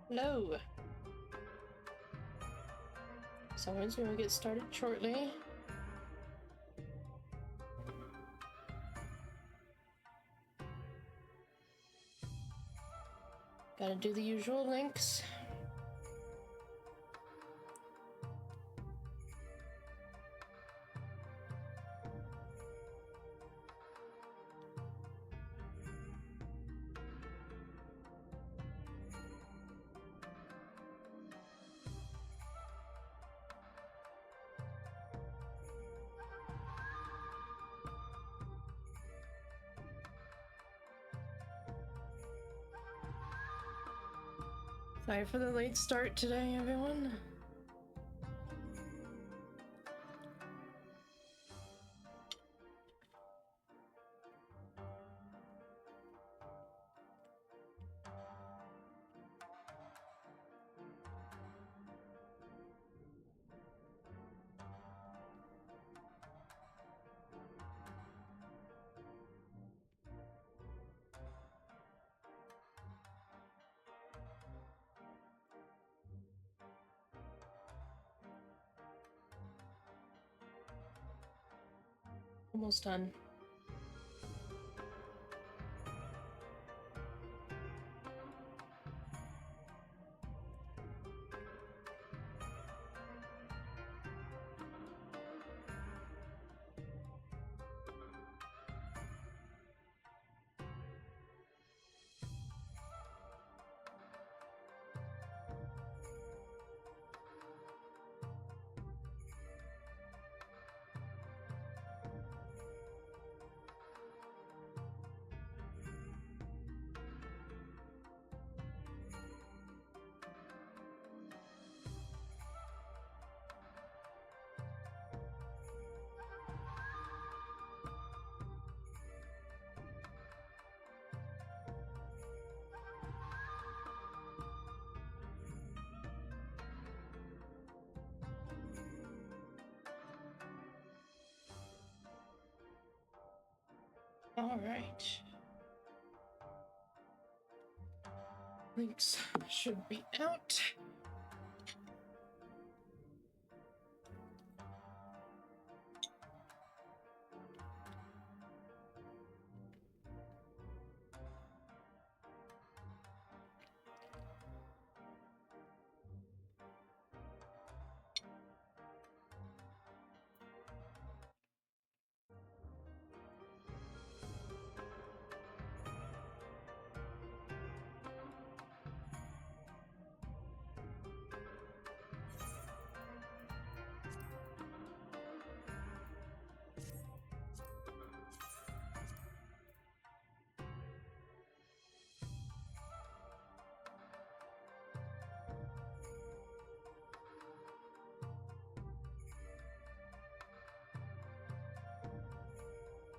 Hello. Someone's gonna get started shortly. Gotta do the usual links. Sorry for the late start today, everyone. Almost done. All right. Links should be out.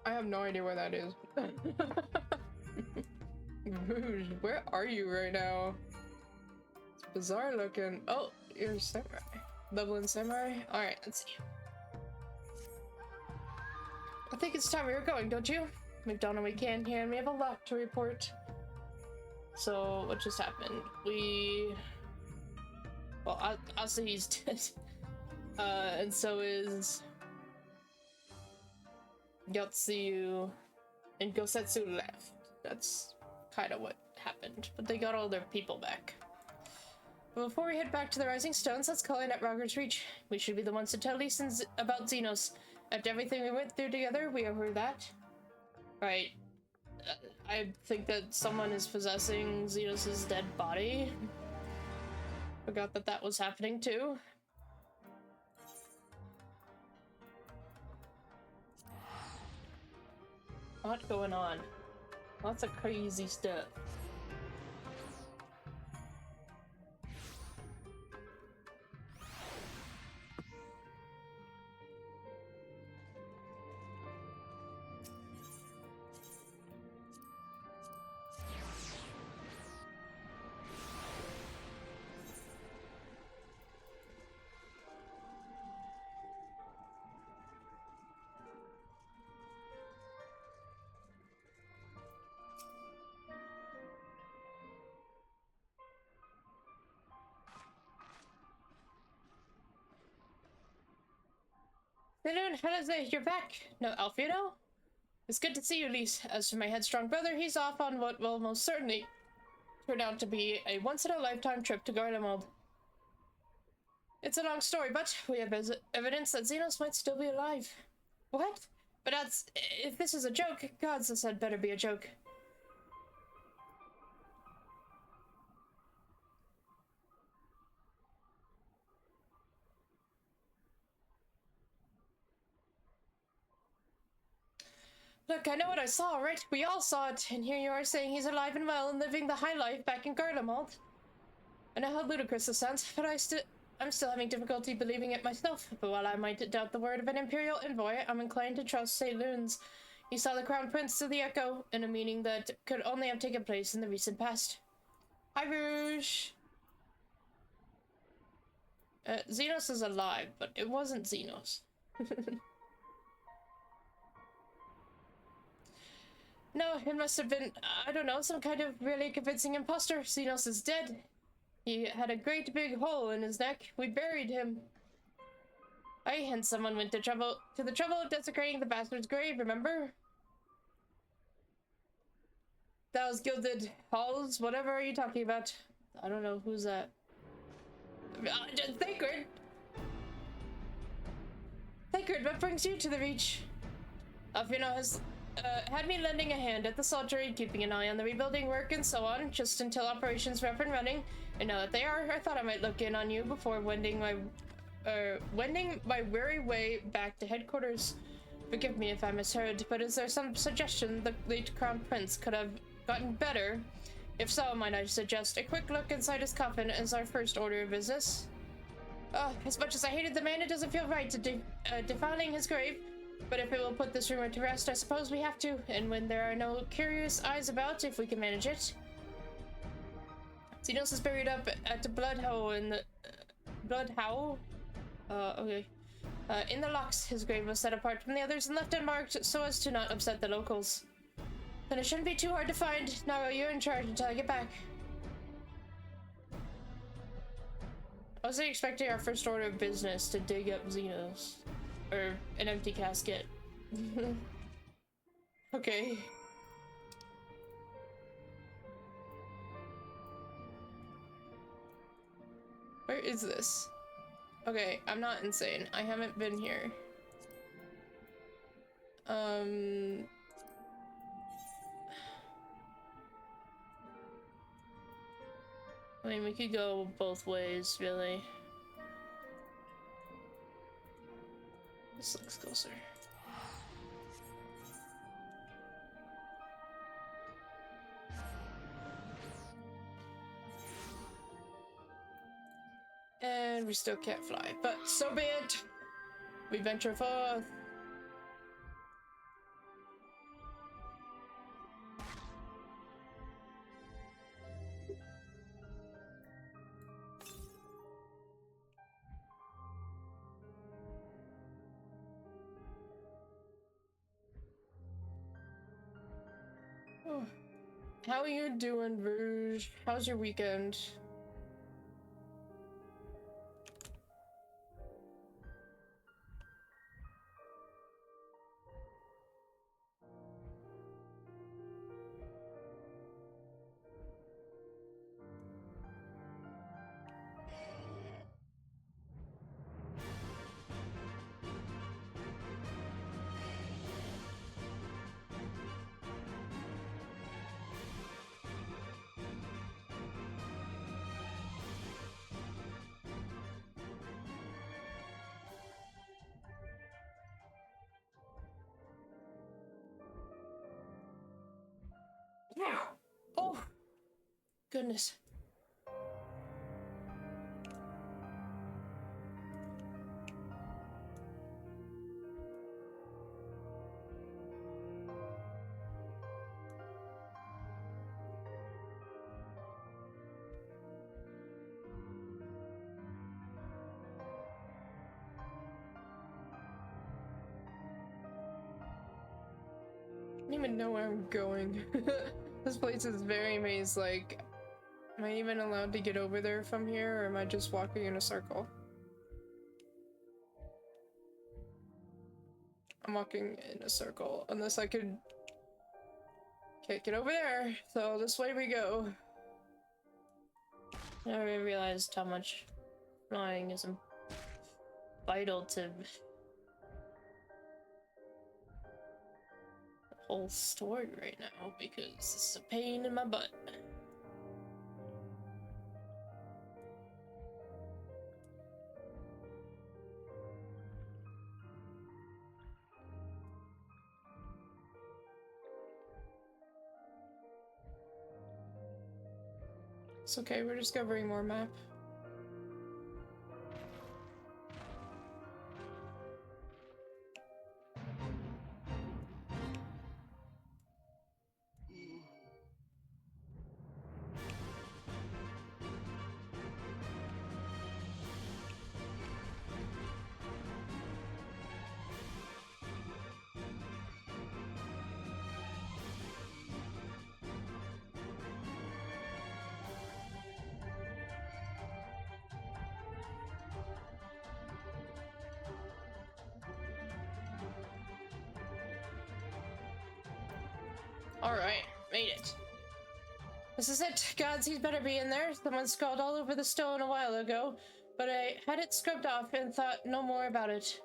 I have no idea where that is. Rouge, where are you right now? It's bizarre looking. Oh, you're a samurai. Leveling samurai? Alright, let's see. I think it's time we were going, don't you? McDonald, we can here, and we have a lot to report. So, what just happened? Well, I'll say he's dead. And so is Yotsuyu and Gosetsu left. That's kind of what happened. But they got all their people back. But before we head back to the Rising Stones, let's call in at Roger's Reach. We should be the ones to tell Lee Sin about Xenos. After everything we went through together, we owe her that. Right. I think that someone is possessing Xenos' dead body. Forgot that that was happening too. A lot going on. Lots of crazy stuff. Hello, you're back. No Alfredo? It's good to see you, Lise. As for my headstrong brother, he's off on what will most certainly turn out to be a once-in-a-lifetime trip to Garlemald. It's a long story, but we have evidence that Xenos might still be alive. What? But that's... if this is a joke, gods, this had better be a joke. Look, I know what I saw, right? We all saw it, and here you are saying he's alive and well and living the high life back in Garlemald. I know how ludicrous this sounds, but I'm still having difficulty believing it myself. But while I might doubt the word of an Imperial envoy, I'm inclined to trust St. Lune's. He saw the Crown Prince to the Echo in a meeting that could only have taken place in the recent past. Hi, Rouge! Xenos is alive, but it wasn't Xenos. No, it must have been, I don't know, some kind of really convincing imposter. Xenos is dead. He had a great big hole in his neck. We buried him. And someone went to the trouble of desecrating the bastard's grave, remember? That was Gilded Halls, whatever are you talking about? I don't know, who's that? Thancred! Thancred, what brings you to the Reach? Alfino has had me lending a hand at the saltery, keeping an eye on the rebuilding work and so on, just until operations were up and running. And now that they are, I thought I might look in on you before wending my weary way back to headquarters. Forgive me if I misheard, but is there some suggestion the late Crown Prince could have gotten better? If so, might I suggest a quick look inside his coffin as our first order of business? As much as I hated the man, it doesn't feel right to defiling his grave. But if it will put this rumor to rest, I suppose we have to. And when there are no curious eyes about, if we can manage it. Xenos is buried up at the Bloodhow in the... Bloodhow? Okay. In the locks, his grave was set apart from the others and left unmarked so as to not upset the locals. Then it shouldn't be too hard to find. Now you're in charge until I get back. I wasn't expecting our first order of business to dig up Xenos. Or an empty casket. Okay. Where is this? Okay, I'm not insane. I haven't been here. I mean, we could go both ways, really. This looks closer. And we still can't fly, but so be it. We venture forth. Oh. How are you doing, Rouge? How's your weekend? Oh, goodness. I don't even know where I'm going. This place is very maze-like. Am I even allowed to get over there from here, or am I just walking in a circle? I'm walking in a circle, unless I could... Can't get over there, so this way we go. I never realized how much flying is vital to the whole story right now, because it's a pain in my butt. It's okay, we're discovering more map. Alright, made it. This is it. Gods, he'd better be in there. Someone scrawled all over the stone a while ago, but I had it scrubbed off and thought no more about it.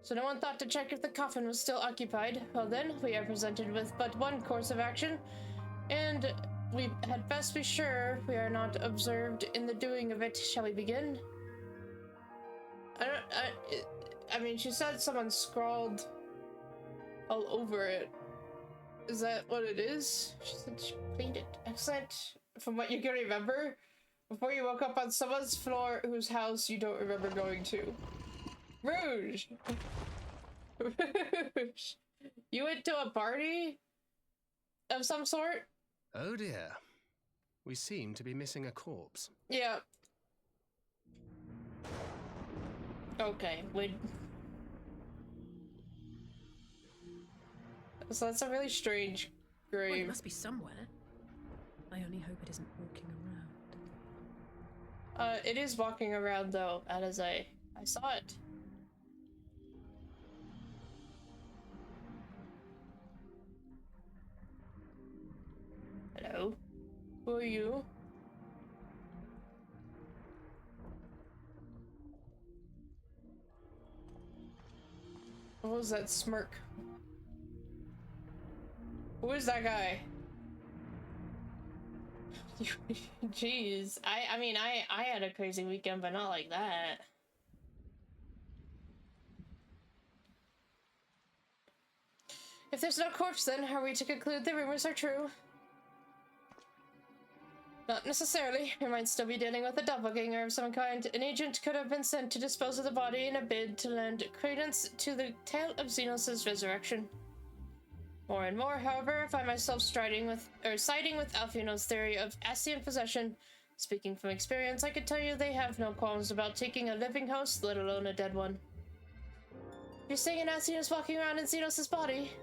So no one thought to check if the coffin was still occupied. Well then, we are presented with but one course of action, and we had best be sure we are not observed in the doing of it. Shall we begin? I mean, she said someone scrawled all over it. Is that what it is? She said she cleaned it. Excellent. From what you can remember, before you woke up on someone's floor whose house you don't remember going to. Rouge! Rouge! You went to a party? Of some sort? Oh dear. We seem to be missing a corpse. Yeah. Okay, so that's a really strange grave. Well, it must be somewhere. I only hope it isn't walking around. It is walking around though, as I saw it. Hello? Who are you? What was that smirk? Who is that guy? Jeez. I mean, I had a crazy weekend, but not like that. If there's no corpse, then are we to conclude the rumors are true? Not necessarily. We might still be dealing with a doppelganger of some kind. An agent could have been sent to dispose of the body in a bid to lend credence to the tale of Xenos' resurrection. More and more, however, I find myself siding with Alfino's theory of Ascian possession. Speaking from experience, I can tell you they have no qualms about taking a living host, let alone a dead one. You're saying an Ascian is walking around in Xenos' body?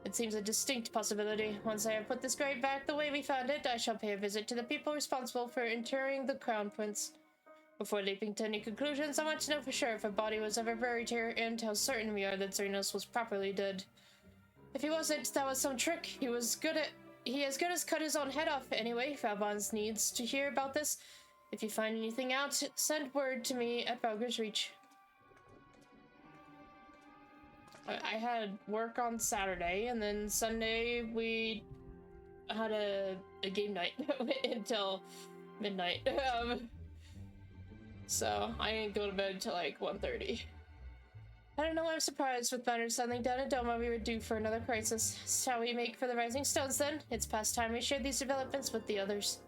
It seems a distinct possibility. Once I have put this grave back the way we found it, I shall pay a visit to the people responsible for interring the Crown Prince. Before leaping to any conclusions, I want to know for sure if a body was ever buried here and how certain we are that Xenos was properly dead. If he wasn't, that was some trick. He as good as cut his own head off anyway. Valbon's needs to hear about this. If you find anything out, send word to me at Valgur's Reach. I had work on Saturday, and then Sunday we had a game night until midnight. So I didn't go to bed until like 1:30. I don't know why I'm surprised with matters settling down in Doma. We were due for another crisis. Shall we make for the Rising Stones then? It's past time we shared these developments with the others.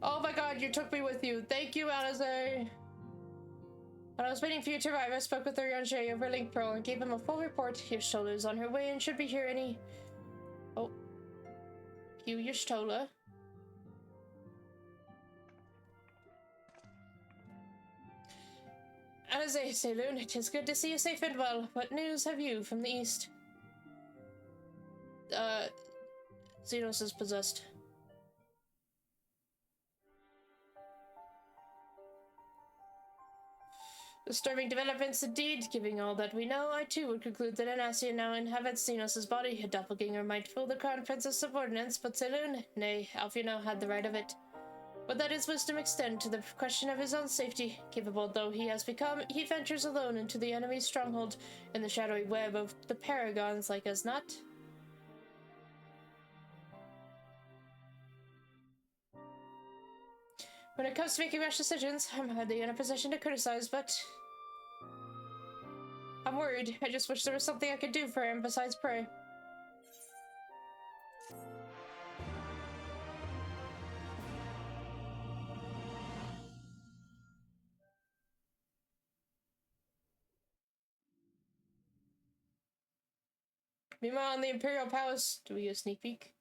Oh my god, you took me with you. Thank you, Alistair. When I was waiting for you to arrive, I spoke with Urianger over Link Pearl and gave him a full report. Yashtola is on her way and should be here any... Oh. You, Yashtola. Alistair, Saloon, it is good to see you safe and well. What news have you from the east? Xenos is possessed. Disturbing developments indeed. Given all that we know, I too would conclude that Anasia now inhabits Xenos' body. A doppelganger might fill the crown prince's subordinates, but Saloon, nay, Alfino had the right of it. But that his wisdom extend to the question of his own safety. Capable though he has become, he ventures alone into the enemy's stronghold in the shadowy web of the paragons like as not. When it comes to making rash decisions, I'm hardly in a position to criticize, but I'm worried. I just wish there was something I could do for him besides pray. Meanwhile, in the Imperial Palace, do we get a sneak peek?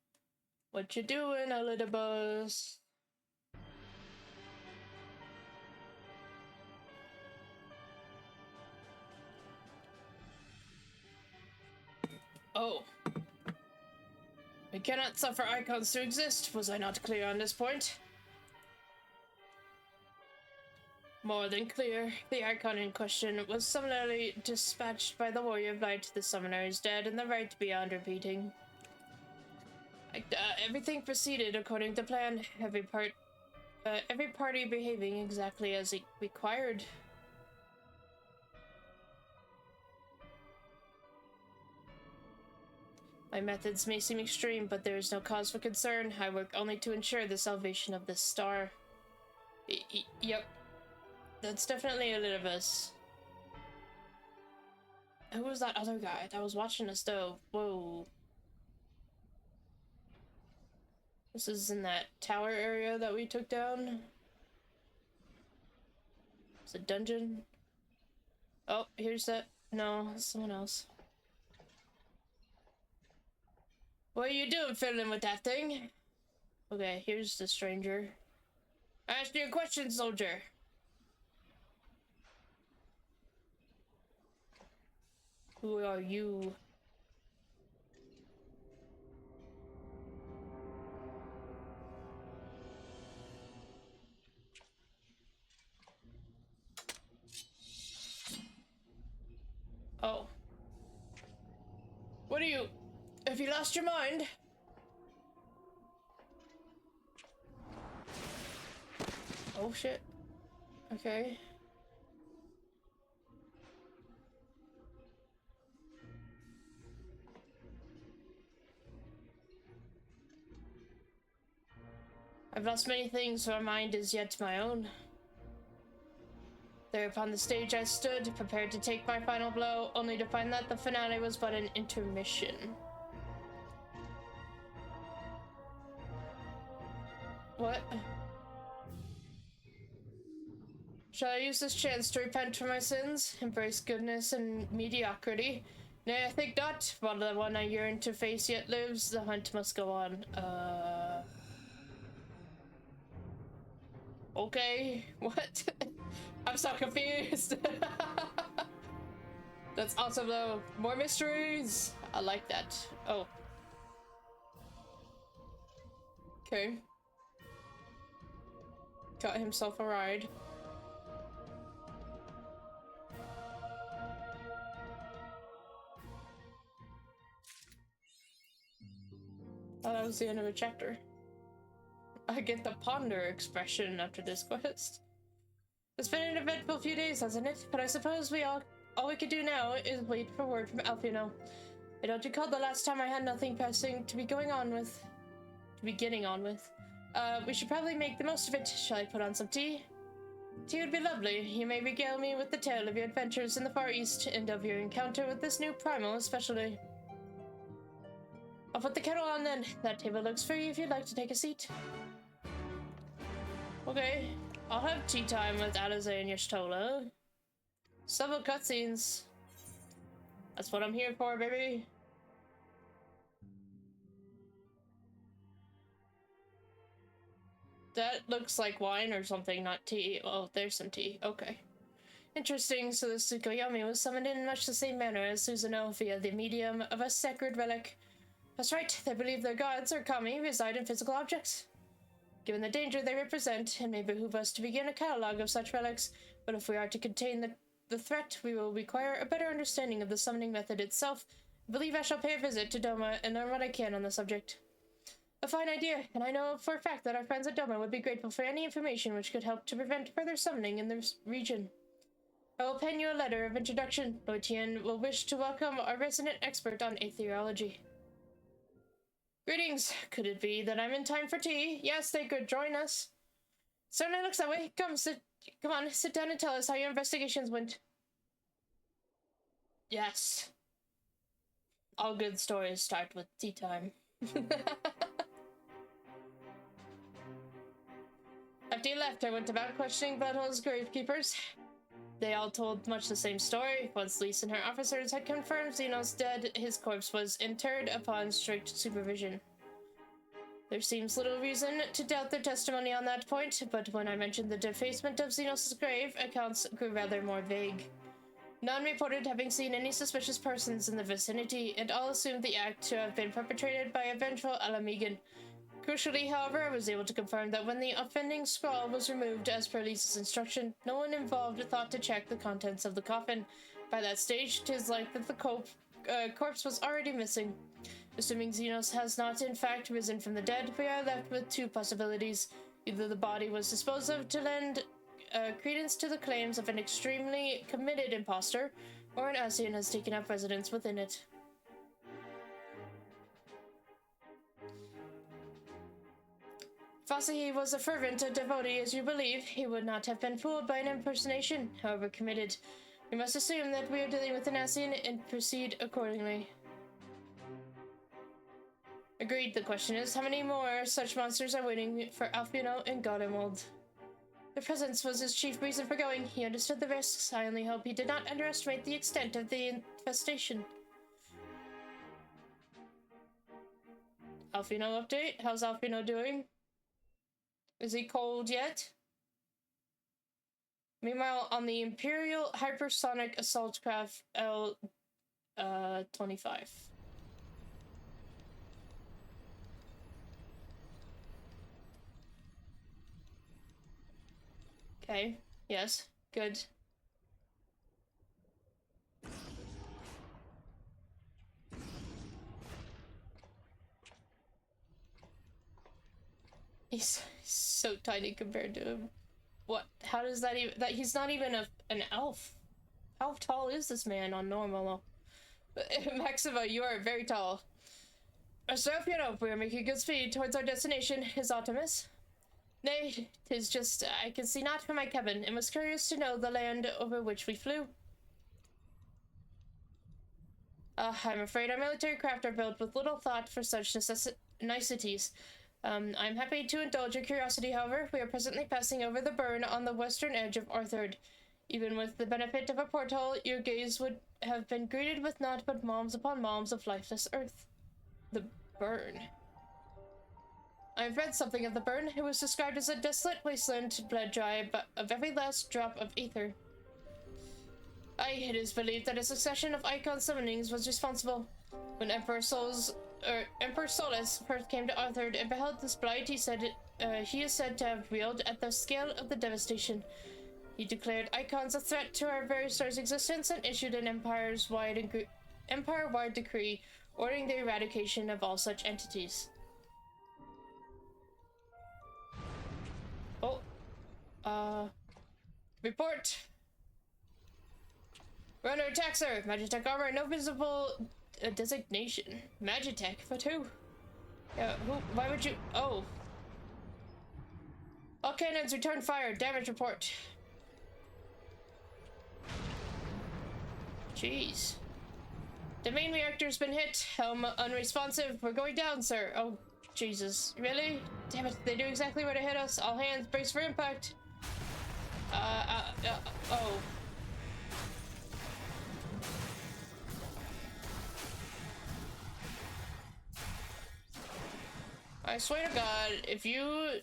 What you doing, a little buzz? Oh. We cannot suffer icons to exist. Was I not clear on this point? More than clear. The icon in question was similarly dispatched by the Warrior of Light. The summoner is dead and the right beyond repeating. Everything proceeded according to plan. Every party behaving exactly as it required. My methods may seem extreme, but there is no cause for concern. I work only to ensure the salvation of this star. Yep. That's definitely Elidibus. Who was that other guy that was watching us though? Whoa. This is in that tower area that we took down. It's a dungeon. Oh, here's that. No, someone else. What are you doing fiddling with that thing? Okay, here's the stranger. Ask you a question, soldier. Who are you? Oh. What are you? Have you lost your mind? Oh shit. Okay. I've lost many things, so my mind is yet my own. There upon the stage I stood, prepared to take my final blow, only to find that the finale was but an intermission. What? Shall I use this chance to repent for my sins, embrace goodness and mediocrity? Nay, I think not. While the one I yearn to face yet lives, the hunt must go on. Okay, what? I'm so confused. That's awesome though. More mysteries. I like that. Oh. Okay. Got himself a ride. Oh, that was the end of a chapter. I get the ponder expression after this quest. It's been an eventful few days, hasn't it? But I suppose all we could do now is wait for word from Alfino. I don't recall the last time I had nothing pressing to be getting on with. We should probably make the most of it. Shall I put on some tea? Tea would be lovely. You may regale me with the tale of your adventures in the Far East and of your encounter with this new primal especially. I'll put the kettle on then. That table looks free if you'd like to take a seat. Okay, I'll have tea time with Alize and Yashtola. Several cutscenes. That's what I'm here for, baby. That looks like wine or something, not tea. Oh, there's some tea. Okay. Interesting. So the Tsukuyomi was summoned in much the same manner as Susanoo via the medium of a sacred relic. That's right, they believe their gods, or kami, reside in physical objects. Given the danger they represent, it may behoove us to begin a catalogue of such relics, but if we are to contain the threat, we will require a better understanding of the summoning method itself. I believe I shall pay a visit to Doma and learn what I can on the subject. A fine idea, and I know for a fact that our friends at Doma would be grateful for any information which could help to prevent further summoning in this region. I will pen you a letter of introduction. Lord Tien will wish to welcome our resident expert on aetheriology. Greetings. Could it be that I'm in time for tea? Yes, they could join us. Certainly looks that way. Come on, sit down and tell us how your investigations went. Yes. All good stories start with tea time. After you left, I went about questioning Bloodhole's gravekeepers. They all told much the same story. Once Lise and her officers had confirmed Xenos dead, his corpse was interred upon strict supervision. There seems little reason to doubt their testimony on that point, but when I mentioned the defacement of Xenos' grave, accounts grew rather more vague. None reported having seen any suspicious persons in the vicinity, and all assumed the act to have been perpetrated by a vengeful Alamegan. Crucially, however, I was able to confirm that when the offending scrawl was removed as per Lisa's instruction, no one involved thought to check the contents of the coffin. By that stage, 'tis like that the corpse was already missing. Assuming Xenos has not in fact risen from the dead, we are left with two possibilities. Either the body was disposed of to lend credence to the claims of an extremely committed imposter, or an Ascian has taken up residence within it. If Asahi was a fervent devotee, as you believe, he would not have been fooled by an impersonation, however committed. We must assume that we are dealing with an Ascian and proceed accordingly. Agreed. The question is, how many more such monsters are waiting for Alfino and Godemold? Their presence was his chief reason for going. He understood the risks. I only hope he did not underestimate the extent of the infestation. Alfino update? How's Alfino doing? Is he cold yet? Meanwhile, on the Imperial Hypersonic Assault Craft L-25. Okay, yes, good. He's so tiny compared to him. What? How does that even... he's not even an elf. How tall is this man on normal? Maxima, you are very tall. So, we are making good speed towards our destination, is Optimus. Nay, 'tis just I can see not from my cabin, and was curious to know the land over which we flew. I'm afraid our military craft are built with little thought for such niceties. I'm happy to indulge your curiosity, however. We are presently passing over the burn on the western edge of Arthur. Even with the benefit of a porthole, your gaze would have been greeted with naught but mounds upon mounds of lifeless earth. The burn. I've read something of the burn. It was described as a desolate wasteland, bled dry of every last drop of ether. It is believed that a succession of icon summonings was responsible. When Emperor Solus first came to Arthur and beheld this blight, he is said to have reeled at the scale of the devastation. He declared icons a threat to our very star's existence and issued an empire-wide decree ordering the eradication of all such entities. Report! We're under attack, sir. Magitech armor, no visible designation. Magitech? But who? Who? Why would you? Oh. All cannons return fire. Damage report. Jeez. The main reactor's been hit. Helm unresponsive. We're going down, sir. Oh, Jesus. Really? Damn it. They knew exactly where to hit us. All hands, brace for impact. Oh. I swear to God, if you...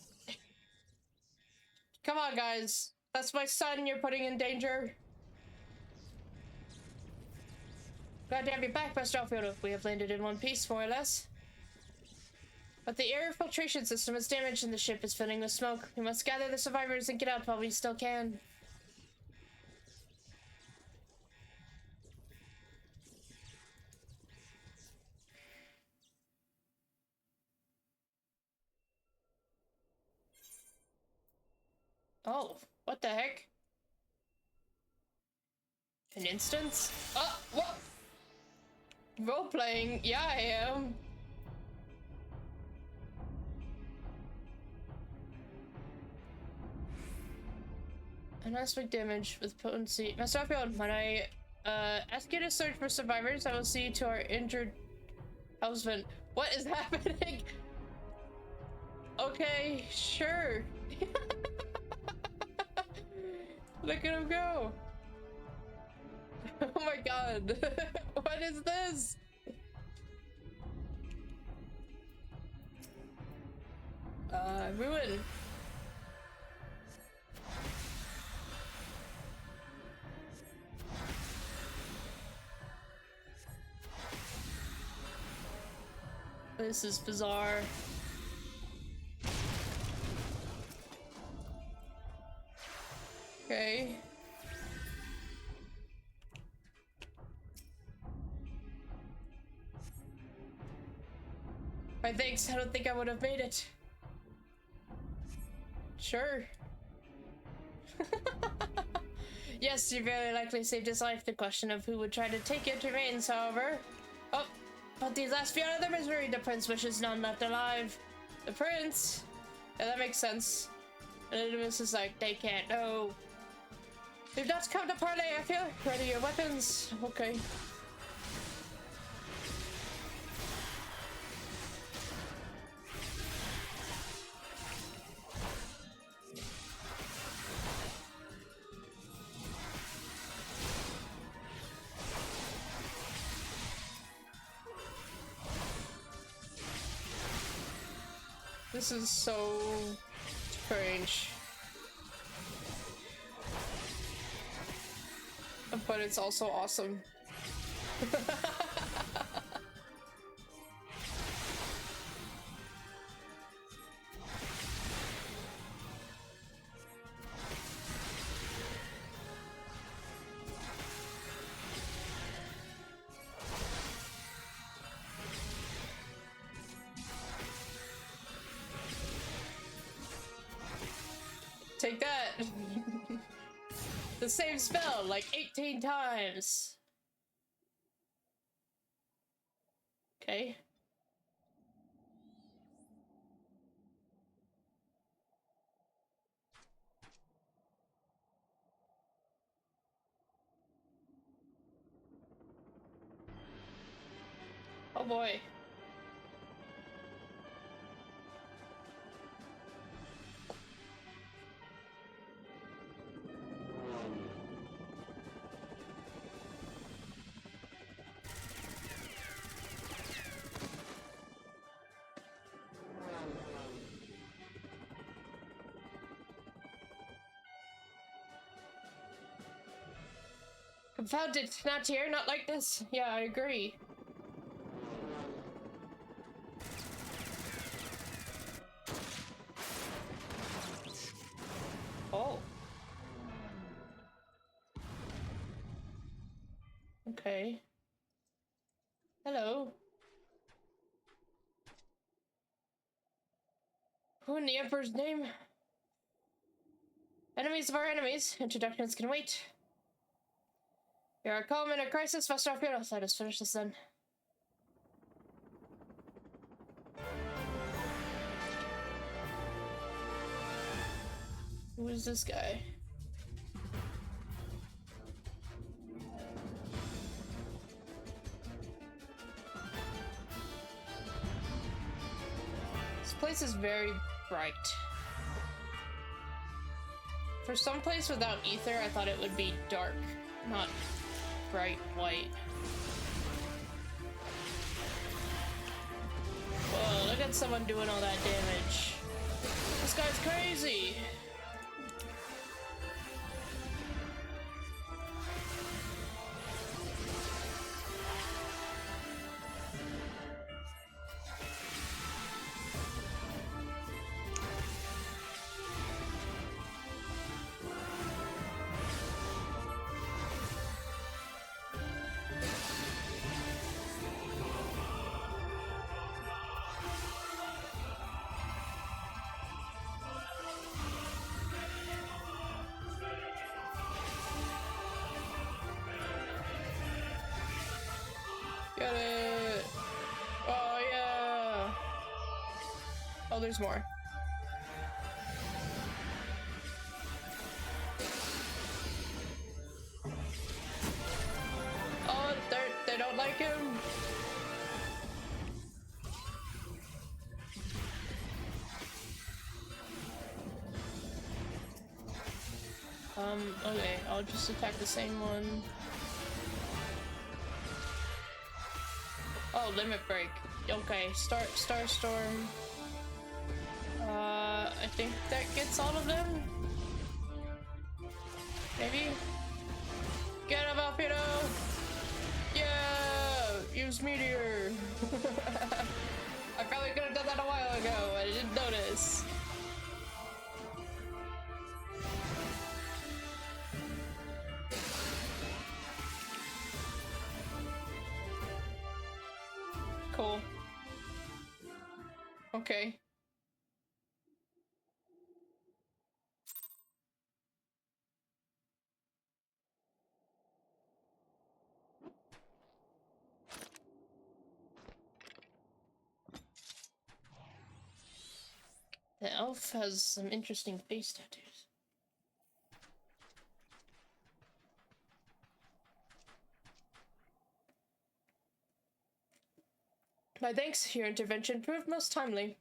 Come on, guys. That's my son you're putting in danger. Glad to have you back, Master Alfredo. We have landed in one piece, more or less. But the air filtration system is damaged and the ship is filling with smoke. We must gather the survivors and get out while we still can. Oh, what the heck? An instance? Oh, what? Role-playing? Yeah, I am. An aspect damage with potency. Master Albion, when I ask you to search for survivors, I will see to our injured husband. What is happening? Okay, sure. Look at him go. Oh my god. What is this? Ruin. This is bizarre. Okay. My thanks, I don't think I would have made it. Sure. Yes, you very likely saved his life. The question of who would try to take it remains, however. Oh, but these last few out of the misery, the prince wishes none left alive. The prince? Yeah, that makes sense. And Elidibus is like, they can't know. They've not come to parley, I feel. Ready your weapons. Okay. This is so strange. But it's also awesome. Take that! The same spell, like 18 times! Okay. Oh boy. Confounded, not here, not like this. Yeah, I agree. Oh. Okay. Hello. Who in the Emperor's name? Enemies of our enemies. Introductions can wait. We are calm in a crisis, Master Albion. Let us finish this then. Who is this guy? This place is very bright. For some place without ether, I thought it would be dark, not bright white. Whoa, look at someone doing all that damage. This guy's crazy! Oh, there's more. Oh, they don't like him. Okay, I'll just attack the same one. Oh, limit break. Okay, Starstorm. I think that gets all of them. Maybe? Get him, Alpino! Yeah! Use Meteor! I probably could have done that a while ago, I didn't notice. Cool. Okay. The elf has some interesting face tattoos. My thanks, your intervention proved most timely.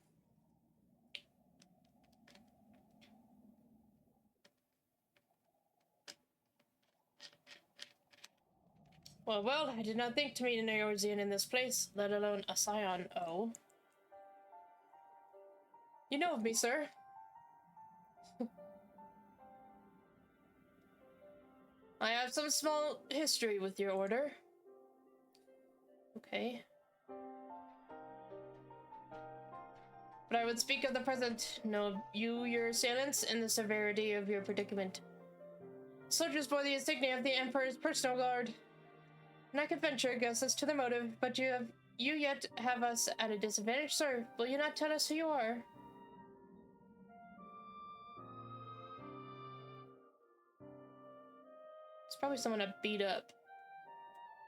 Well, I did not think to meet an Eorzean in this place, let alone a Scion. Oh. You know of me, sir. I have some small history with your order. Okay. But I would speak of the present, know you, your assailants, and the severity of your predicament. Soldiers bore the insignia of the Emperor's personal guard. And I could venture a guess as to the motive, but you yet have us at a disadvantage, sir. Will you not tell us who you are? It's probably someone to beat up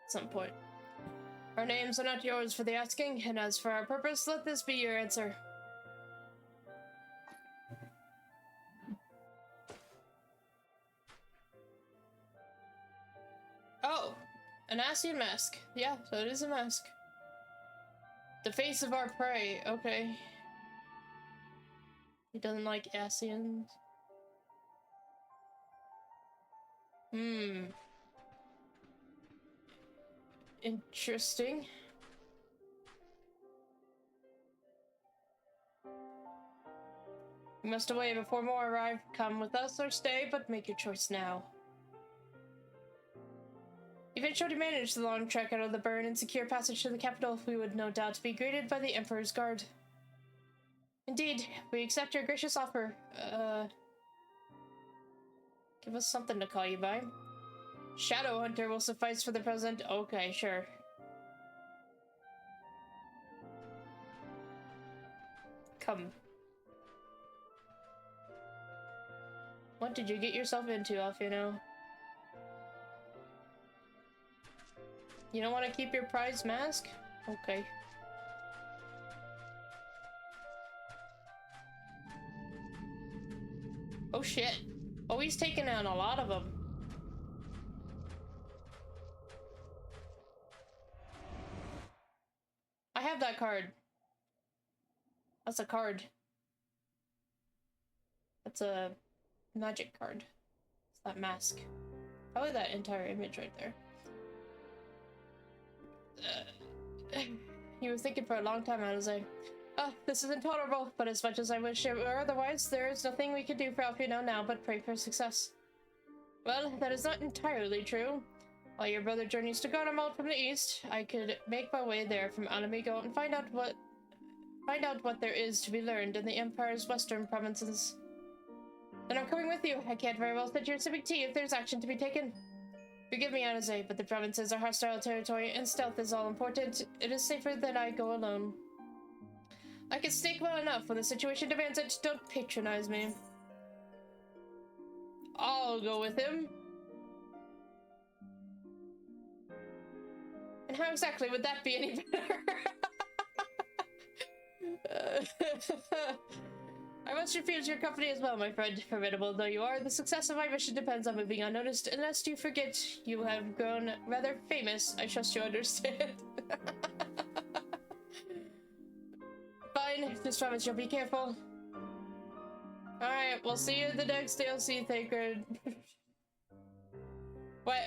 at some point. Our names are not yours for the asking, and as for our purpose, let this be your answer. Oh, an Ascian mask. Yeah, so it is a mask. The face of our prey. Okay. He doesn't like Ascians. Interesting. You must away before more arrive. Come with us or stay, but make your choice now. Eventually managed the long trek out of the burn and secure passage to the capital. We would no doubt be greeted by the Emperor's guard. Indeed, we accept your gracious offer. Give us something to call you by. Shadow Hunter will suffice for the present. Okay, sure. Come. What did you get yourself into, Alfino? You don't want to keep your prize mask? Okay. Oh shit. Oh, he's taking out a lot of them. I have that card. That's a card. That's a magic card. It's that mask. Probably that entire image right there. You were thinking for a long time, Alize. Oh, this is intolerable, but as much as I wish it were otherwise, there is nothing we can do for Alfino now but pray for success. Well, that is not entirely true. While your brother journeys to Garlemald from the east, I could make my way there from Alamigo and find out what there is to be learned in the Empire's western provinces. Then I'm coming with you. I can't very well sit here sipping tea if there's action to be taken. Forgive me, Anaze, but the provinces are hostile territory and stealth is all important. It is safer that I go alone. I can sneak well enough when the situation demands it. Don't patronize me. I'll go with him. And how exactly would that be any better? I must refuse your company as well, my friend. Formidable though you are, the success of my mission depends on moving unnoticed. Unless you forget you have grown rather famous, I trust you understand. Fine, just promise you'll be careful. Alright, we'll see you in the next DLC, Thancred. What?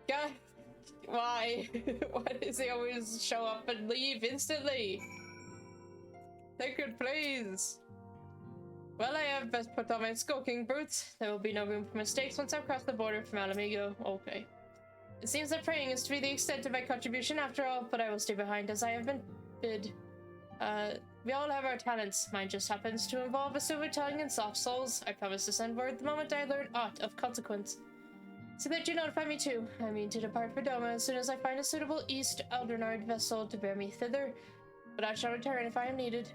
God, why? Why does he always show up and leave instantly? Thancred, please. Well, I have best put on my skulking boots. There will be no room for mistakes once I've crossed the border from Alamigo. Okay. It seems that praying is to be the extent of my contribution after all, but I will stay behind as I have been bid. We all have our talents. Mine just happens to involve a silver tongue and soft souls. I promise to send word the moment I learn aught of consequence. So that you notify me too. I mean to depart for Doma as soon as I find a suitable East Eldrenard vessel to bear me thither, but I shall return if I am needed.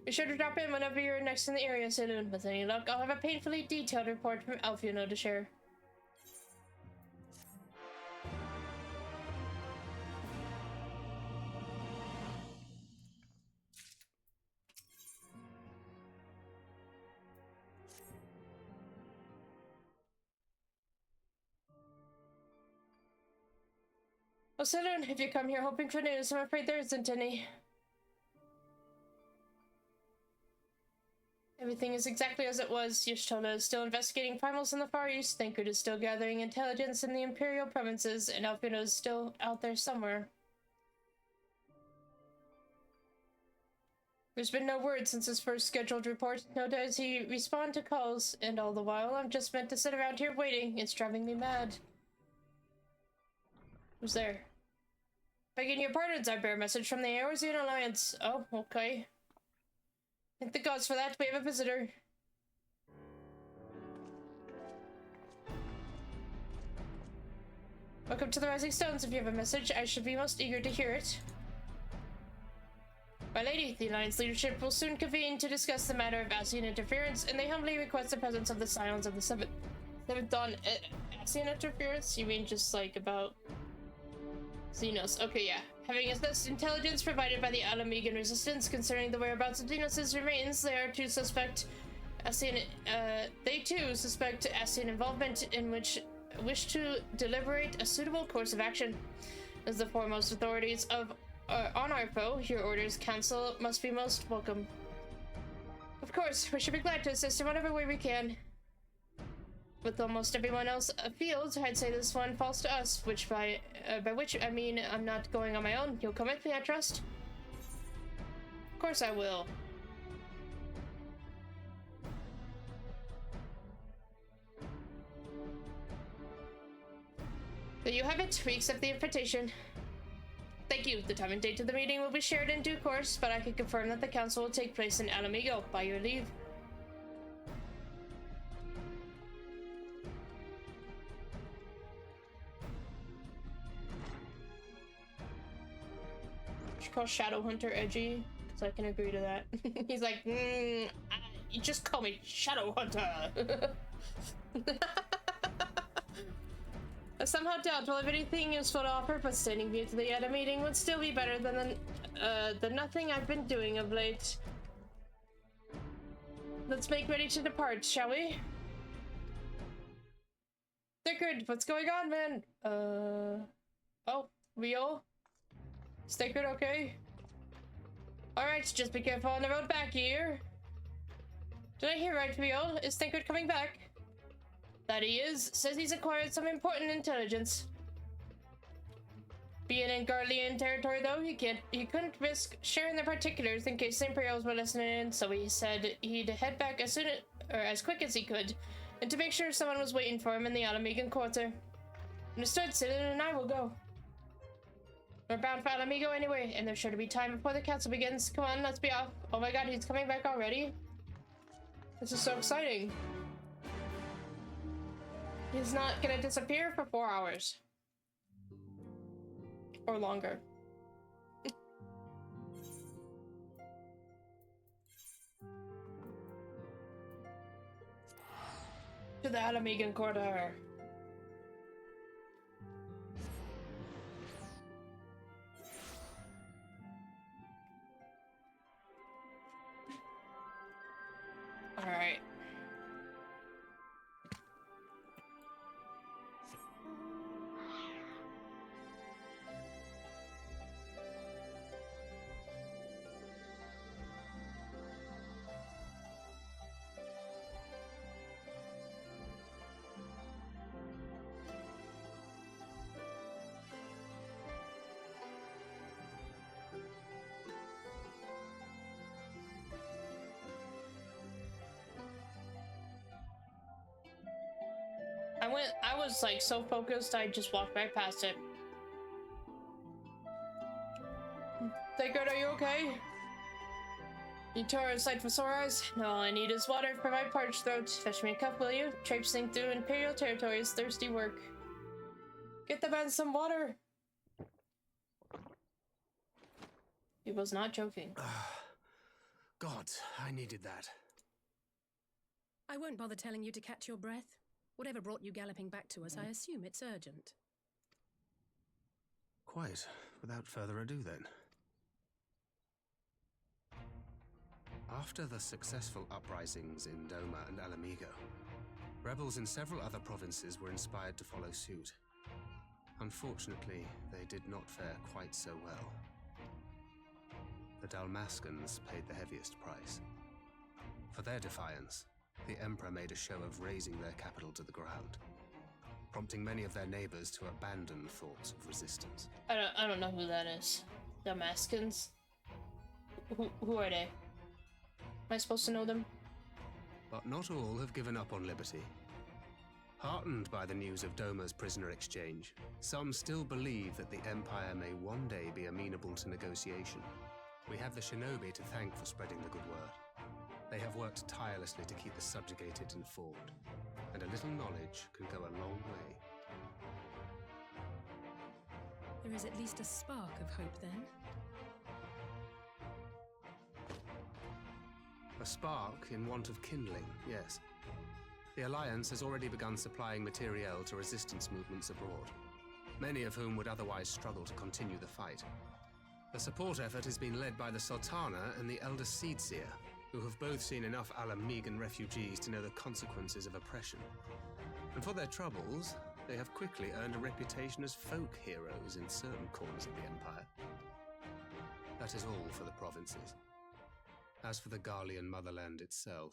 Be sure to drop in whenever you're next in the area, Saloon. With any luck, I'll have a painfully detailed report from Alfiono to share. Well, Saloon, if you come here hoping for news, I'm afraid there isn't any. Everything is exactly as it was. Y'shtola is still investigating primals in the Far East, Thancred is still gathering intelligence in the Imperial provinces, and Alfino is still out there somewhere. There's been no word since his first scheduled report, nor does he respond to calls, and all the while I'm just meant to sit around here waiting. It's driving me mad. Who's there? Begging your pardons, I bear a message from the Eorzean Alliance. Oh, okay. Thank the gods for that, we have a visitor. Welcome to the Rising Stones. If you have a message, I should be most eager to hear it. My lady, the Alliance leadership will soon convene to discuss the matter of Ascian interference, and they humbly request the presence of the Scions of the Seventh Dawn. Ascian interference? You mean just like about Xenos? Okay, yeah. Having assessed intelligence provided by the Alamigan resistance concerning the whereabouts of Xenos' remains, they too suspect Ascian involvement in which wish to deliberate a suitable course of action. As the foremost authorities on our foe, your orders, council, must be most welcome. Of course, we should be glad to assist in whatever way we can. With almost everyone else afield, I'd say this one falls to us, which by which I mean I'm not going on my own. You'll come with me, I trust? Of course I will. There you have it. We accept the invitation. Thank you. The time and date of the meeting will be shared in due course, but I can confirm that the council will take place in Alamigo. By your leave. Call Shadowhunter edgy, because I can agree to that. He's like, you just call me Shadowhunter. I somehow doubt we'll have anything useful to offer, but standing mutely at a meeting would still be better than the nothing I've been doing of late. Let's make ready to depart, shall we? Thancred, what's going on, man? Oh, Rio? Is Thancred okay? Alright, just be careful on the road back here. Did I hear right, Rio? Is Thancred coming back? That he is. Says he's acquired some important intelligence. Being in Garlean territory, though, he couldn't risk sharing the particulars in case the Imperials were listening in, so he said he'd head back as quick as he could, and to make sure someone was waiting for him in the Alamigan Quarter. Understood, Cylin and I will go. We're bound for Alamigo anyway, and there's sure to be time before the council begins. Come on, let's be off. Oh my god, he's coming back already? This is so exciting. He's not gonna disappear for 4 hours. Or longer. To the Alamigan Quarter. I was like so focused, I just walked right past it. Thancred, are you okay? You tore aside for sore eyes? No, all I need is water for my parched throat. Fetch me a cup, will you? Traipsing through Imperial territory is thirsty work. Get the man some water! He was not joking. God, I needed that. I won't bother telling you to catch your breath. Whatever brought you galloping back to us, I assume it's urgent. Quite. Without further ado, then. After the successful uprisings in Doma and Alamigo, rebels in several other provinces were inspired to follow suit. Unfortunately, they did not fare quite so well. The Dalmascans paid the heaviest price. For their defiance, the Emperor made a show of razing their capital to the ground, prompting many of their neighbors to abandon thoughts of resistance. I don't know who that is. Dalmascans? Who are they? Am I supposed to know them? But not all have given up on liberty. Heartened by the news of Doma's prisoner exchange, some still believe that the Empire may one day be amenable to negotiation. We have the shinobi to thank for spreading the good word. They have worked tirelessly to keep the subjugated informed, and a little knowledge can go a long way. There is at least a spark of hope, then. A spark in want of kindling, yes. The Alliance has already begun supplying materiel to resistance movements abroad, many of whom would otherwise struggle to continue the fight. The support effort has been led by the Sultana and the Elder Seedseer, who have both seen enough Alamigan refugees to know the consequences of oppression. And for their troubles, they have quickly earned a reputation as folk heroes in certain corners of the Empire. That is all for the provinces. As for the Garlean motherland itself,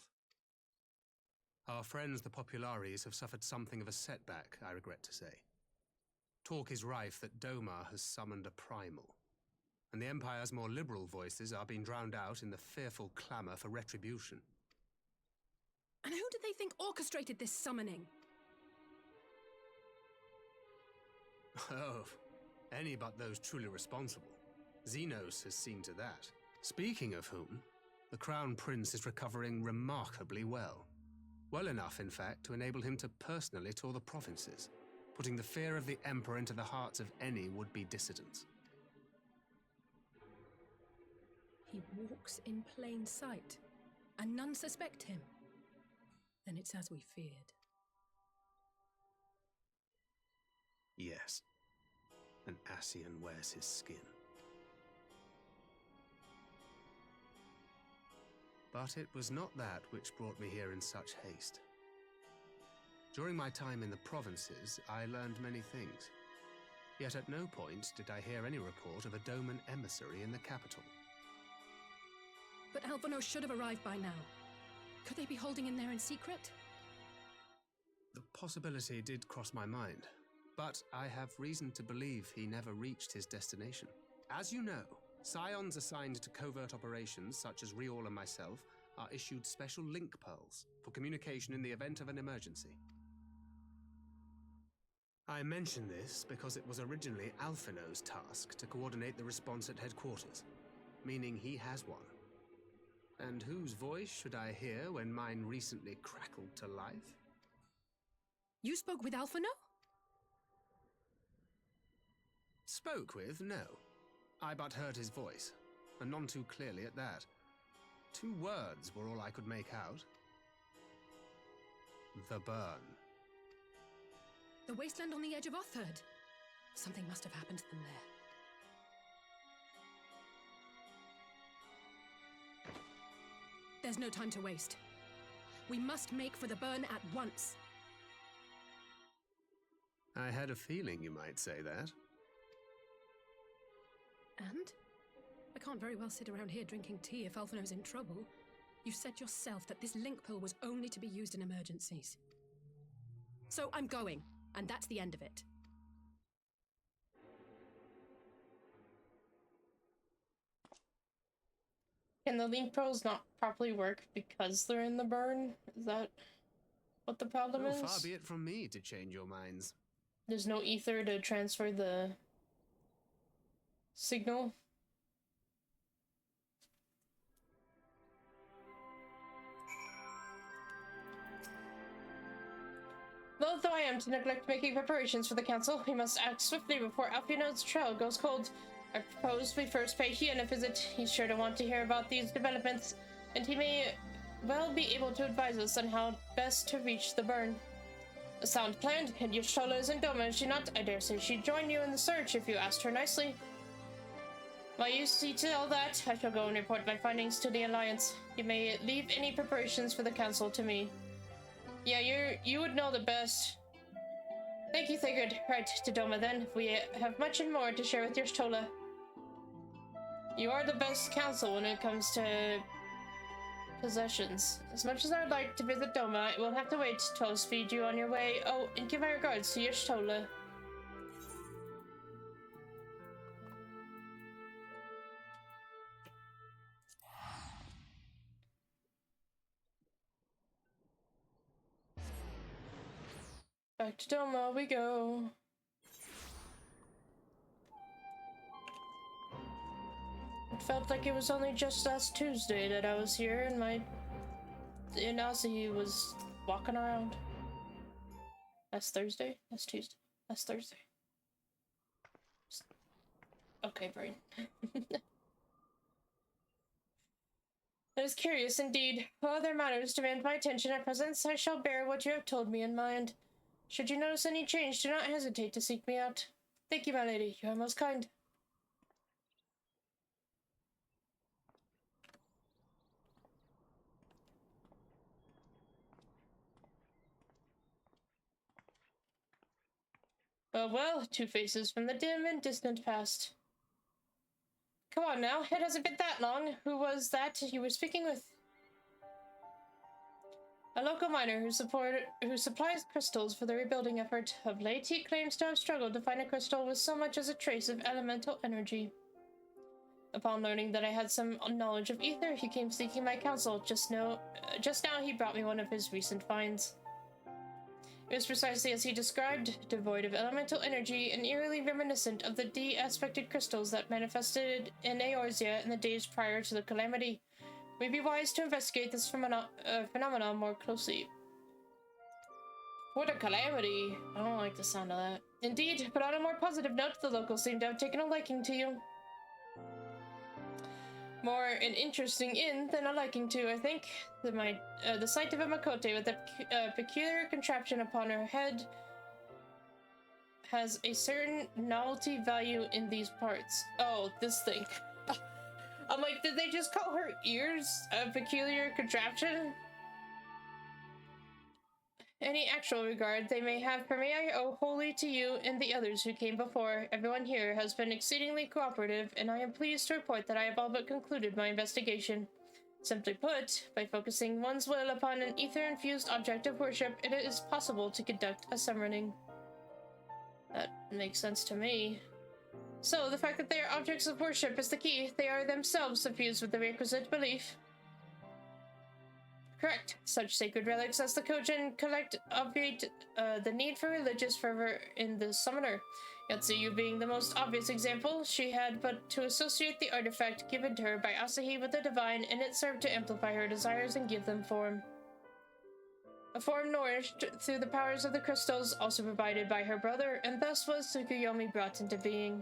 our friends the Populares have suffered something of a setback, I regret to say. Talk is rife that Doma has summoned a primal, and the Empire's more liberal voices are being drowned out in the fearful clamor for retribution. And who do they think orchestrated this summoning? Oh, any but those truly responsible. Xenos has seen to that. Speaking of whom, the Crown Prince is recovering remarkably well. Well enough, in fact, to enable him to personally tour the provinces, putting the fear of the Emperor into the hearts of any would-be dissidents. He walks in plain sight, and none suspect him. Then it's as we feared. Yes. An Ascian wears his skin. But it was not that which brought me here in such haste. During my time in the provinces, I learned many things. Yet at no point did I hear any report of a Doman emissary in the capital. But Alphonse should have arrived by now. Could they be holding him there in secret? The possibility did cross my mind, but I have reason to believe he never reached his destination. As you know, Scions assigned to covert operations, such as Riol and myself, are issued special link pearls for communication in the event of an emergency. I mention this because it was originally Alphino's task to coordinate the response at headquarters, meaning he has one. And whose voice should I hear when mine recently crackled to life? You spoke with Alphino? Spoke with? No. I but heard his voice, and none too clearly at that. 2 words were all I could make out. The burn. The wasteland on the edge of Otherd. Something must have happened to them there. There's no time to waste. We must make for the burn at once. I had a feeling you might say that. And? I can't very well sit around here drinking tea if Alphino's in trouble. You said yourself that this link pill was only to be used in emergencies. So I'm going, and that's the end of it. Can the link pearls not properly work because they're in the burn? Is that what the problem Oh, is. far be it from me to change your minds. There's no ether to transfer the signal. Loath though I am to neglect making preparations for the council, we must act swiftly before Alfionod's trail goes cold. I propose we first pay Hian a visit. He's sure to want to hear about these developments, and he may well be able to advise us on how best to reach the burn. A sound plan, and Y'shtola is in Doma, is she not? I dare say she'd join you in the search if you asked her nicely. While you see to all that, I shall go and report my findings to the Alliance. You may leave any preparations for the council to me. Yeah, you would know the best. Thank you, Thigrid. Right, to Doma then. We have much and more to share with Y'shtola. You are the best council when it comes to possessions. As much as I would like to visit Doma, it will have to wait till I speed you on your way. Oh, and give my regards to Y'shtola. Back to Doma we go. It felt like it was only just last Tuesday that I was here and Ozzy was walking around. Last Thursday? Last Tuesday? Last Thursday. Okay, brain. That is curious indeed. While other matters demand my attention at present, I shall bear what you have told me in mind. Should you notice any change, do not hesitate to seek me out. Thank you, my lady. You are most kind. Well, two faces from the dim and distant past. Come on now, it hasn't been that long. Who was that you were speaking with? A local miner who supplies crystals for the rebuilding effort. Of late, he claims to have struggled to find a crystal with so much as a trace of elemental energy. Upon learning that I had some knowledge of ether, he came seeking my counsel. Just now he brought me one of his recent finds. It was precisely as he described, devoid of elemental energy and eerily reminiscent of the de-aspected crystals that manifested in Eorzea in the days prior to the calamity. We'd be wise to investigate this phenomenon more closely. What a calamity! I don't like the sound of that. Indeed, but on a more positive note, the locals seem to have taken a liking to you. More an interesting in than a liking to, I think. The sight of a Makote with a peculiar contraption upon her head has a certain novelty value in these parts. Oh, this thing. I'm like, did they just call her ears a peculiar contraption? Any actual regard they may have for me I owe wholly to you and the others who came before. Everyone here has been exceedingly cooperative, and I am pleased to report that I have all but concluded my investigation. Simply put, by focusing one's will upon an ether-infused object of worship, it is possible to conduct a summoning. That makes sense to me. So, the fact that they are objects of worship is the key. They are themselves suffused with the requisite belief. Correct. Such sacred relics as the Kojin collect obviate the need for religious fervor in the summoner. Yatsuyu being the most obvious example, she had but to associate the artifact given to her by Asahi with the divine, and it served to amplify her desires and give them form. A form nourished through the powers of the crystals, also provided by her brother, and thus was Tsukuyomi brought into being.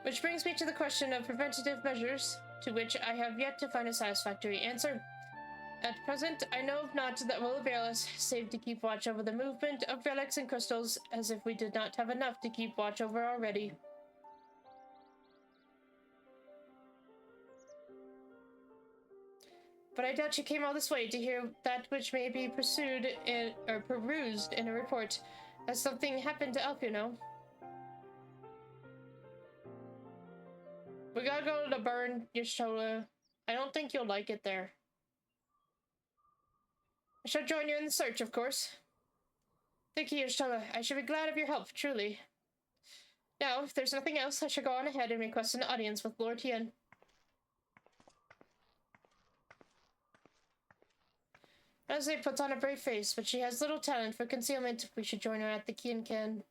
Which brings me to the question of preventative measures, to which I have yet to find a satisfactory answer. At present, I know of naught that will avail us, save to keep watch over the movement of relics and crystals, as if we did not have enough to keep watch over already. But I doubt you came all this way to hear that which may be perused in a report. Has something happened to Alfino? We gotta go to the burn, Y'shtola. I don't think you'll like it there. I shall join you in the search, of course. Thank you, Y'shtola. I should be glad of your help, truly. Now, if there's nothing else, I shall go on ahead and request an audience with Lord Hien. Leslie puts on a brave face, but she has little talent for concealment. We should join her at the Kian.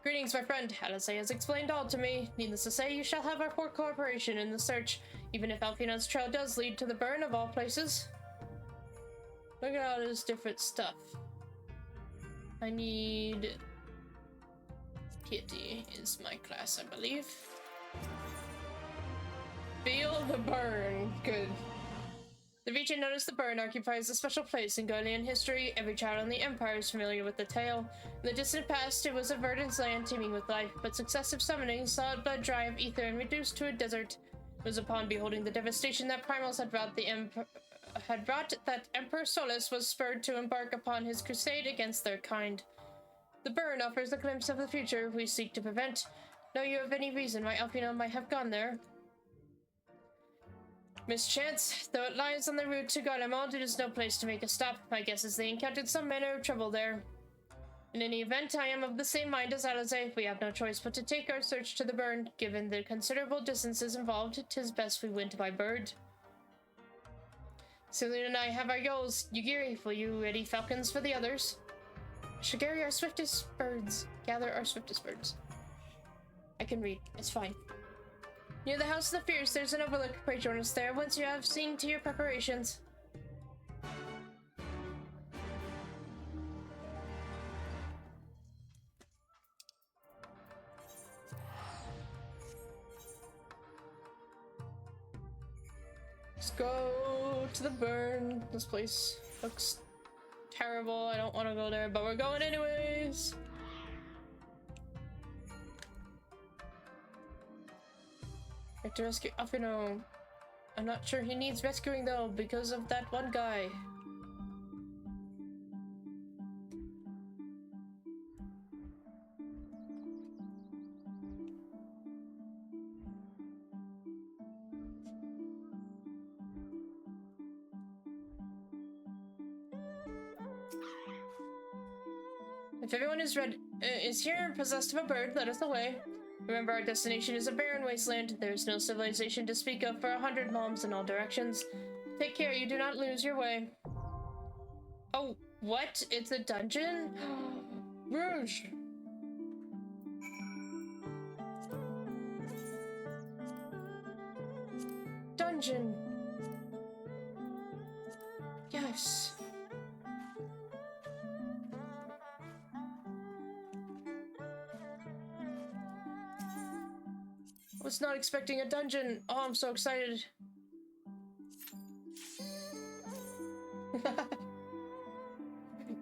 Greetings, my friend. Alice has explained all to me. Needless to say, you shall have our full cooperation in the search, even if Alfina's trail does lead to the burn of all places. Look at all this different stuff. I need... Piety is my class, I believe. Feel the burn. Good. The region known as the Burn occupies a special place in Goelian history. Every child in the Empire is familiar with the tale. In the distant past, it was a verdant land teeming with life, but successive summonings saw it blood dry of ether and reduced to a desert. It was upon beholding the devastation that Primals had brought that Emperor Solus was spurred to embark upon his crusade against their kind. The Burn offers a glimpse of the future we seek to prevent. Know you of any reason why Alfina might have gone there? Mischance, though it lies on the route to Garlemald, it is no place to make a stop. My guess is they encountered some manner of trouble there. In any event, I am of the same mind as Alize. We have no choice but to take our search to the Burn. Given the considerable distances involved, 'tis best we went by bird. Celine and I have our goals. Yugiri, will you ready falcons for the others? Shigeri, our swiftest birds. Gather our swiftest birds. I can read. It's fine. Near the House of the Fierce, there's an overlook. Pray join us there once you have seen to your preparations. Let's go to the Burn. This place looks terrible. I don't want to go there, but we're going anyways. I have to rescue Alfino. I'm not sure he needs rescuing though, because of that one guy. If everyone is here and possessed of a bird, let us away. Remember, our destination is a barren wasteland. There is no civilization to speak of for 100 moms in all directions. Take care, you do not lose your way. Oh, what? It's a dungeon? Rouge! Dungeon! Yes. I was not expecting a dungeon. Oh, I'm so excited.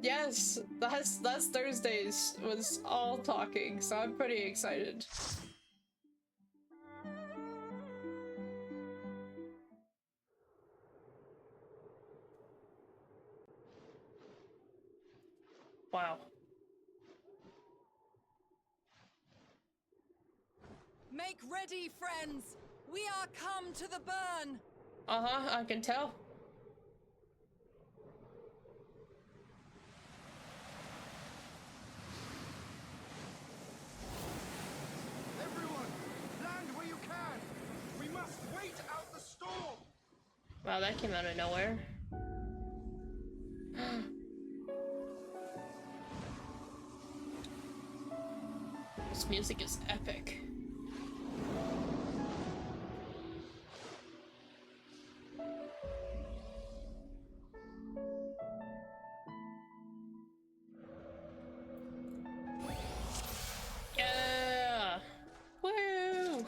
Yes, that's Thursdays was all talking, so I'm pretty excited. Wow. Make ready, friends! We are come to the Burn! Uh-huh, I can tell. Everyone, land where you can! We must wait out the storm! Wow, that came out of nowhere. This music is epic. Yeah! Woo!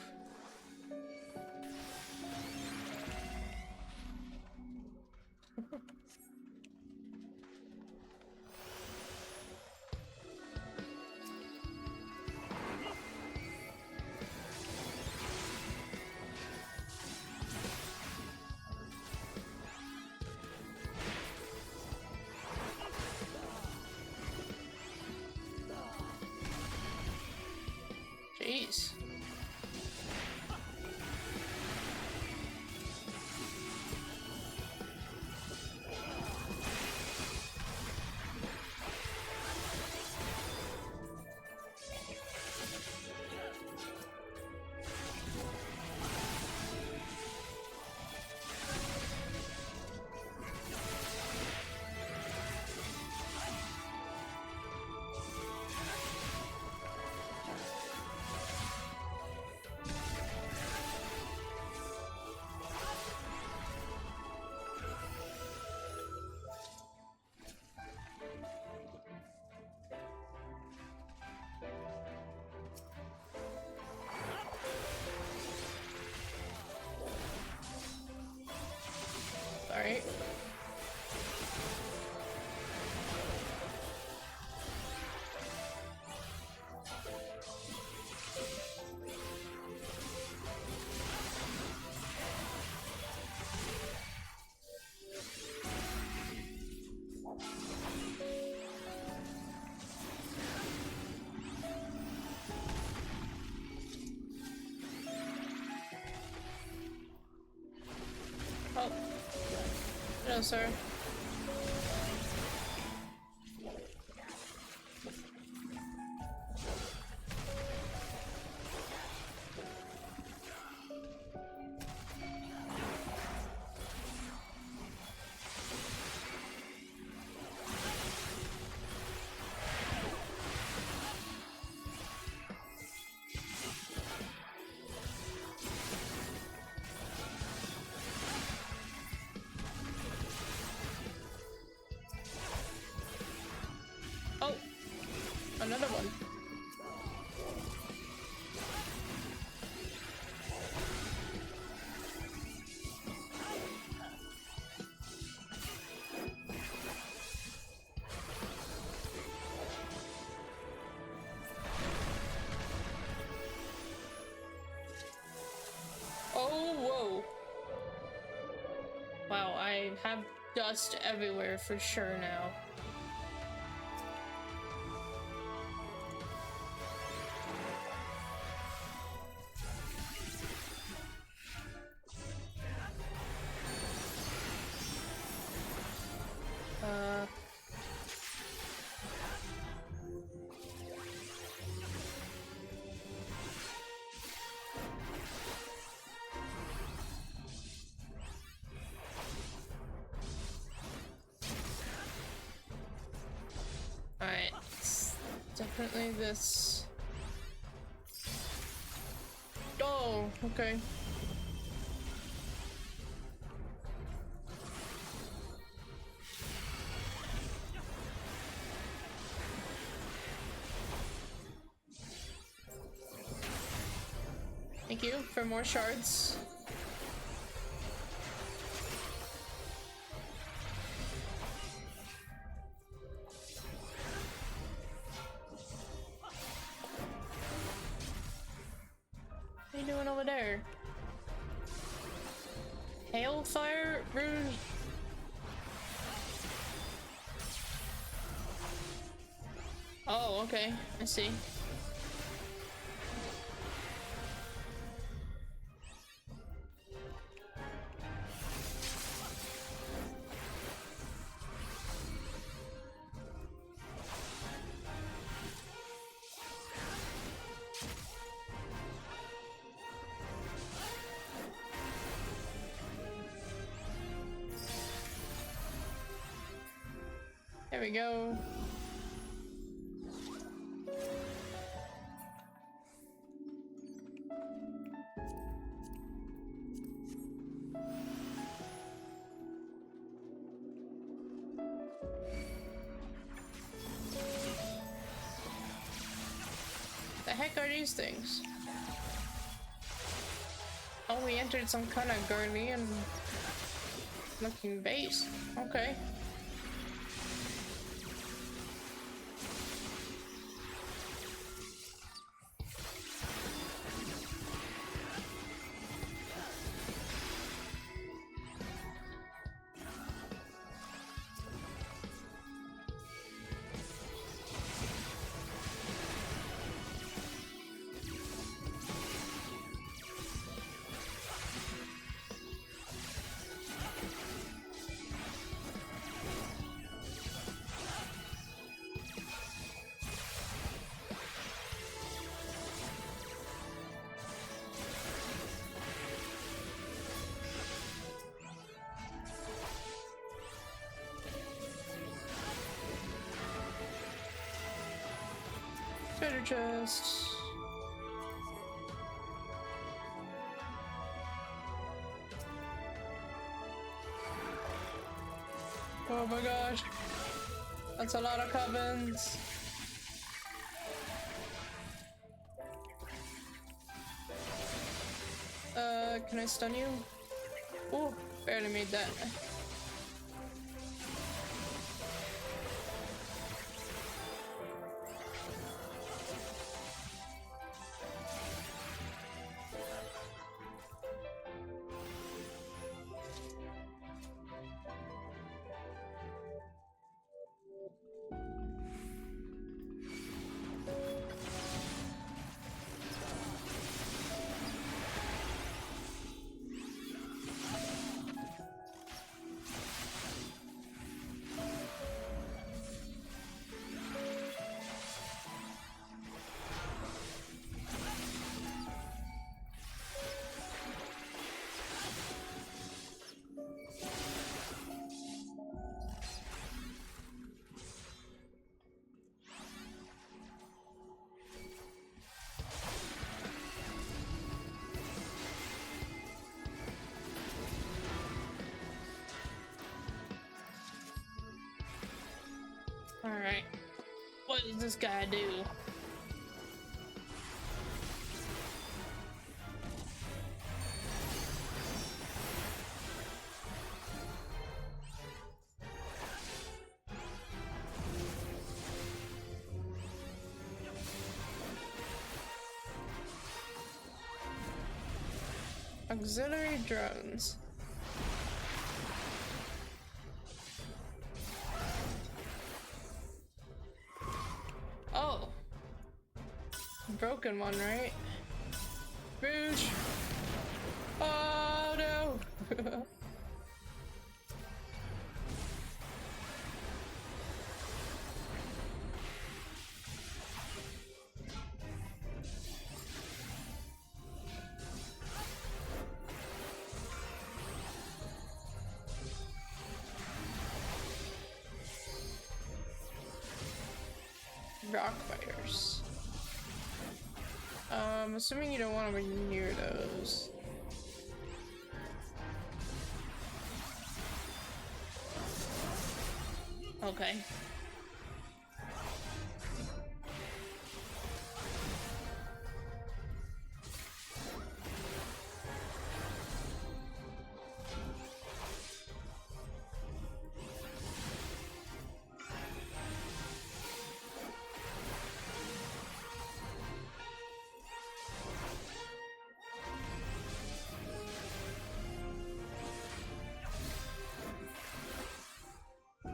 No, sir. Oh, another one. Oh, whoa. Wow, I have dust everywhere for sure now. Alright, it's definitely this. Oh, okay. Thank you for more shards. What are you doing over there? Hailfire rune? Oh, okay. I see. There we go. The heck are these things? Oh, we entered some kind of Guardian looking base. Okay. Treasure chest. Oh my gosh. That's a lot of covens. Can I stun you? Oh, barely made that. Alright. What does this guy do? Auxiliary drones. Oh. Broken one, right? Rouge! Oh no! Rock fighters. Assuming you don't want to be near those. Okay.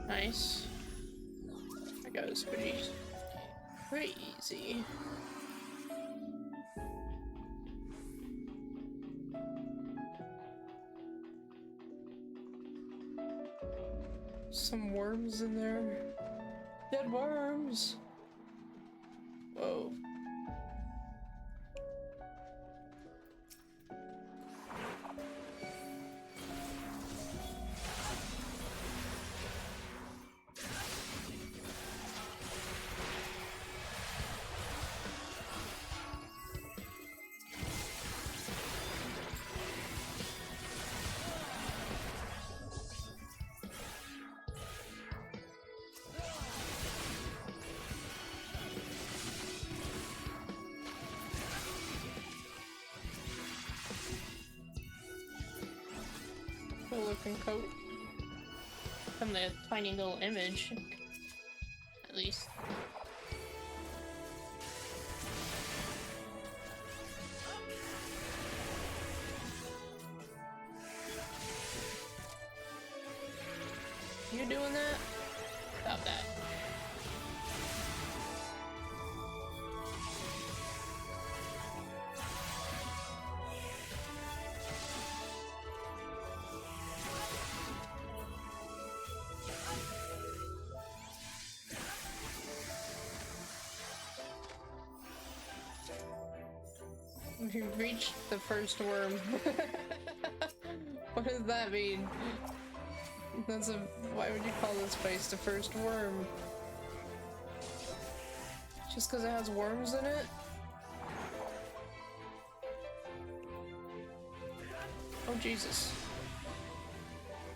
Nice. That goes pretty easy. Some worms in there. Dead worms. Whoa. Cool looking coat. From the tiny little image, at least. You doing that? Stop that. We reached the first worm. What does that mean? That's a. Why would you call this place the first worm? Just because it has worms in it? Oh Jesus.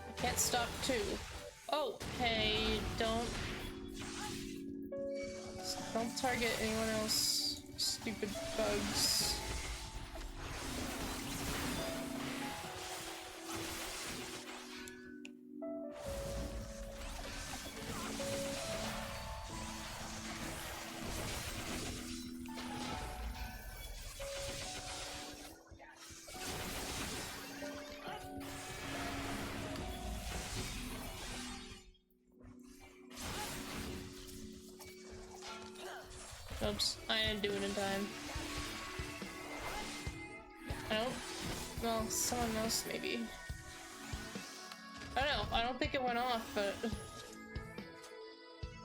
I can't stop too. Oh, hey, don't target anyone else. Stupid bugs. Oops, I didn't do it in time. I don't. Well, someone else maybe. I don't know. I don't think it went off, but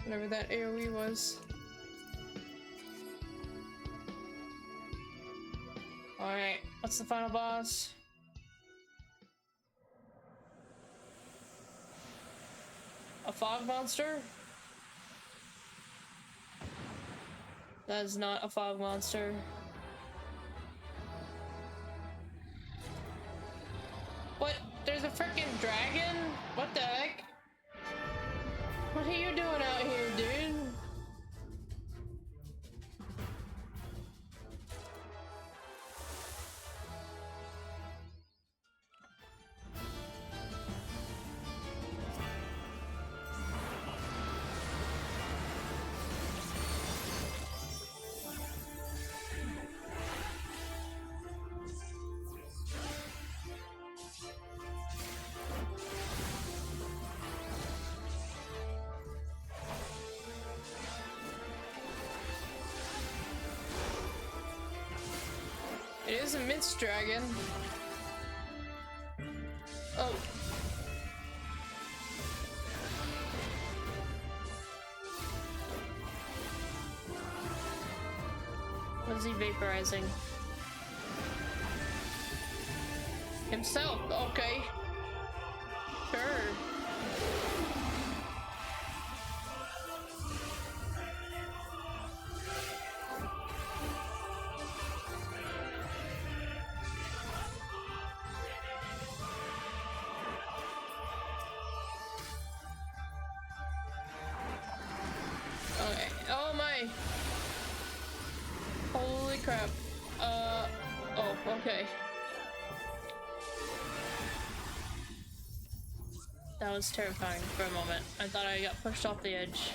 whatever that AoE was. Alright, what's the final boss? A fog monster? That is not a fog monster. What? There's a freaking dragon? What the heck? What are you doing out here, dude? is a minced dragon. Oh. What is he vaporizing? Himself, okay. Sure. Okay. Oh my. Holy crap. Oh, okay. That was terrifying for a moment. I thought I got pushed off the edge.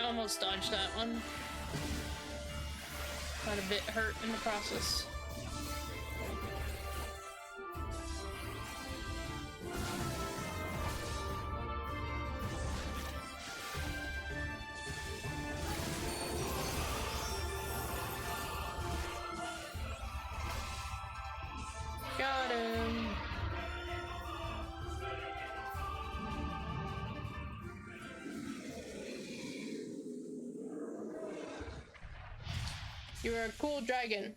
Almost dodged that one. Got a bit hurt in the process. Got him. You're a cool dragon.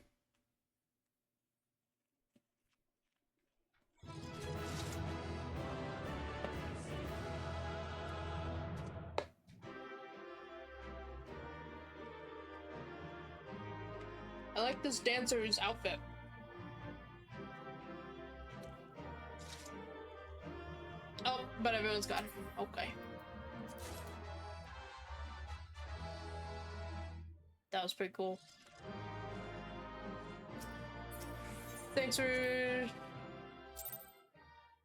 I like this dancer's outfit. Oh, but everyone's got it. Okay. That was pretty cool. Thanks for...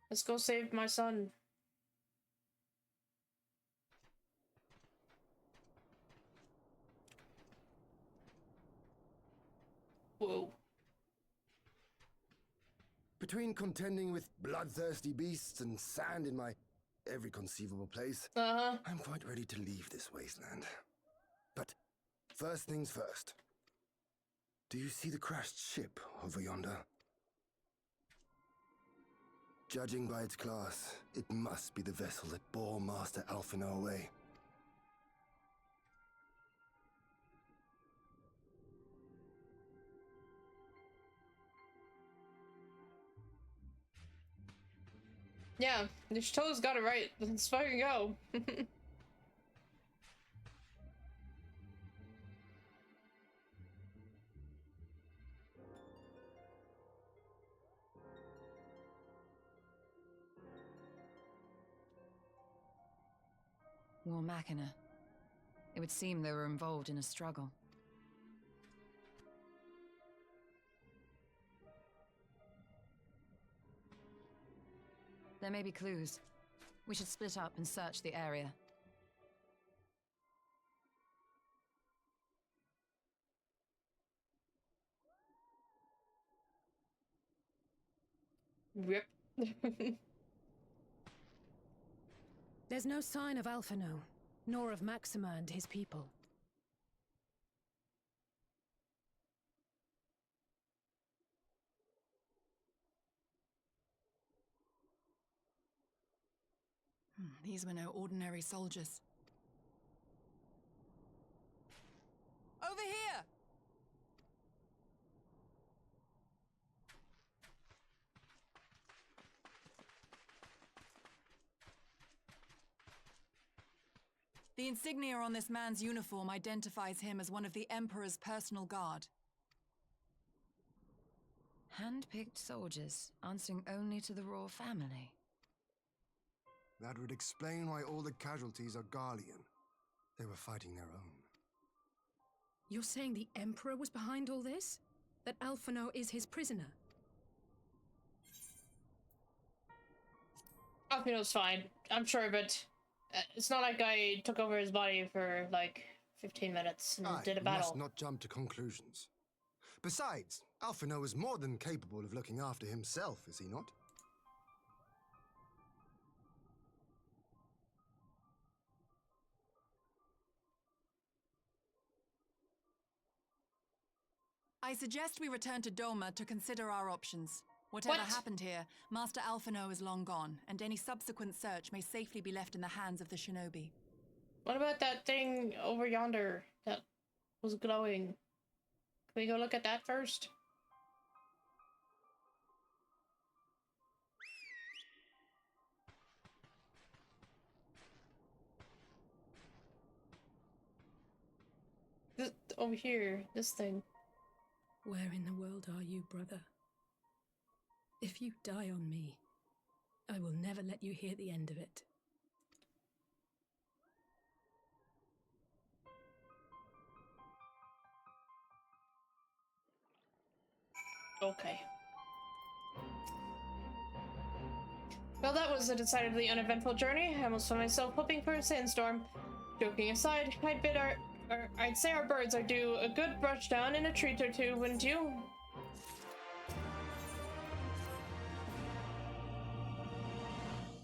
Let's go save my son. Whoa. Between contending with bloodthirsty beasts and sand in my every conceivable place, Uh-huh. I'm quite ready to leave this wasteland. But first things first. Do you see the crashed ship over yonder? Judging by its class, it must be the vessel that bore Master Alphinaud away. Yeah, the Chateau's got it right. Let's fucking go. War Machina. It would seem they were involved in a struggle. There may be clues. We should split up and search the area. Rip. There's no sign of Alphinaud, nor of Maxima and his people. These were no ordinary soldiers. Over here! The insignia on this man's uniform identifies him as one of the Emperor's personal guard. Hand-picked soldiers, answering only to the royal family. That would explain why all the casualties are Garlean. They were fighting their own. You're saying the Emperor was behind all this? that Alphino is his prisoner. Alfino's fine, I'm sure, but it's not like I took over his body for like 15 minutes and did a You battle. must not jump to conclusions. Besides, Alphino is more than capable of looking after himself, is he not? I suggest we return to Doma to consider our options. Whatever What? happened here, Master Alphino is long gone, and any subsequent search may safely be left in the hands of the shinobi. What about that thing over yonder that was glowing? Can we go look at that first? This, over here, this thing. Where in the world are you, brother? If you die on me, I will never let you hear the end of it. Okay. Well, that was a decidedly uneventful journey. I almost found myself hoping for a sandstorm. Joking aside, I'd say our birds are due a good brush down and a treat or two, wouldn't you?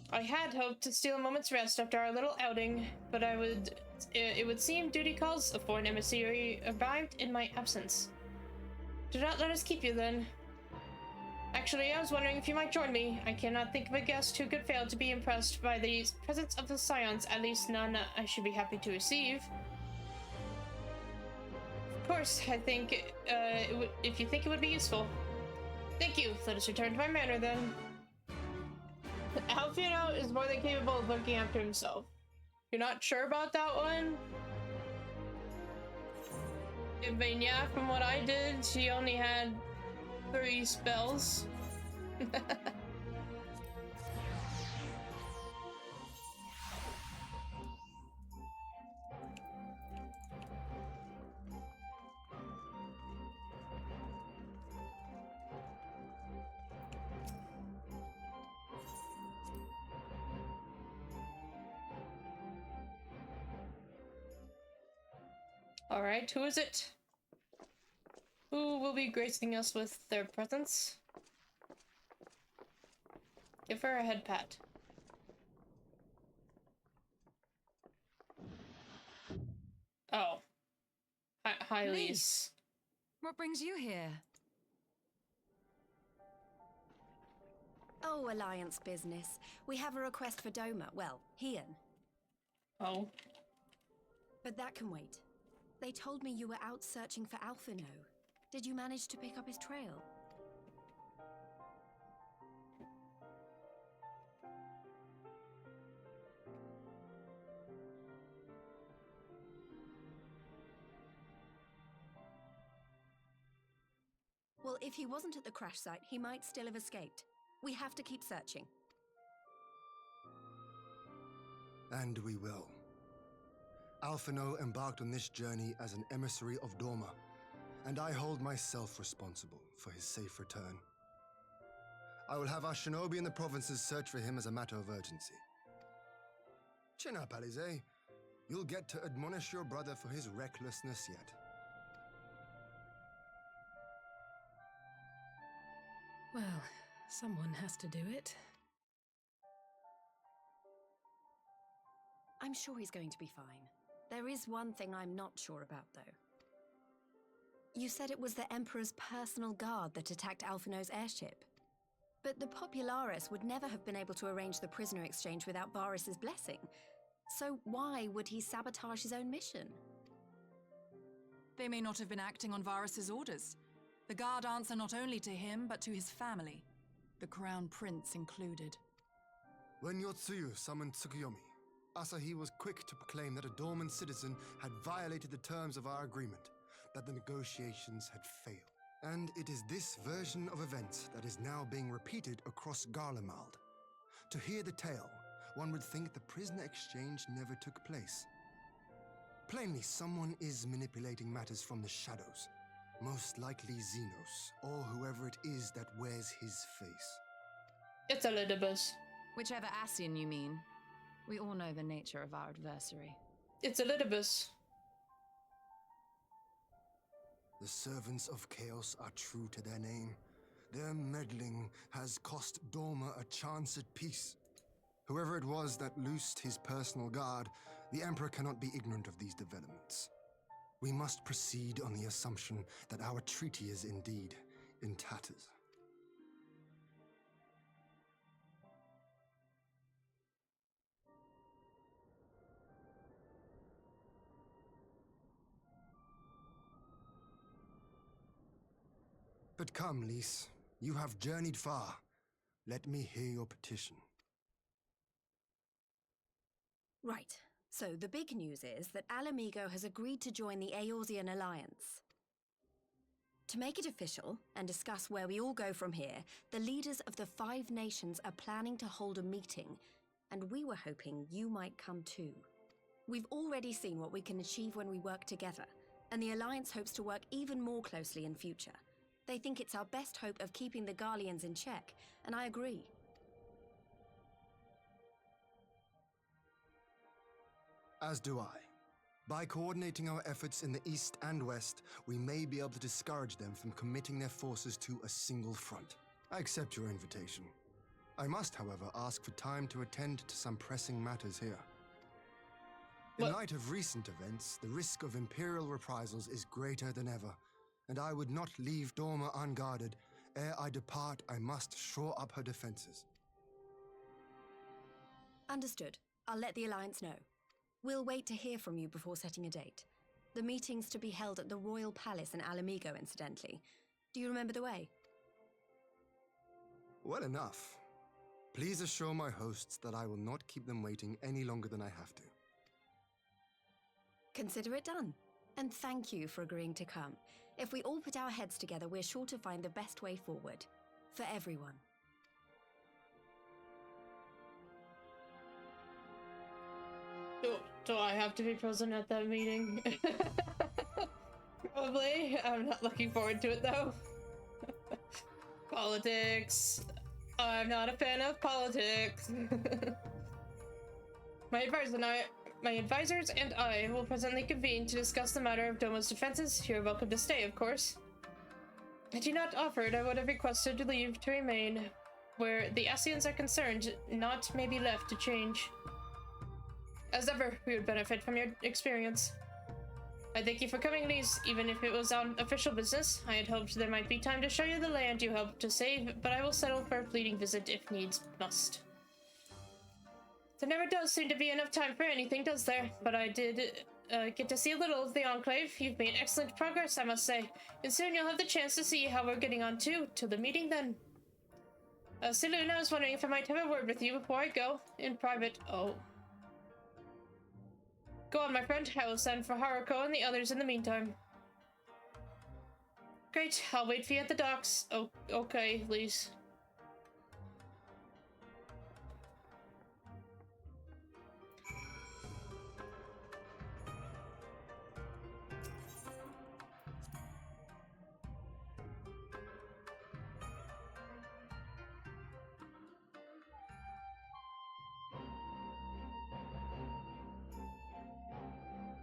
I had hoped to steal a moment's rest after our little outing, but it would seem duty calls. A foreign emissary arrived in my absence. Do not let us keep you then. Actually, I was wondering if you might join me. I cannot think of a guest who could fail to be impressed by the presence of the scions, at least none I should be happy to receive. Of course, I think, if you think it would be useful. Thank you. Let us return to my manor then. Alfino is more than capable of looking after himself. You're not sure about that one? I mean, yeah, from what I did, she only had 3 spells. Alright, who is it? Who will be gracing us with their presence? Give her a head pat. Oh. Hi, Lise. What brings you here? Oh, Alliance business. We have a request for Doma. Well, Hian. Oh. But that can wait. They told me you were out searching for Alphino. Did you manage to pick up his trail? Well, if he wasn't at the crash site, he might still have escaped. We have to keep searching. And we will. Alphino embarked on this journey as an emissary of Doma, and I hold myself responsible for his safe return. I will have our shinobi in the provinces search for him as a matter of urgency. Chin up, Alize. You'll get to admonish your brother for his recklessness yet. Well, someone has to do it. I'm sure he's going to be fine. There is one thing I'm not sure about, though. You said it was the Emperor's personal guard that attacked Alphino's airship. But the Popularis would never have been able to arrange the prisoner exchange without Varys' blessing. So why would he sabotage his own mission? They may not have been acting on Varys' orders. The guard answer not only to him, but to his family, the Crown Prince included. When Yotsuyu summoned Tsukuyomi, Asahi was quick to proclaim that a Dorman citizen had violated the terms of our agreement, that the negotiations had failed. And it is this version of events that is now being repeated across Garlemald. To hear the tale, one would think the prisoner exchange never took place. Plainly, someone is manipulating matters from the shadows. Most likely Xenos, or whoever it is that wears his face. It's Elidibus. Whichever Ascian you mean. We all know the nature of our adversary. It's Elidibus. The servants of chaos are true to their name. Their meddling has cost Dorma a chance at peace. Whoever it was that loosed his personal guard, the Emperor cannot be ignorant of these developments. We must proceed on the assumption that our treaty is indeed in tatters. But come, Lys, you have journeyed far. Let me hear your petition. Right. So the big news is that Alamigo has agreed to join the Eorzean Alliance. To make it official and discuss where we all go from here, the leaders of the 5 nations are planning to hold a meeting, and we were hoping you might come too. We've already seen what we can achieve when we work together, and the Alliance hopes to work even more closely in future. They think it's our best hope of keeping the Garleans in check, and I agree. As do I. By coordinating our efforts in the east and west, we may be able to discourage them from committing their forces to a single front. I accept your invitation. I must, however, ask for time to attend to some pressing matters here. In light of recent events, the risk of Imperial reprisals is greater than ever, and I would not leave Dorma unguarded. Ere I depart, I must shore up her defenses. Understood. I'll let the Alliance know. We'll wait to hear from you before setting a date. The meeting's to be held at the Royal Palace in Alamigo, incidentally. Do you remember the way? Well enough. Please assure my hosts that I will not keep them waiting any longer than I have to. Consider it done. And thank you for agreeing to come. If we all put our heads together, we're sure to find the best way forward. For everyone. Do I have to be present at that meeting? Probably. I'm not looking forward to it though. Politics. I'm not a fan of politics. My advisors and I will presently convene to discuss the matter of Doma's defenses. You're welcome to stay, of course. Had you not offered, I would have requested leave to remain. Where the Ascians are concerned, naught may be left to change. As ever, we would benefit from your experience. I thank you for coming, Lys, even if it was on official business. I had hoped there might be time to show you the land you helped to save, but I will settle for a fleeting visit if needs must. There never does seem to be enough time for anything, does there? But I did get to see a little of the Enclave. You've made excellent progress, I must say. And soon you'll have the chance to see how we're getting on too. Till the meeting then. Saloon, I was wondering if I might have a word with you before I go. In private. Oh. Go on, my friend. I will send for Haruko and the others in the meantime. Great. I'll wait for you at the docks. Oh, okay, Lys.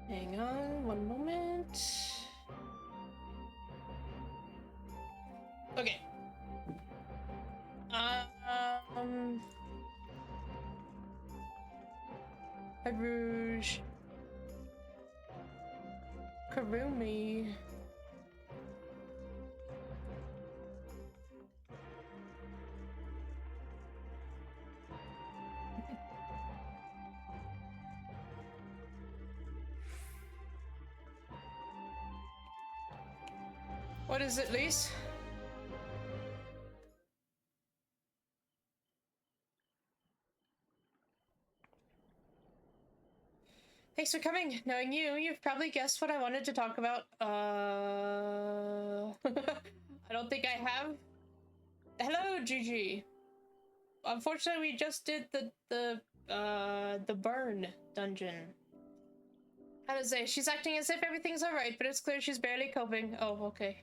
Hang on, one moment. Okay. Rouge. Karumi. What is it, Lys? Thanks for coming. Knowing you, you've probably guessed what I wanted to talk about. I don't think I have. Hello, Gigi. Unfortunately, we just did the burn dungeon. Alize, she's acting as if everything's alright, but it's clear she's barely coping. Oh, okay.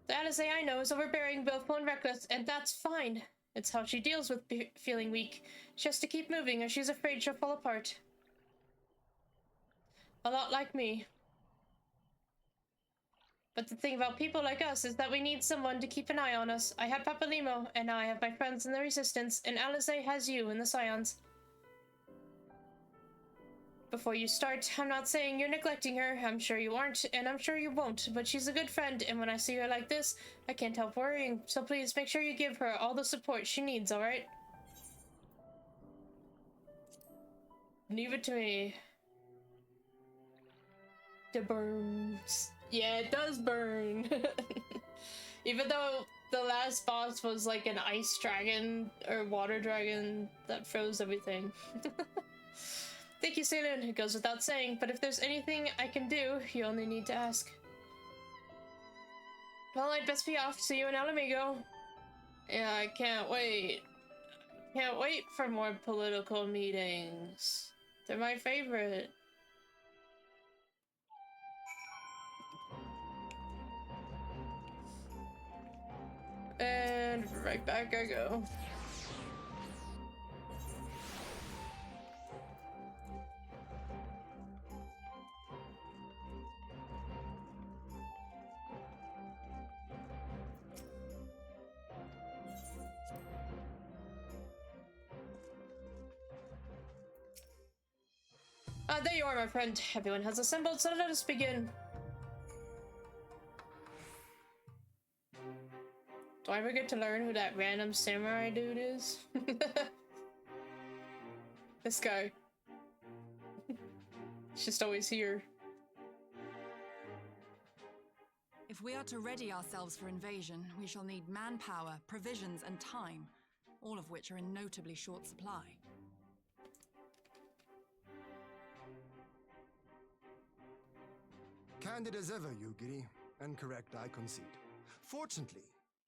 The Alize I know is overbearing, willful, and reckless, and that's fine. It's how she deals with feeling weak. She has to keep moving, or she's afraid she'll fall apart. A lot like me. But the thing about people like us is that we need someone to keep an eye on us. I had Papalimo, and now I have my friends in the Resistance, and Alize has you in the Scions. Before you start, I'm not saying you're neglecting her. I'm sure you aren't, and I'm sure you won't, but she's a good friend, and when I see her like this, I can't help worrying. So please make sure you give her all the support she needs, alright? Leave it to me. It burns. Yeah, it does burn. Even though the last boss was like an ice dragon or water dragon that froze everything. Thank you, Ceylon. It goes without saying, but if there's anything I can do, you only need to ask. Well, I'd best be off. See you in Alamigo. Yeah, I can't wait. Can't wait for more political meetings. They're my favorite. And right back I go. There you are, my friend. Everyone has assembled, so let us begin. Do I ever get to learn who that random samurai dude is? This guy. He's just always here. If we are to ready ourselves for invasion, we shall need manpower, provisions, and time, all of which are in notably short supply. Candid as ever, Yugiri, and correct, I concede. Fortunately,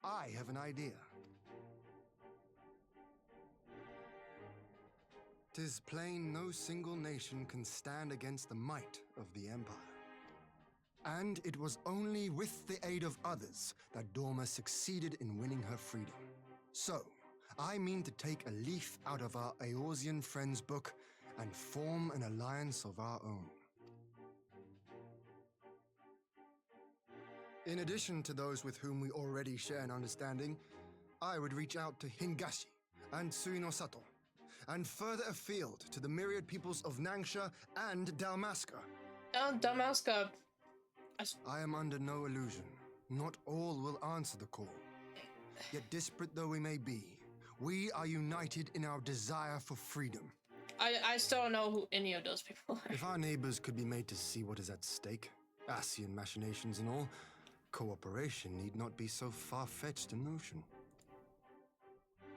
I have an idea. 'Tis plain no single nation can stand against the might of the Empire. And it was only with the aid of others that Dorma succeeded in winning her freedom. So, I mean to take a leaf out of our Eorzean friends' book and form an alliance of our own. In addition to those with whom we already share an understanding, I would reach out to Hingashi and Suinosato, and further afield to the myriad peoples of Nangsha and Dalmasca. Oh, Dalmasca. I am under no illusion. Not all will answer the call. Yet disparate though we may be, we are united in our desire for freedom. I still don't know who any of those people are. If our neighbors could be made to see what is at stake, Ascian machinations and all, cooperation need not be so far-fetched a notion.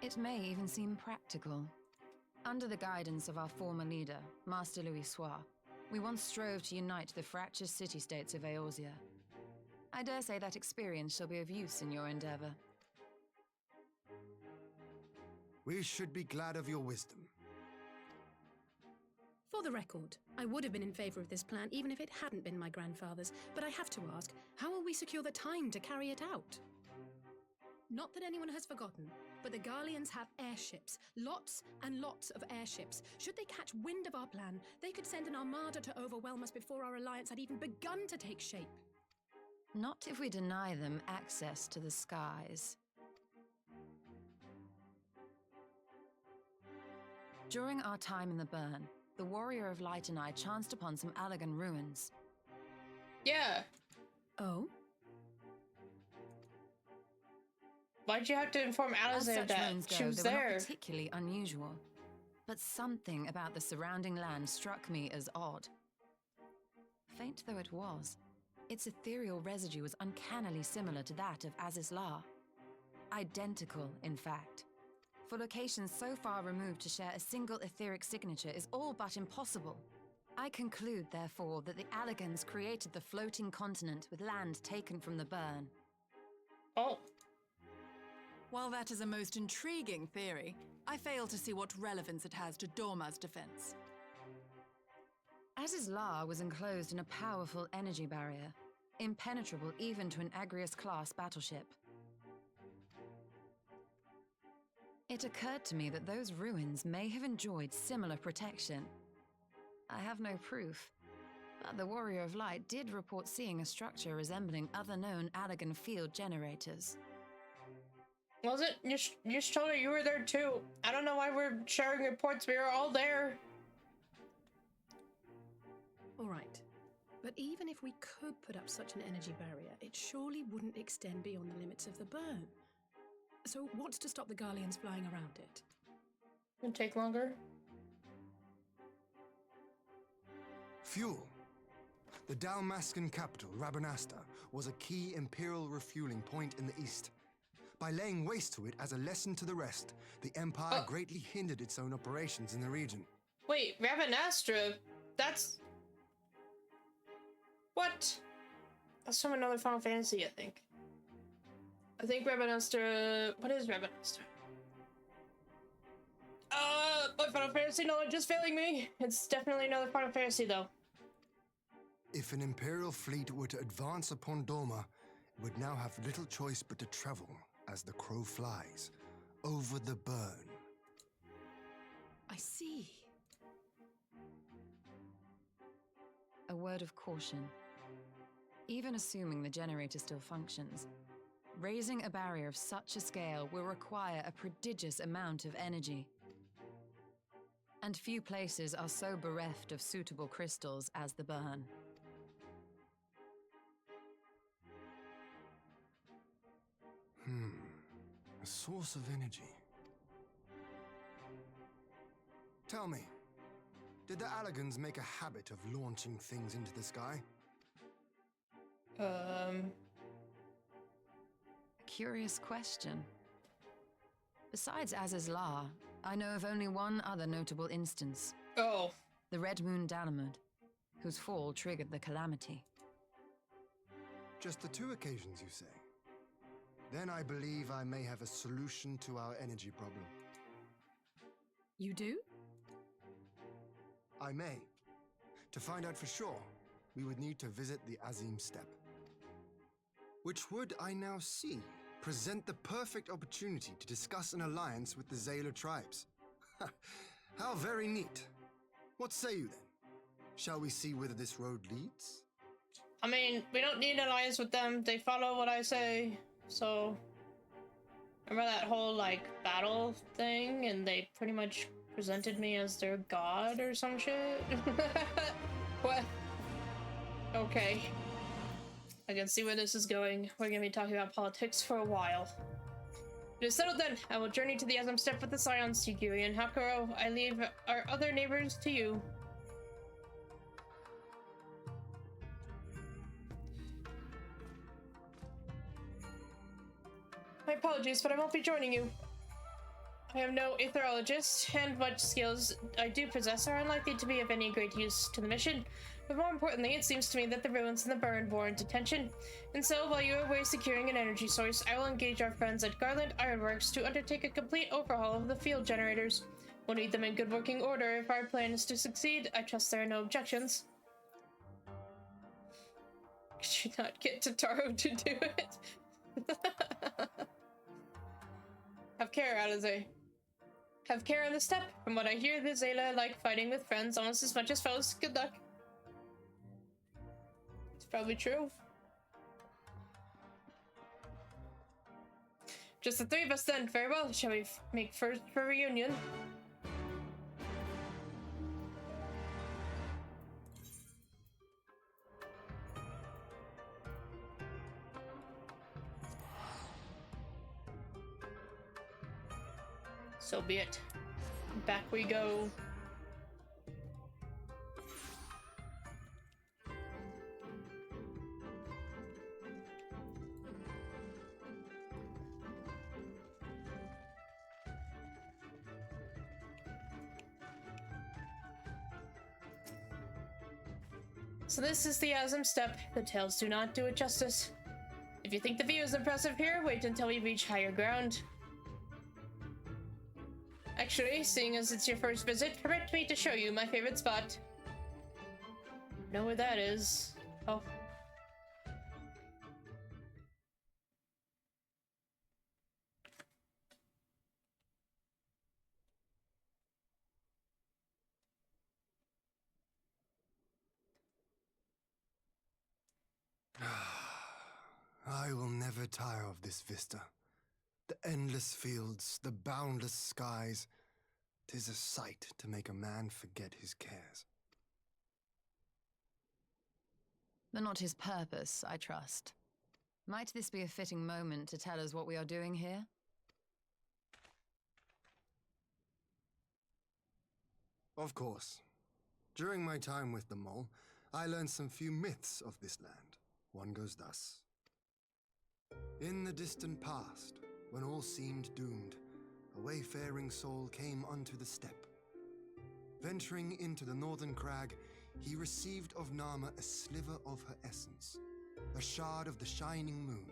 It may even seem practical. Under the guidance of our former leader, Master Louis Soir, we once strove to unite the fractious city-states of Eorzea. I dare say that experience shall be of use in your endeavor. We should be glad of your wisdom. For the record, I would have been in favor of this plan even if it hadn't been my grandfather's, but I have to ask, how will we secure the time to carry it out? Not that anyone has forgotten, but the Garleans have airships. Lots and lots of airships. Should they catch wind of our plan, they could send an armada to overwhelm us before our alliance had even begun to take shape. Not if we deny them access to the skies. During our time in the Burn, the Warrior of Light and I chanced upon some Allagan ruins. Yeah. Oh? Why'd you have to inform As Alize such of that? ruins go, She was they were there. not particularly unusual. But something about the surrounding land struck me as odd. Faint though it was, its ethereal residue was uncannily similar to that of Azizlar. Identical, in fact. For locations so far removed to share a single etheric signature is all but impossible. I conclude, therefore, that the Allagans created the floating continent with land taken from the Burn. Oh. While that is a most intriguing theory, I fail to see what relevance it has to Dorma's defense. Azizlar was enclosed in a powerful energy barrier, impenetrable even to an Agrias-class battleship. It occurred to me that those ruins may have enjoyed similar protection. I have no proof, but the Warrior of Light did report seeing a structure resembling other known Allagan field generators. Was it? You just told me you were there too. I don't know why we're sharing reports. We were all there. All right. But even if we could put up such an energy barrier, it surely wouldn't extend beyond the limits of the burn. So what's to stop the Garleans flying around it? It'll take longer. Fuel. The Dalmascan capital, Rabanasta, was a key imperial refueling point in the east. By laying waste to it as a lesson to the rest, the Empire greatly hindered its own operations in the region. Wait, Rabanastra? That's... What? That's from another Final Fantasy, I think. I think Rabanastra... What is Rabanastra? My Final Fantasy knowledge is failing me. It's definitely another Final Fantasy, though. If an Imperial fleet were to advance upon Dorma, it would now have little choice but to travel, as the crow flies, over the burn. I see. A word of caution. Even assuming the generator still functions, raising a barrier of such a scale will require a prodigious amount of energy. And few places are so bereft of suitable crystals as the burn. A source of energy. Tell me, did the Allagans make a habit of launching things into the sky? A curious question. Besides Azizlar, I know of only one other notable instance. Oh. The Red Moon Dalamud, whose fall triggered the calamity. Just the 2 occasions, you say? Then I believe I may have a solution to our energy problem. You do? I may. To find out for sure, we would need to visit the Azim Steppe. Which would, I now see, present the perfect opportunity to discuss an alliance with the Zayla tribes. How very neat. What say you then? Shall we see whither this road leads? I mean, we don't need an alliance with them. They follow what I say. So, remember that whole, like, battle thing? And they pretty much presented me as their god or some shit? What? Okay. I can see where this is going. We're gonna be talking about politics for a while. It is settled then. I will journey to the Azim Steppe with the Scions, Yukiri and Hakuro. I leave our other neighbors to you. My apologies, but I won't be joining you. I am no aetherologist, and what skills I do possess are unlikely to be of any great use to the mission. But more importantly, it seems to me that the ruins and the burn warrant attention. And so, while you are away securing an energy source, I will engage our friends at Garland Ironworks to undertake a complete overhaul of the field generators. We'll need them in good working order if our plan is to succeed. I trust there are no objections. Could you not get Totaro to do it? Have care, Alize. Have care on the step. From what I hear, the Zayla like fighting with friends almost as much as foes. Good luck. It's probably true. Just the 3 of us then. Very well. Shall we make first for reunion? So be it. Back we go. So this is the Azim Steppe. The tales do not do it justice. If you think the view is impressive here, wait until we reach higher ground. Actually, seeing as it's your first visit, permit me to show you my favorite spot. Know where that is. Oh. I will never tire of this vista. The endless fields, the boundless skies. 'Tis a sight to make a man forget his cares. But not his purpose, I trust. Might this be a fitting moment to tell us what we are doing here? Of course. During my time with the mole, I learned some few myths of this land. One goes thus. In the distant past, when all seemed doomed, a wayfaring soul came unto the steppe. Venturing into the northern crag, he received of Nama a sliver of her essence, a shard of the shining moon,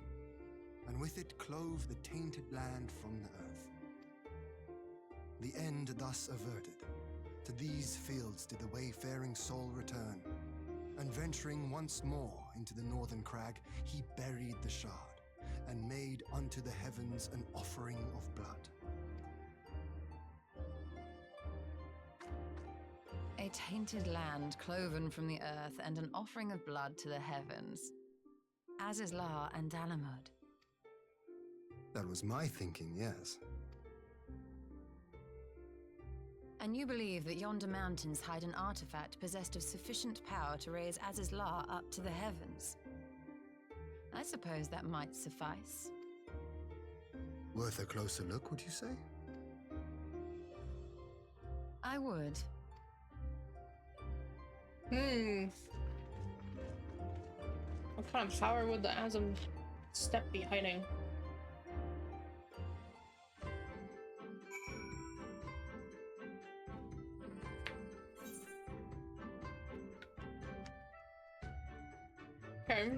and with it clove the tainted land from the earth. The end thus averted, to these fields did the wayfaring soul return, and venturing once more into the northern crag, he buried the shard, and made unto the heavens an offering of blood. A tainted land cloven from the earth and an offering of blood to the heavens. Azizlar and Dalamud. That was my thinking, yes. And you believe that yonder mountains hide an artifact possessed of sufficient power to raise Azizlar up to the heavens? I suppose that might suffice. Worth a closer look, would you say? I would. What kind of power would the Azim step be hiding? Okay.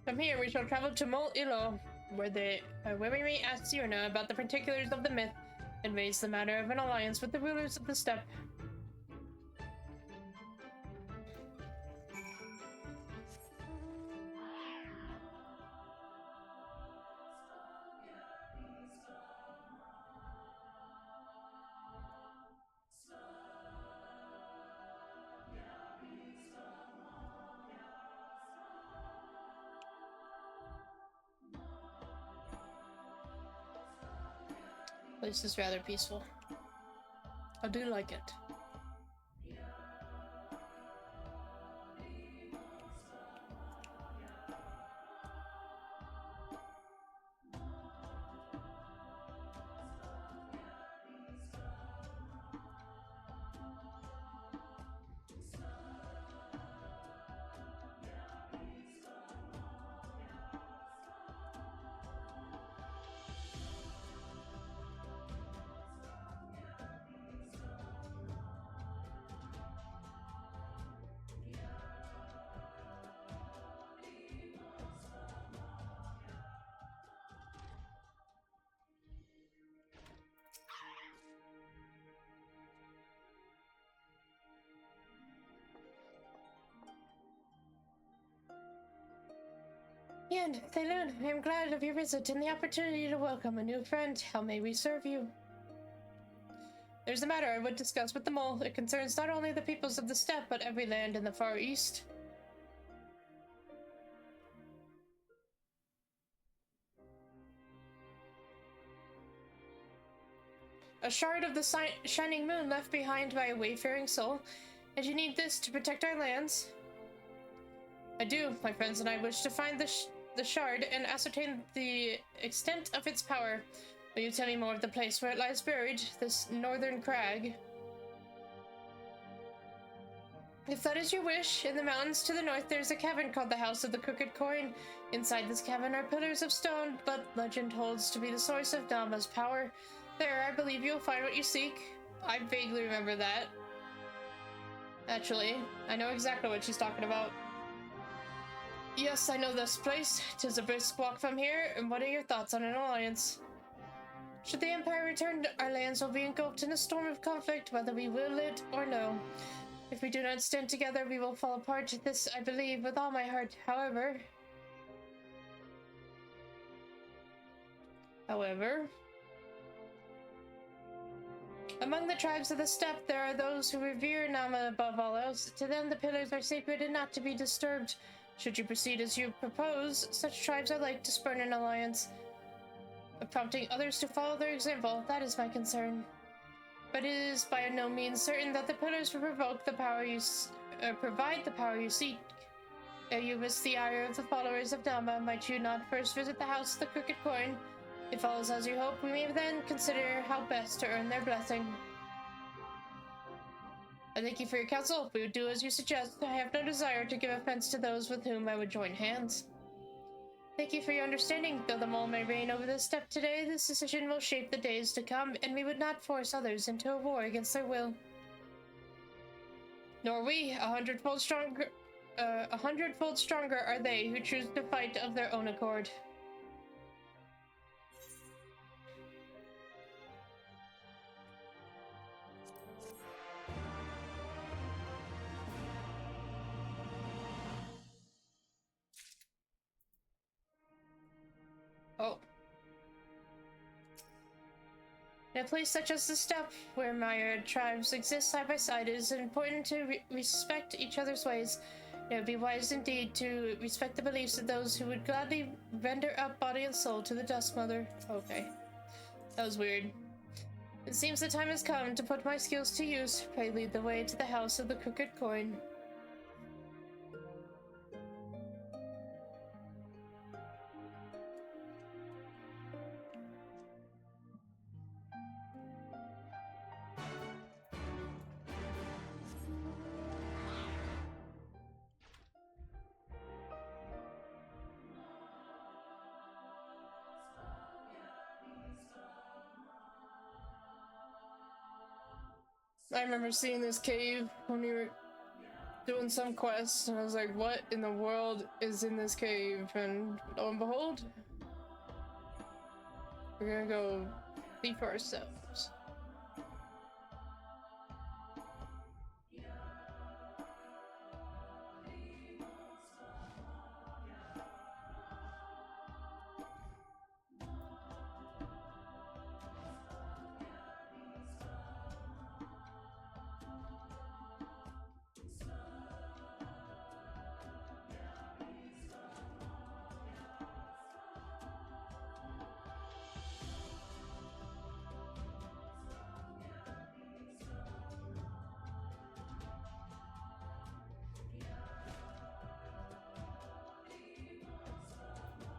From here, we shall travel to Mol Ilo, where we may ask Sirna about the particulars of the myth and raise the matter of an alliance with the rulers of the steppe. This is rather peaceful. I do like it. And Thaylun, I am glad of your visit and the opportunity to welcome a new friend. How may we serve you? There's a matter I would discuss with the mole. It concerns not only the peoples of the steppe, but every land in the Far East. A shard of the shining moon left behind by a wayfaring soul, and you need this to protect our lands. I do. My friends and I wish to find the shard and ascertain the extent of its power. Will you tell me more of the place where it lies buried, this northern crag? If that is your wish, in the mountains to the north there's a cavern called the House of the Crooked Coin. Inside this cavern are pillars of stone, but legend holds to be the source of Nama's power. There, I believe you'll find what you seek. I vaguely remember that. Actually, I know exactly what she's talking about. Yes, I know this place. 'Tis a brisk walk from here, and what are your thoughts on an alliance? Should the Empire return, our lands will be engulfed in a storm of conflict, whether we will it or no. If we do not stand together, we will fall apart. This I believe with all my heart. However, among the tribes of the steppe, there are those who revere Nama above all else. To them, the pillars are sacred and not to be disturbed. Should you proceed as you propose, such tribes are like to spurn an alliance, prompting others to follow their example. That is my concern. But it is by no means certain that the pillars will provoke the power you provide the power you seek. Ere you miss the ire of the followers of Nama, might you not first visit the House of the Crooked Coin? If all is as you hope, we may then consider how best to earn their blessing. I thank you for your counsel. We would do as you suggest. I have no desire to give offense to those with whom I would join hands. Thank you for your understanding. Though the mole may reign over this steppe today, this decision will shape the days to come, and we would not force others into a war against their will. Nor we. 100-fold stronger are they who choose to fight of their own accord. Oh. In a place such as the steppe, where myriad tribes exist side by side, it is important to respect each other's ways. It would be wise indeed to respect the beliefs of those who would gladly render up body and soul to the Dust Mother. Okay. That was weird. It seems the time has come to put my skills to use. Pray lead the way to the House of the Crooked Coin. I remember seeing this cave when we were doing some quest, and I was like, what in the world is in this cave? And lo and behold, we're gonna go see for ourselves.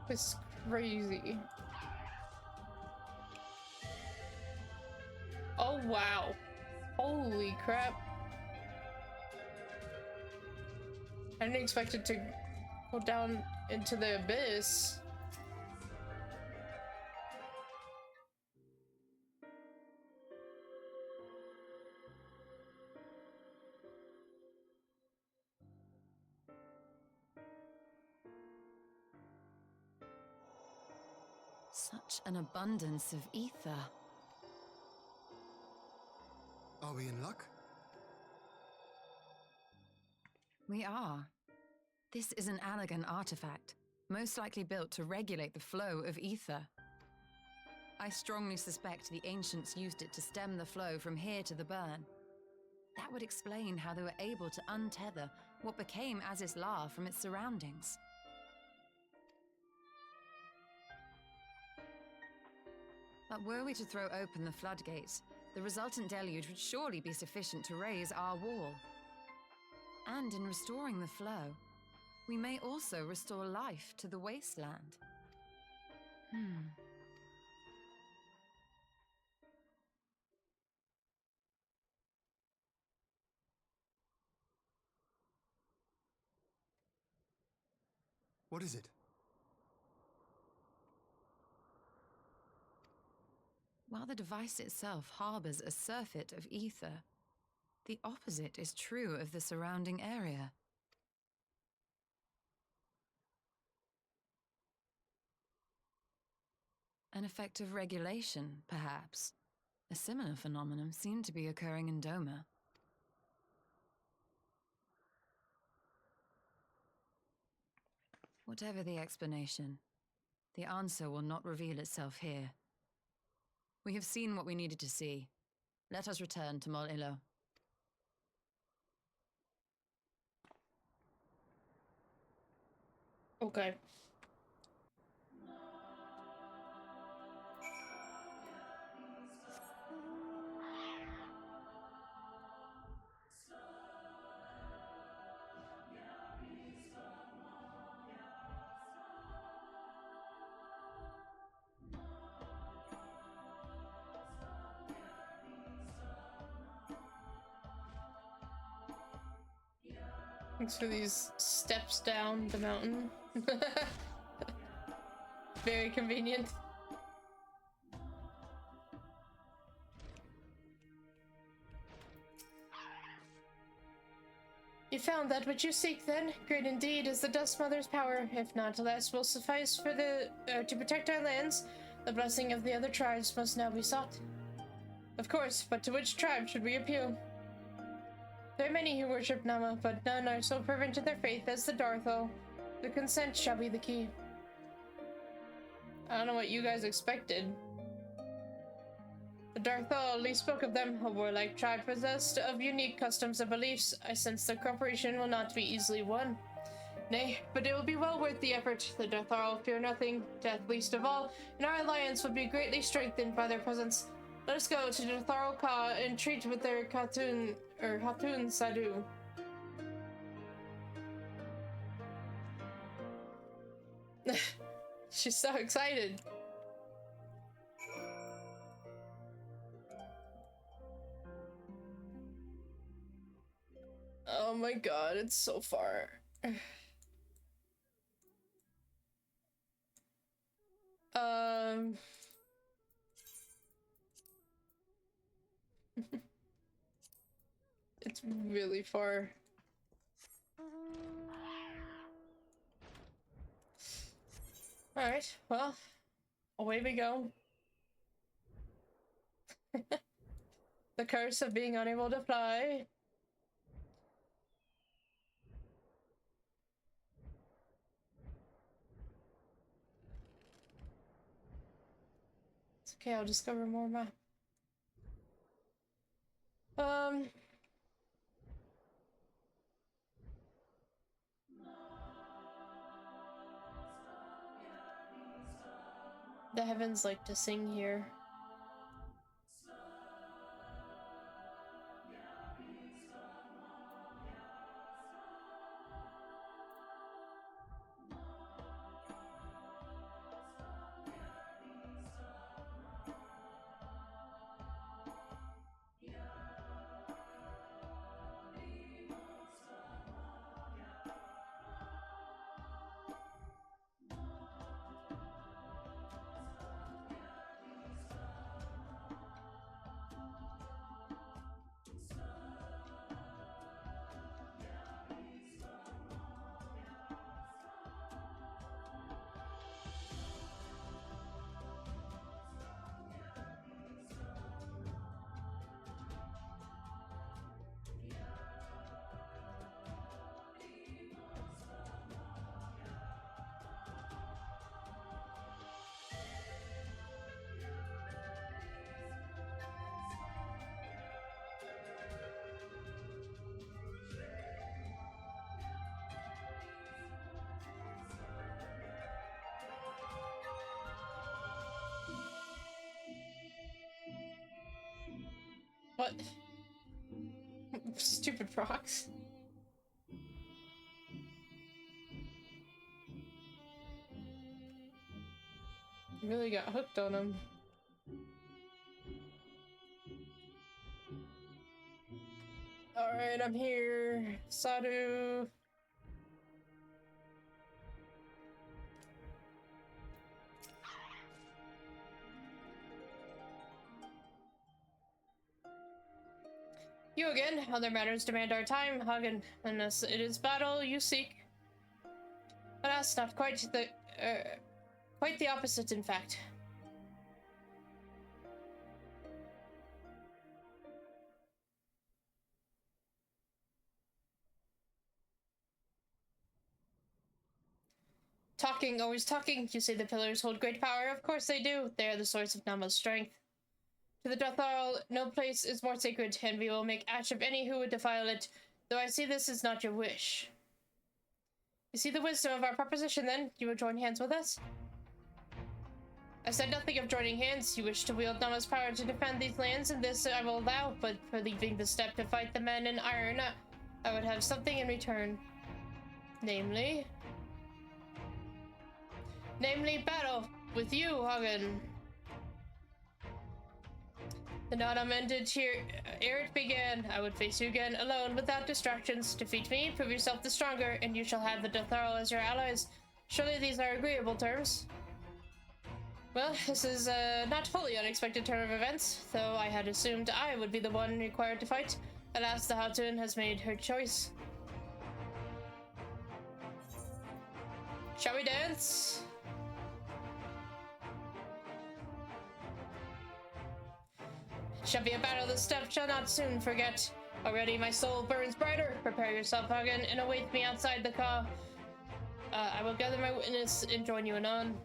It's crazy. Oh wow. Holy crap. I didn't expect it to go down into the abyss. Such an abundance of ether. Are we in luck? We are. This is an Allergan artifact, most likely built to regulate the flow of ether. I strongly suspect the ancients used it to stem the flow from here to the burn. That would explain how they were able to untether what became Azys La from its surroundings. But were we to throw open the floodgates, the resultant deluge would surely be sufficient to raise our wall. And in restoring the flow, we may also restore life to the wasteland. What is it? While the device itself harbors a surfeit of ether, the opposite is true of the surrounding area. An effect of regulation, perhaps. A similar phenomenon seemed to be occurring in Doma. Whatever the explanation, the answer will not reveal itself here. We have seen what we needed to see. Let us return to Mol Ilo. Okay. Thanks for these steps down the mountain. Very convenient. You found that which you seek, then? Great indeed is the Dust Mother's power. If not, less will suffice for to protect our lands. The blessing of the other tribes must now be sought. Of course, but to which tribe should we appeal? There are many who worship Nama, but none are so fervent in their faith as the Darthol. The consent shall be the key. I don't know what you guys expected. The Darthol only spoke of them, a warlike tribe possessed of unique customs and beliefs. I sense their cooperation will not be easily won. Nay, but it will be well worth the effort. The Darthol fear nothing, death least of all, and our alliance will be greatly strengthened by their presence. Let us go to Darthol Ka and treat with their Hatun Sadu. She's so excited. Oh my god, it's so far. It's really far. Alright, well, away we go. The curse of being unable to fly. It's okay, I'll discover more map. The heavens like to sing here. What? Stupid frogs. Really got hooked on them. Alright, I'm here. Sadu. You again. Other matters demand our time, Hagen. Unless it is battle you seek. Alas, not quite the opposite, in fact. Talking, always talking. You say the pillars hold great power. Of course they do. They are the source of Nama's strength. To the Dathal, no place is more sacred, and we will make ash of any who would defile it, though I see this is not your wish. You see the wisdom of our proposition, then? You will join hands with us? I said nothing of joining hands. You wish to wield Nama's power to defend these lands, and this I will allow, but for leaving the steppe to fight the men in iron, I would have something in return. Namely, battle with you, Hagen. The Nodam ended here ere it began. I would face you again, alone, without distractions. Defeat me, prove yourself the stronger, and you shall have the Datharl as your allies. Surely these are agreeable terms. Well, this is a not fully unexpected turn of events, though I had assumed I would be the one required to fight. Alas, the Hatun has made her choice. Shall we dance? Shall be a battle the steppe shall not soon forget. Already my soul burns brighter. Prepare yourself, Hagen, and await me outside the car. I will gather my witness and join you anon.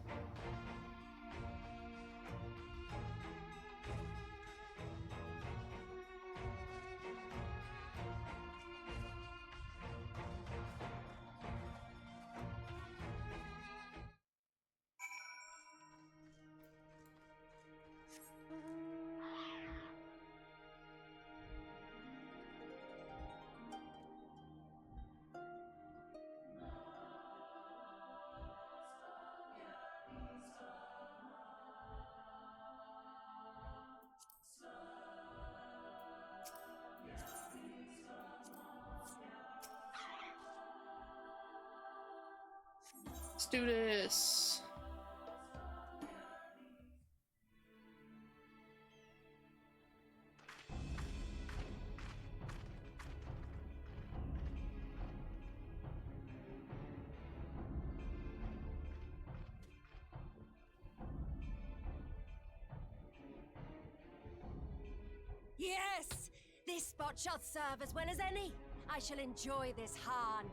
Let's do this. Yes! This spot shall serve as well as any. I shall enjoy this Hahn.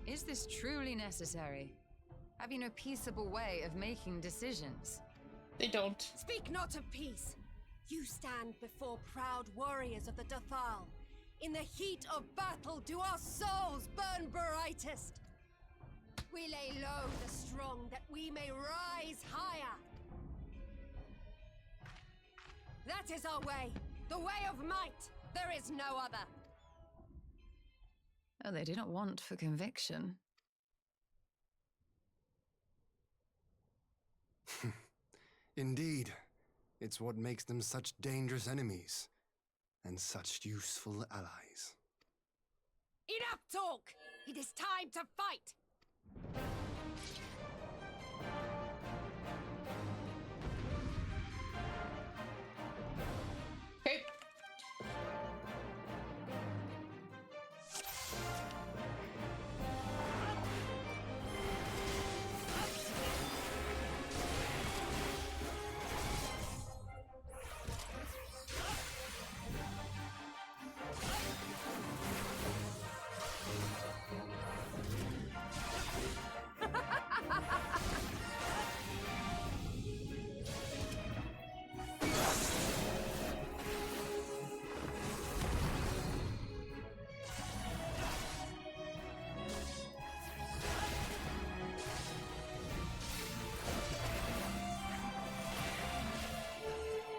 Is this truly necessary? Have you no peaceable way of making decisions? They don't. Speak not of peace. You stand before proud warriors of the Dathal. In the heat of battle do our souls burn brightest. We lay low the strong that we may rise higher. That is our way, the way of might. There is no other. Oh, they do not want for conviction. Indeed. It's what makes them such dangerous enemies, and such useful allies. Enough talk! It is time to fight! Okay.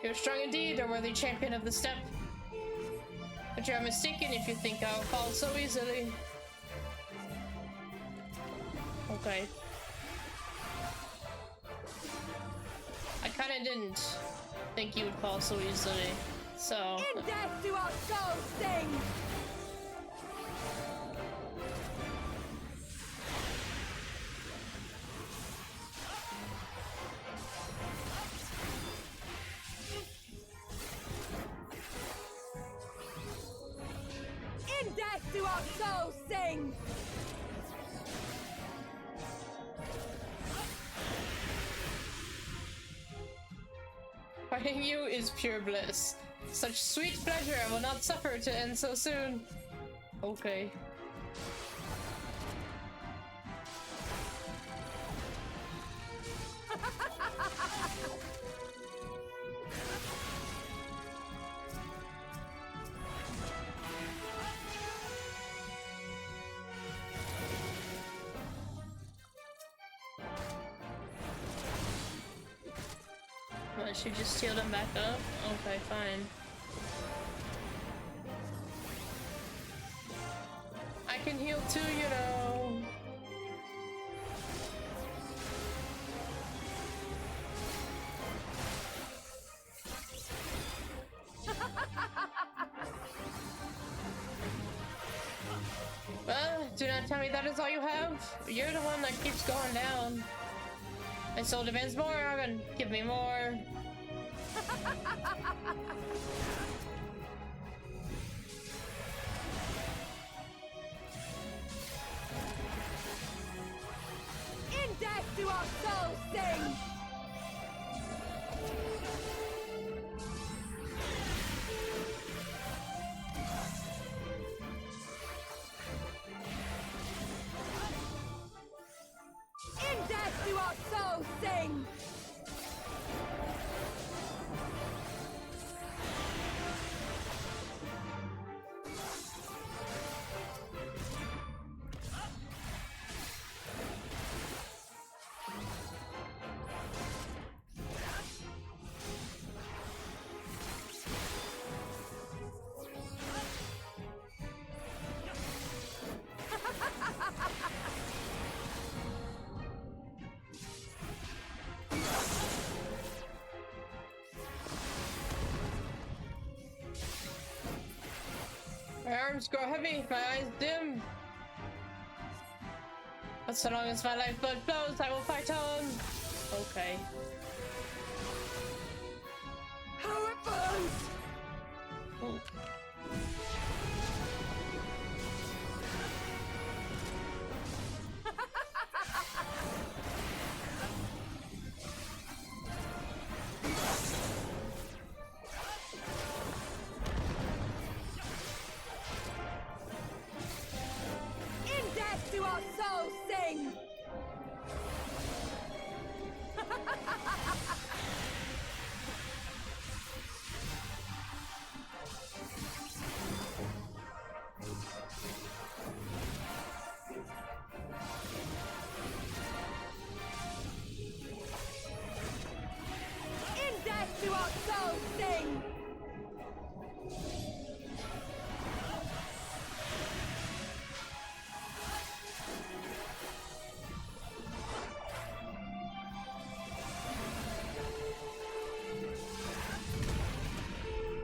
You're strong indeed, a worthy champion of the steppe. But you are mistaken if you think I'll fall so easily. Okay. I kinda didn't think you would fall so easily, so... In death do our souls sing! In death do our souls sing! Fighting you is pure bliss. Such sweet pleasure I will not suffer to end so soon. Okay. What, she just steal them back up? Okay, fine. I can heal too, you know. Well, do not tell me that is all you have. You're the one that keeps going down. My soul demands more, Argon. Give me more. In death do our souls sing! In death do our souls sing! My arms grow heavy, my eyes dim. But so long as my lifeblood flows, I will fight on. Okay. How it burns! Oh. In death do our souls sing! In death do our souls sing!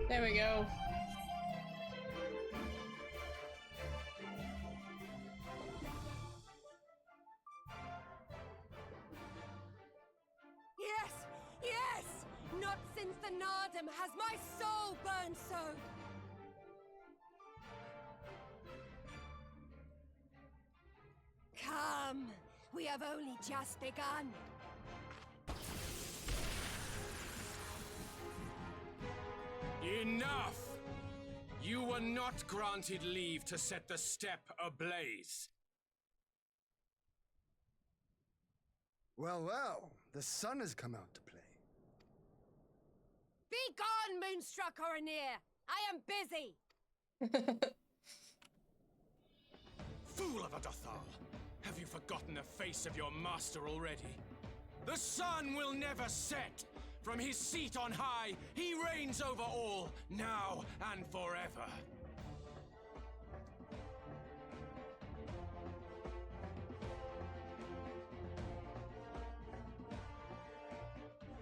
There we go. Yes! Yes! Not since the Nardum has my soul burned so! Come! We have only just begun! Enough! You were not granted leave to set the steppe ablaze. Well, well, the sun has come out to play. Be gone, Moonstruck Oranir! I am busy! Fool of a Dothal! Have you forgotten the face of your master already? The sun will never set! From his seat on high, he reigns over all, now and forever.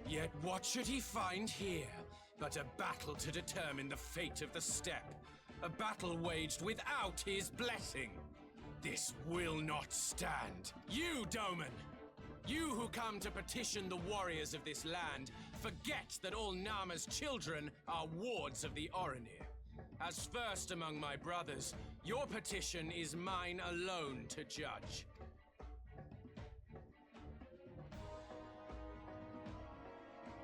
Yet what should he find here but a battle to determine the fate of the steppe? A battle waged without his blessing. This will not stand. You, Doman! You who come to petition the warriors of this land, forget that all Nama's children are wards of the Oranir. As first among my brothers, your petition is mine alone to judge.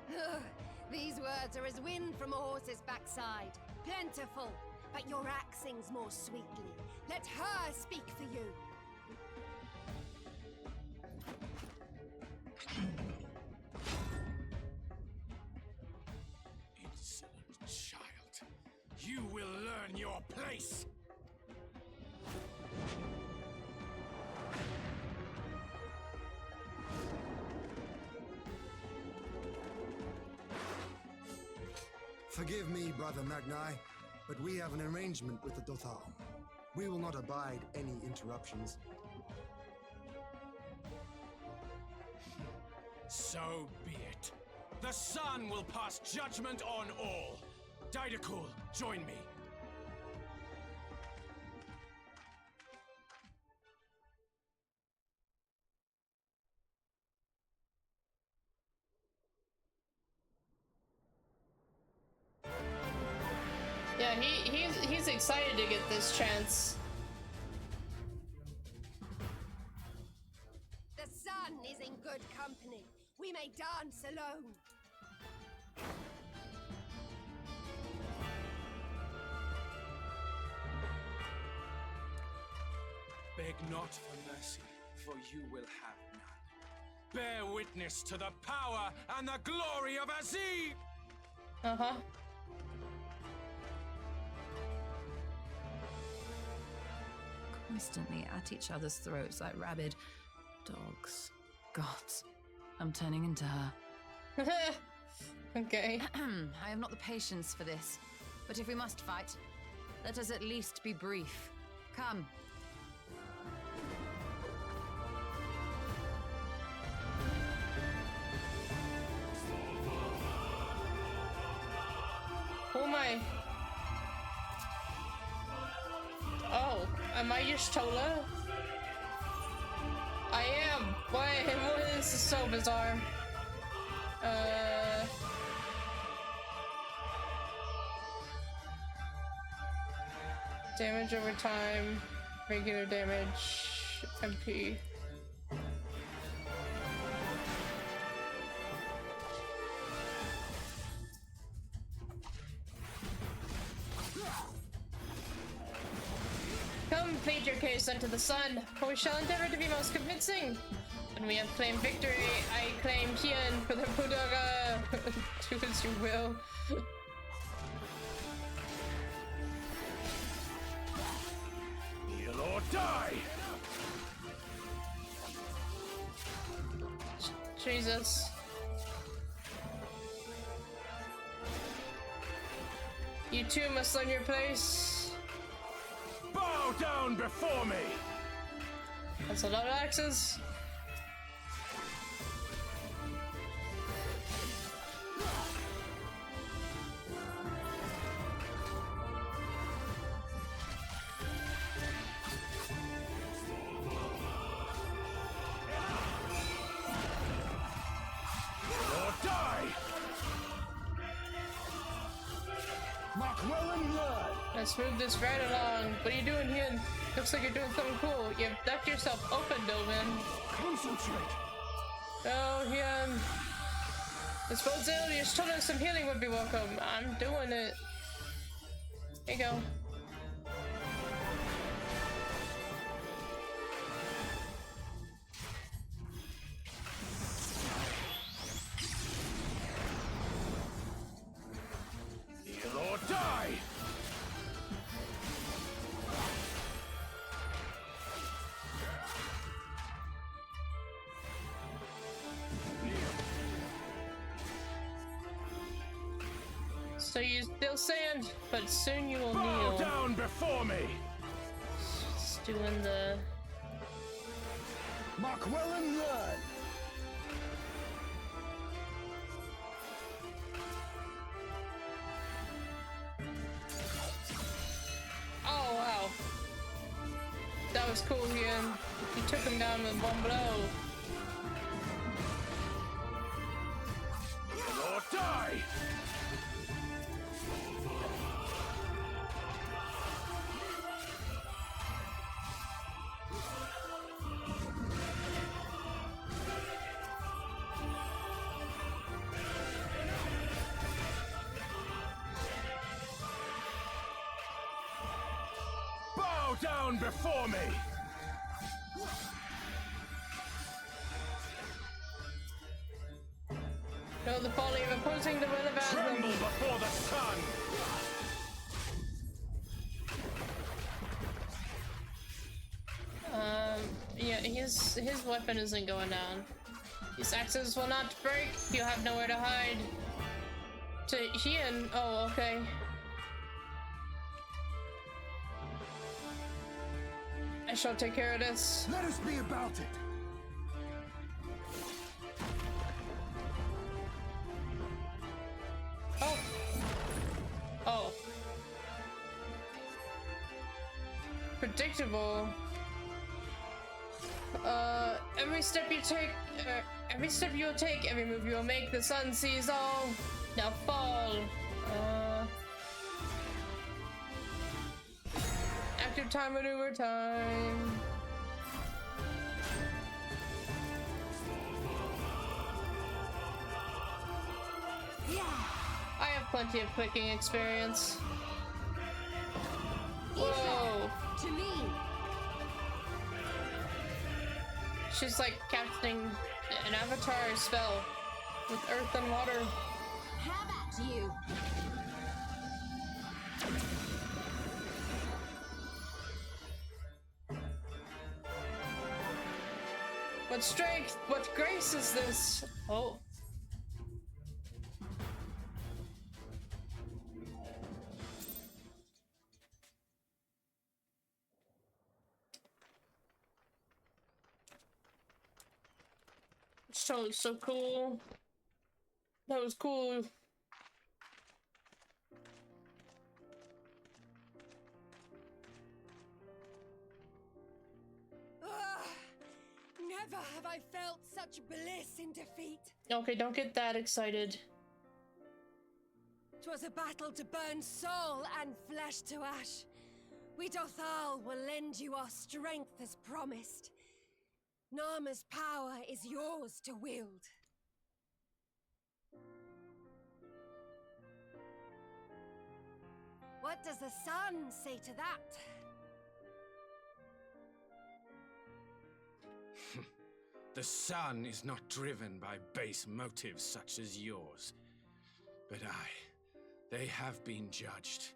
Ugh, these words are as wind from a horse's backside. Plentiful, but your axe sings more sweetly. Let her speak for you. You will learn your place! Forgive me, Brother Magni, but we have an arrangement with the Dothal. We will not abide any interruptions. So be it. The sun will pass judgment on all. Didakul, join me. Yeah, he's excited to get this chance. The sun is in good company. We may dance alone. Beg not for mercy, for you will have none. Bear witness to the power and the glory of Azib! Uh-huh. Constantly at each other's throats like rabid dogs. Gods, I'm turning into her. Okay. I have not the patience for this, but if we must fight, let us at least be brief. Come. Who am I? Oh, am I just Tola? I am. Why? This is so bizarre. Damage over time, regular damage, MP. Come, plead your case unto the sun, for we shall endeavor to be most convincing. When we have claimed victory, I claim Kian for the Budaga. Do as you will. Kneel or die! Jesus. You too must learn your place. Bow down before me! That's a lot of axes. Or die! Mark well and learn! Let's move this right along. What are you doing here? Looks like you're doing something cool. You've left yourself open, Doman. Concentrate! Oh, Hyun. This bodes ill. You just told us some healing would be welcome. I'm doing it. Here you go. Kneel or die! So you still stand, but soon you will Bow kneel. down before me! Just doing the... Mark well and learn! Oh, wow. That was cool, Hyun. You took him down with one blow. Kneel or die! Bow down before me! Know the folly of opposing the will of Tremble Aslan. before the sun! his weapon isn't going down. These axes will not break. You have nowhere to hide. To Hien. Oh, okay. I shall take care of this. Let us be about it. Oh. Oh. Predictable. Every step you take, every step you will take, every move you will make, the sun sees all. Now fall. Active time maneuver time. Yeah. I have plenty of clicking experience. Whoa. To me. She's like casting an avatar spell with earth and water. How about you? What strength, what grace is this? Oh. So cool. That was cool. Never have I felt such bliss in defeat. Okay, don't get that excited. 'Twas a battle to burn soul and flesh to ash. We Dothal will lend you our strength as promised. Nama's power is yours to wield. What does the sun say to that? The sun is not driven by base motives such as yours. But they have been judged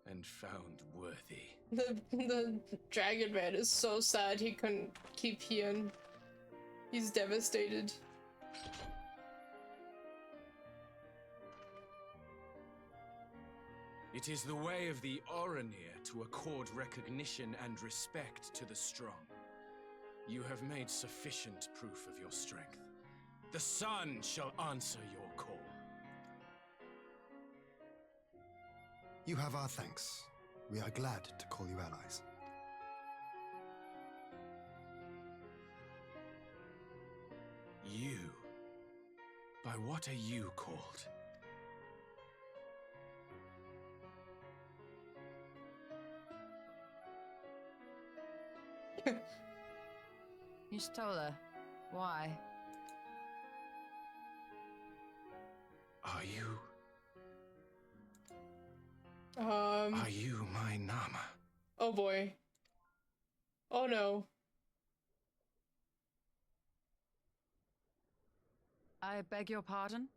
and found worthy. The dragon man is so sad he couldn't keep Hien. He's devastated. It is the way of the Oranir to accord recognition and respect to the strong. You have made sufficient proof of your strength. The sun shall answer your call. You have our thanks. We are glad to call you allies. You? By what are you called? Y'shtola, why? Are you Um. Are you my Nama? Oh boy. Oh no. I beg your pardon?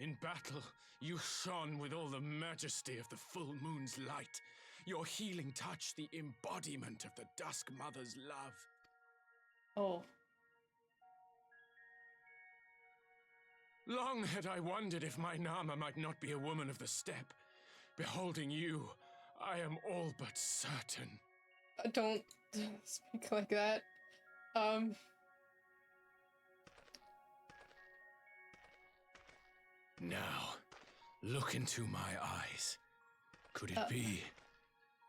In battle, you shone with all the majesty of the full moon's light. Your healing touch, the embodiment of the Dusk Mother's love. Oh. Long had I wondered if my Nama might not be a woman of the steppe. Beholding you, I am all but certain. Don't speak like that. Now, look into my eyes. Could it be?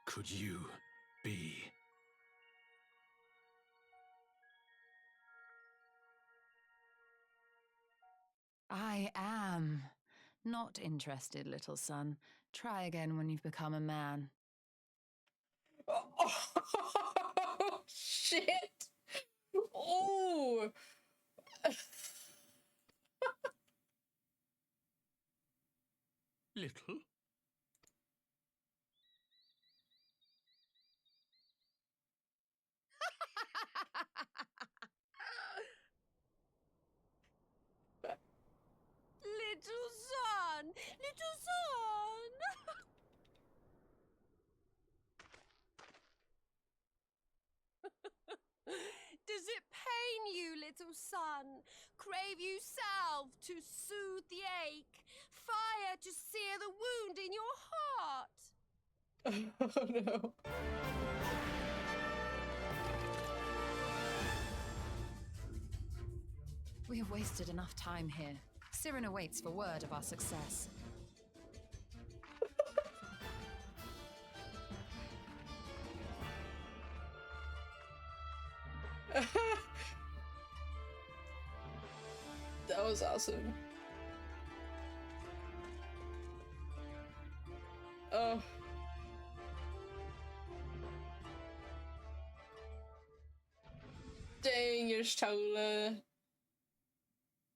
Could you be? I am. Not interested, little son. Try again when you've become a man. Oh, shit! Oh! Little? Little son! Little son! sun, crave you salve to soothe the ache, fire to sear the wound in your heart. Oh no. We have wasted enough time here. Siren awaits for word of our success. That was awesome. Oh. Dang, Y'shtola.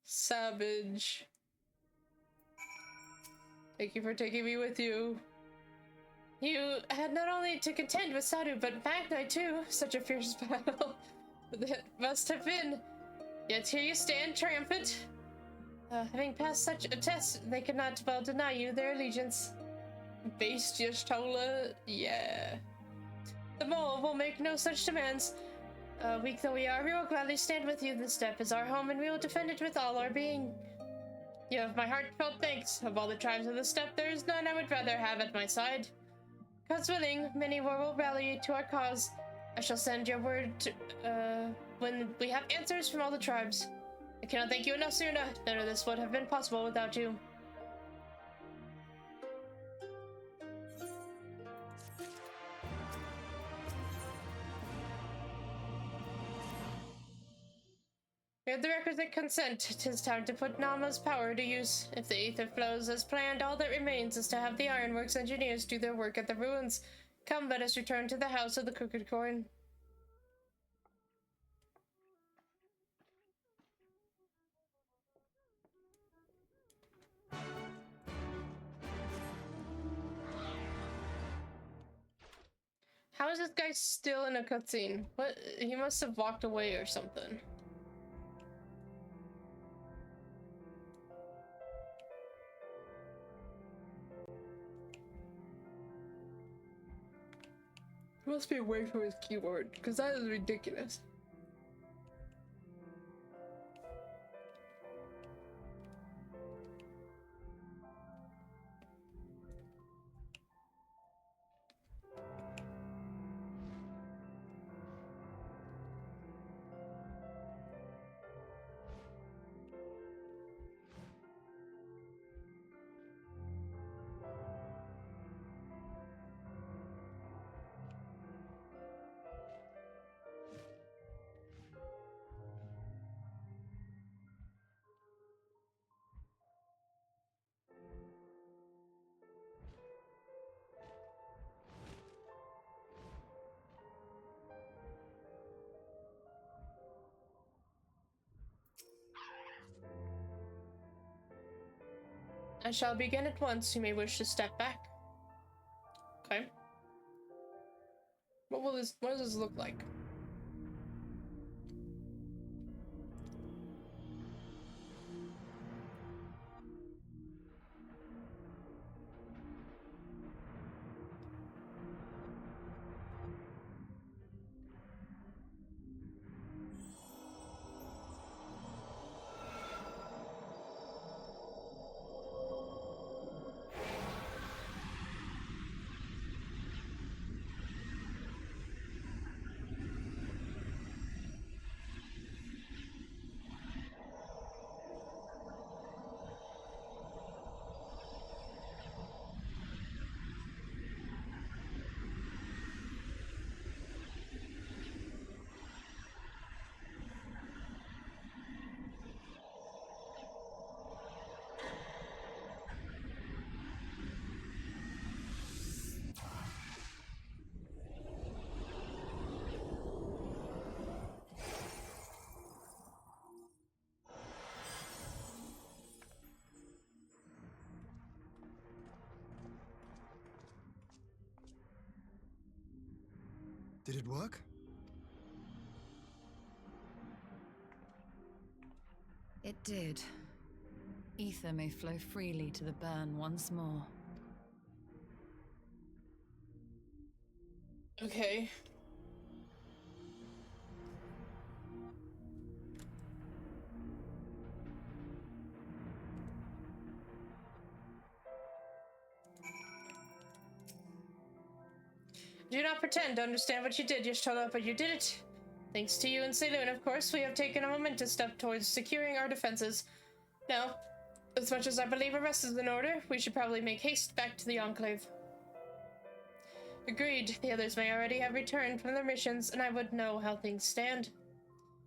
Savage. Thank you for taking me with you. You had not only to contend with Sadu, but Magnite too. Such a fierce battle. That must have been. Yet here you stand, triumphant. Having passed such a test, they could not well deny you their allegiance. Based Y'shtola, yeah. The mole will make no such demands. Weak though we are, we will gladly stand with you. This step is our home, and we will defend it with all our being. You have my heartfelt thanks. Of all the tribes of the steppe, there is none I would rather have at my side. God's willing, many more will rally to our cause. I shall send your word to, when we have answers from all the tribes. I cannot thank you enough, Suna. None of this would have been possible without you. We have the requisite consent. 'Tis time to put Nama's power to use. If the ether flows as planned, all that remains is to have the ironworks engineers do their work at the ruins. Come, let us return to the house of the crooked coin. How is this guy still in a cutscene? What? He must have walked away or something. He must be away from his keyboard, because that is ridiculous. I shall begin at once. You may wish to step back. Okay. What does this look like? Did it work? It did. Ether may flow freely to the burn once more. Okay. Do not pretend to understand what you did, Y'shtola, but you did it. Thanks to you and Saloon, of course, we have taken a momentous step towards securing our defenses. Now, as much as I believe the rest is in order, we should probably make haste back to the Enclave. Agreed. The others may already have returned from their missions, and I would know how things stand.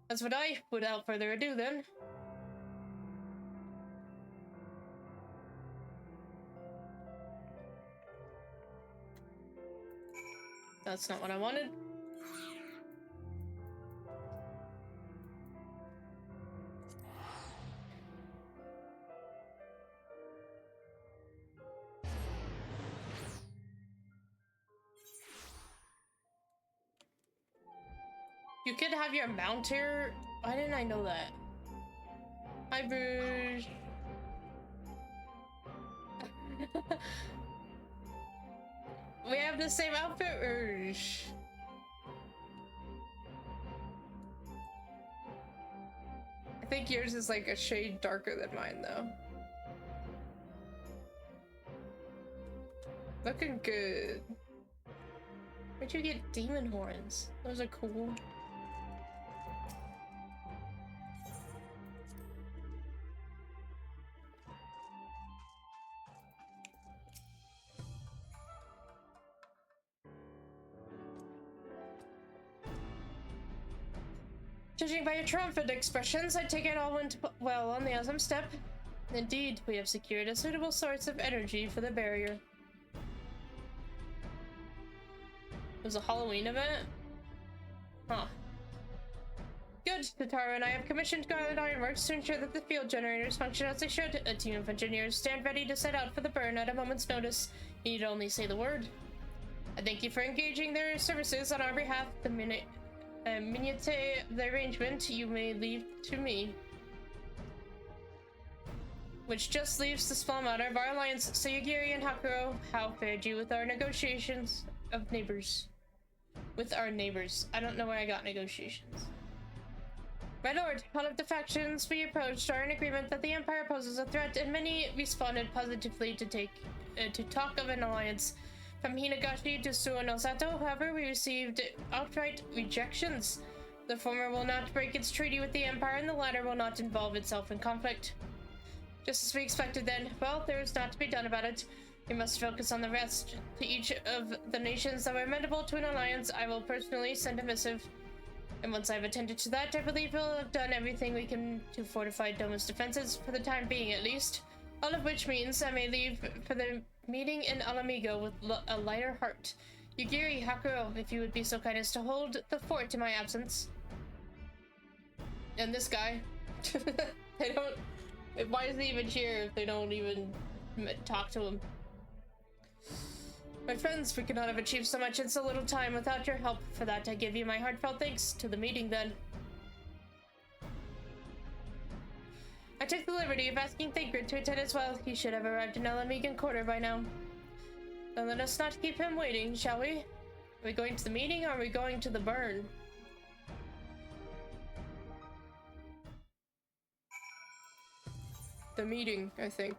As would I, without further ado, then. That's not what I wanted. You could have your mount here. Why didn't I know that? Hi, Bruges. We have the same outfit, Rouge. I think yours is like a shade darker than mine, though. Looking good. Where'd you get demon horns? Those are cool. Judging by your triumphant expressions, I take it all went well on the Asm step. Indeed, we have secured a suitable source of energy for the barrier. It was a Halloween event? Huh. Good. Tatara and I have commissioned Garland Ironworks to ensure that the field generators function as they should. A team of engineers stand ready to set out for the burn at a moment's notice. You need only say the word. I thank you for engaging their services on our behalf. The minutiae of the arrangement you may leave to me. Which just leaves the small matter of our alliance. Sayagiri and Hakuro, how fared you with our negotiations of neighbors? With our neighbors. I don't know where I got negotiations. My lord, all of the factions we approached are in agreement that the Empire poses a threat, and many responded positively to talk of an alliance. From Hinagashi to Suonosato, however, we received outright rejections. The former will not break its treaty with the Empire, and the latter will not involve itself in conflict. Just as we expected then. Well, there is not to be done about it. We must focus on the rest. To each of the nations that were amenable to an alliance, I will personally send a missive. And once I've attended to that, I believe we'll have done everything we can to fortify Doma's defenses, for the time being at least. All of which means I may leave for the meeting in Alamigo with a lighter heart. Yugiri, Hakuro, if you would be so kind as to hold the fort in my absence. And this guy. They don't... Why is he even here if they don't even talk to him? My friends, we could not have achieved so much in so little time without your help. For that, I give you my heartfelt thanks. To the meeting, then. I took the liberty of asking Thancred to attend as well. He should have arrived in Alamigan Quarter by now. Then let us not keep him waiting, shall we? Are we going to the meeting, or are we going to the burn? The meeting, I think.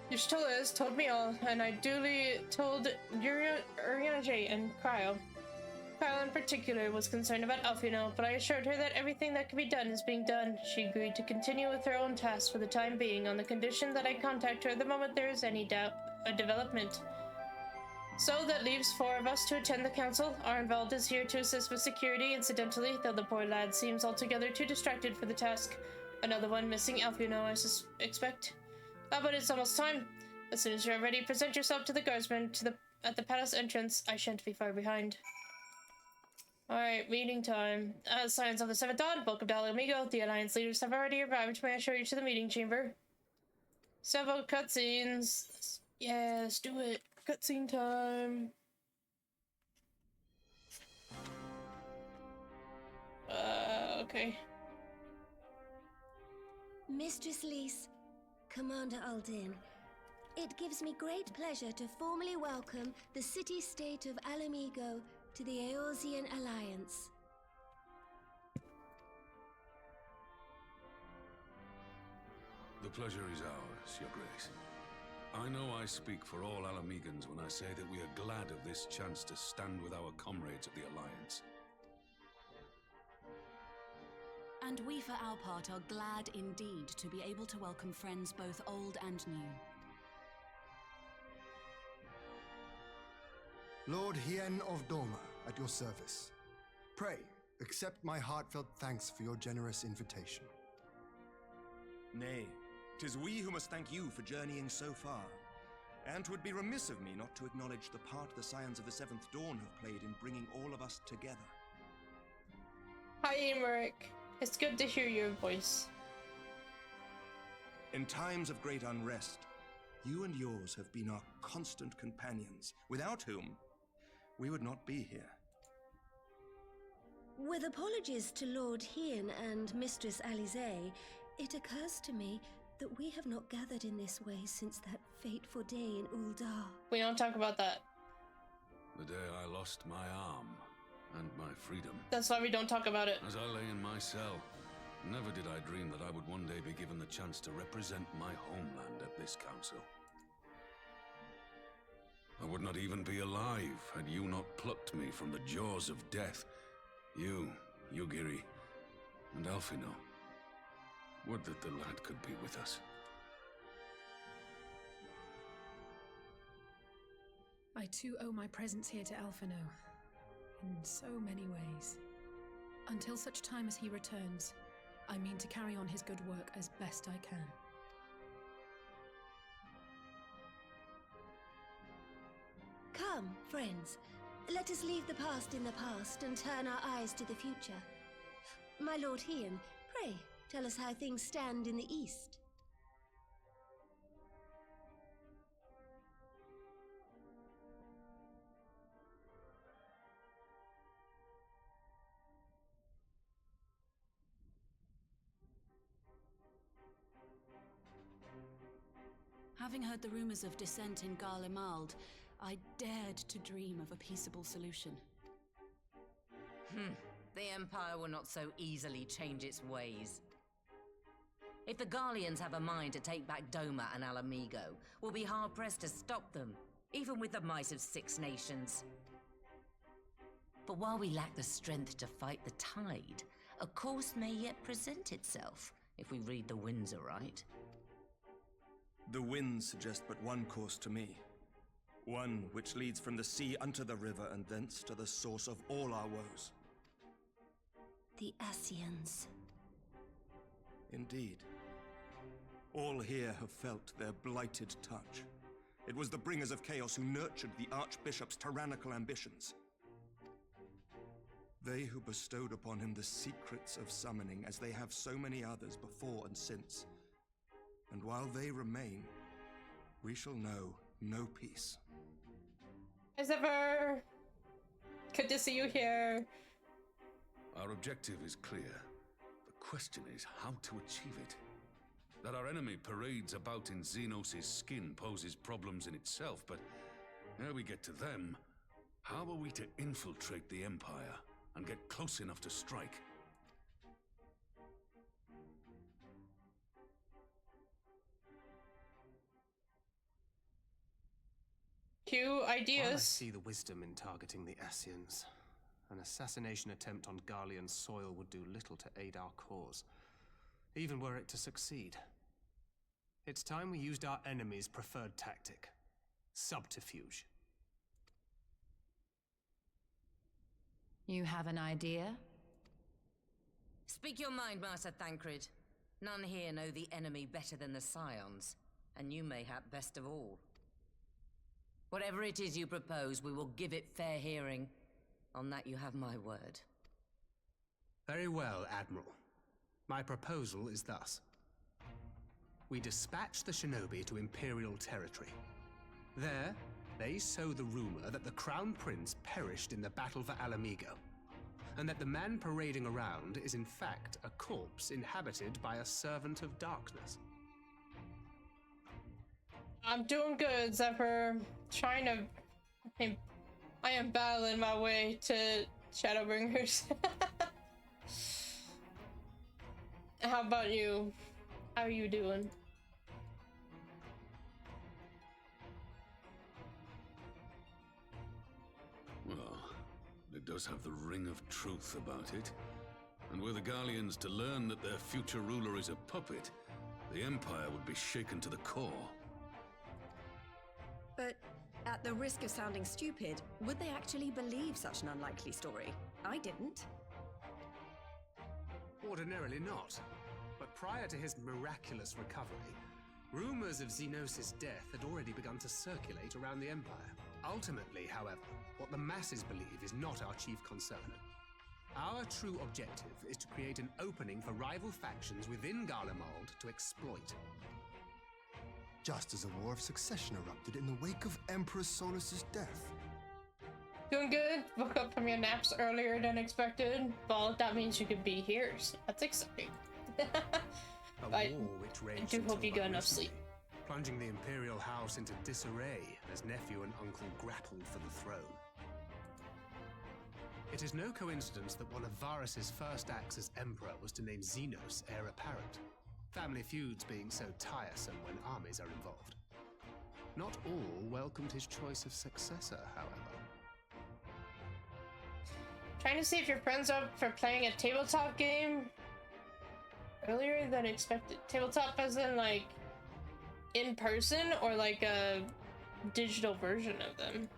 Y'shtola has told me all, and I duly told Urianger and Cryo. Cryo in particular was concerned about Alfino, but I assured her that everything that could be done is being done. She agreed to continue with her own tasks for the time being, on the condition that I contact her the moment there is any development. So that leaves 4 of us to attend the council. Arnvald is here to assist with security, incidentally, though the poor lad seems altogether too distracted for the task. Another one missing Alfino, I expect. Ah, but it's almost time. As soon as you're ready, present yourself to the guardsmen at the palace entrance. I shan't be far behind. Alright, meeting time. Signs of the Seventh Dawn, welcome to Amigo. The Alliance leaders have already arrived. May I show you to the meeting chamber? Several cutscenes. Yeah, let's do it. Cutscene time. Okay. Mistress Lys, Commander Aldin, it gives me great pleasure to formally welcome the city-state of Alamigo to the Eorzean Alliance. The pleasure is ours, Your Grace. I know I speak for all Alamegans when I say that we are glad of this chance to stand with our comrades of the Alliance. And we, for our part, are glad indeed to be able to welcome friends both old and new. Lord Hien of Dorma, at your service. Pray, accept my heartfelt thanks for your generous invitation. Nay, 'tis we who must thank you for journeying so far. And 'twould be remiss of me not to acknowledge the part the Scions of the Seventh Dawn have played in bringing all of us together. Hi, Emmerich. It's good to hear your voice. In times of great unrest, you and yours have been our constant companions, without whom we would not be here. With apologies to Lord Hien and Mistress Alize, it occurs to me that we have not gathered in this way since that fateful day in Uldar. We don't talk about that. The day I lost my arm and my freedom. That's why we don't talk about it. As I lay in my cell, never did I dream that I would one day be given the chance to represent my homeland at this council. I would not even be alive had you not plucked me from the jaws of death. You, Yugiri, and Alphino. Would that the lad could be with us. I too owe my presence here to Alphino, in so many ways. Until such time as he returns, I mean to carry on his good work as best I can. Come, friends. Let us leave the past in the past and turn our eyes to the future. My Lord Hien, pray, tell us how things stand in the East. Having heard the rumors of dissent in Garlemald, I dared to dream of a peaceable solution. The Empire will not so easily change its ways. If the Garleans have a mind to take back Doma and Alamigo, we'll be hard-pressed to stop them, even with the might of 6 nations. But while we lack the strength to fight the tide, a course may yet present itself, if we read the winds aright. The winds suggest but one course to me. One which leads from the sea unto the river and thence to the source of all our woes. The Ascians. Indeed. All here have felt their blighted touch. It was the bringers of chaos who nurtured the Archbishop's tyrannical ambitions. They who bestowed upon him the secrets of summoning, as they have so many others before and since. And while they remain, we shall know no peace. As ever, good to see you here. Our objective is clear. The question is how to achieve it. That our enemy parades about in Xenos' skin poses problems in itself, but ere we get to them, how are we to infiltrate the Empire and get close enough to strike? Cue While I ideas. see the wisdom in targeting the Ascians, an assassination attempt on Garlean soil would do little to aid our cause, even were it to succeed. It's time we used our enemy's preferred tactic: subterfuge. You have an idea? Speak your mind, Master Thancred. None here know the enemy better than the Scions, and you mayhap best of all. Whatever it is you propose, we will give it fair hearing. On that you have my word. Very well, Admiral. My proposal is thus. We dispatch the shinobi to Imperial territory. There, they sow the rumor that the Crown Prince perished in the battle for Alamigo, and that the man parading around is in fact a corpse inhabited by a servant of darkness. I'm doing good, Zephyr. Trying to... I am battling my way to Shadowbringers. How about you? How are you doing? Well, it does have the ring of truth about it. And were the Garleans to learn that their future ruler is a puppet, the Empire would be shaken to the core. But at the risk of sounding stupid, would they actually believe such an unlikely story? I didn't. Ordinarily not. But prior to his miraculous recovery, rumors of Xenos' death had already begun to circulate around the Empire. Ultimately, however, what the masses believe is not our chief concern. Our true objective is to create an opening for rival factions within Garlemald to exploit. Just as a war of succession erupted in the wake of Emperor Solus's death. Doing good. Woke up from your naps earlier than expected. Well, that means you could be here, so that's exciting. A war which raged I do hope you until get but enough sleep. recently, plunging the Imperial house into disarray as nephew and uncle grappled for the throne. It is no coincidence that one of Varus's first acts as Emperor was to name Xenos heir apparent. Family feuds being so tiresome when armies are involved. Not all welcomed his choice of successor, however. Trying to see if your friends are up for playing a tabletop game earlier than expected. Tabletop as in like in person or like a digital version of them?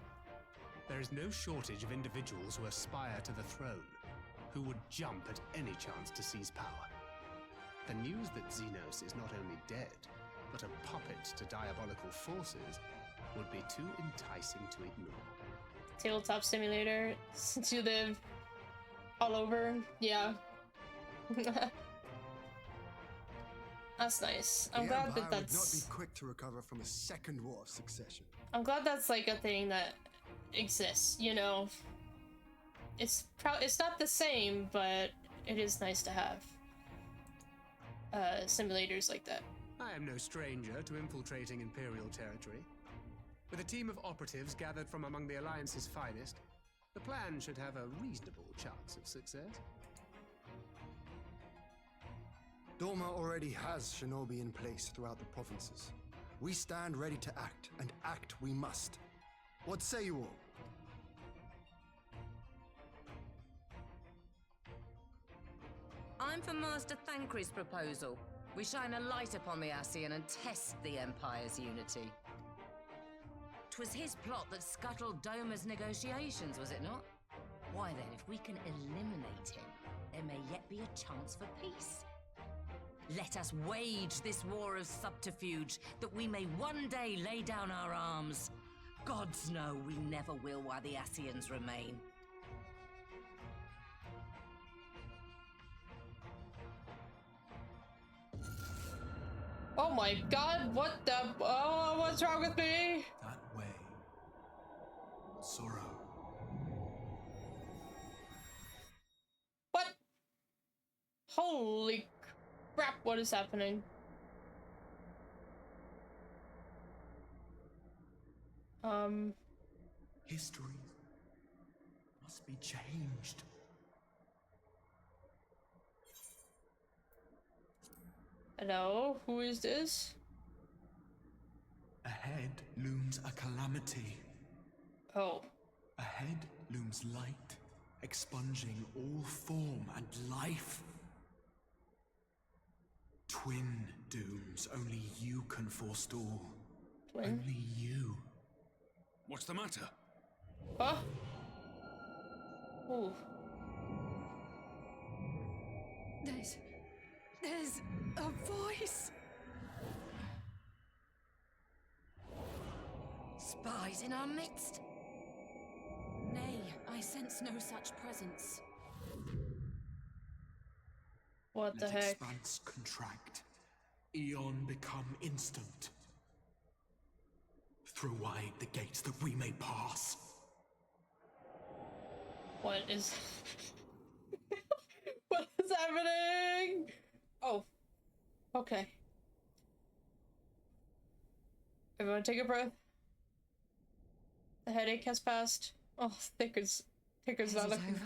There is no shortage of individuals who aspire to the throne, who would jump at any chance to seize power. The news that Xenos is not only dead, but a puppet to diabolical forces would be too enticing to ignore. Tabletop simulator, since you live all over, yeah. That's nice. I'm glad that that's... would not be quick to recover from a second war of succession. I'm glad that's like a thing that exists, you know? It's not the same, but it is nice to have simulators like that. I am no stranger to infiltrating Imperial territory. With a team of operatives gathered from among the Alliance's finest, the plan should have a reasonable chance of success. Doma already has shinobi in place throughout the provinces. We stand ready to act, and act we must. What say you all? I'm for Master Thancred's proposal. We shine a light upon the Ascian and test the Empire's unity. 'Twas his plot that scuttled Doma's negotiations, was it not? Why then, if we can eliminate him, there may yet be a chance for peace. Let us wage this war of subterfuge, that we may one day lay down our arms. Gods know we never will while the Ascians remain. Oh my god, what the... Oh, what's wrong with me? That way. Sorrow. What? Holy crap, what is happening? History must be changed. Hello, who is this? Ahead looms a calamity. Oh. Ahead looms light, expunging all form and life. Twin dooms only you can forestall. Twin? Only you. What's the matter? Huh? Ooh. There's a voice. Spies in our midst. Nay, I I sense no such presence. What the Let heck? expanse contract. Eon become instant. Throw wide the gates that we may pass. What is... What is happening? Oh. Okay. Everyone take a breath. The headache has passed. Oh, Thicker's not looking over?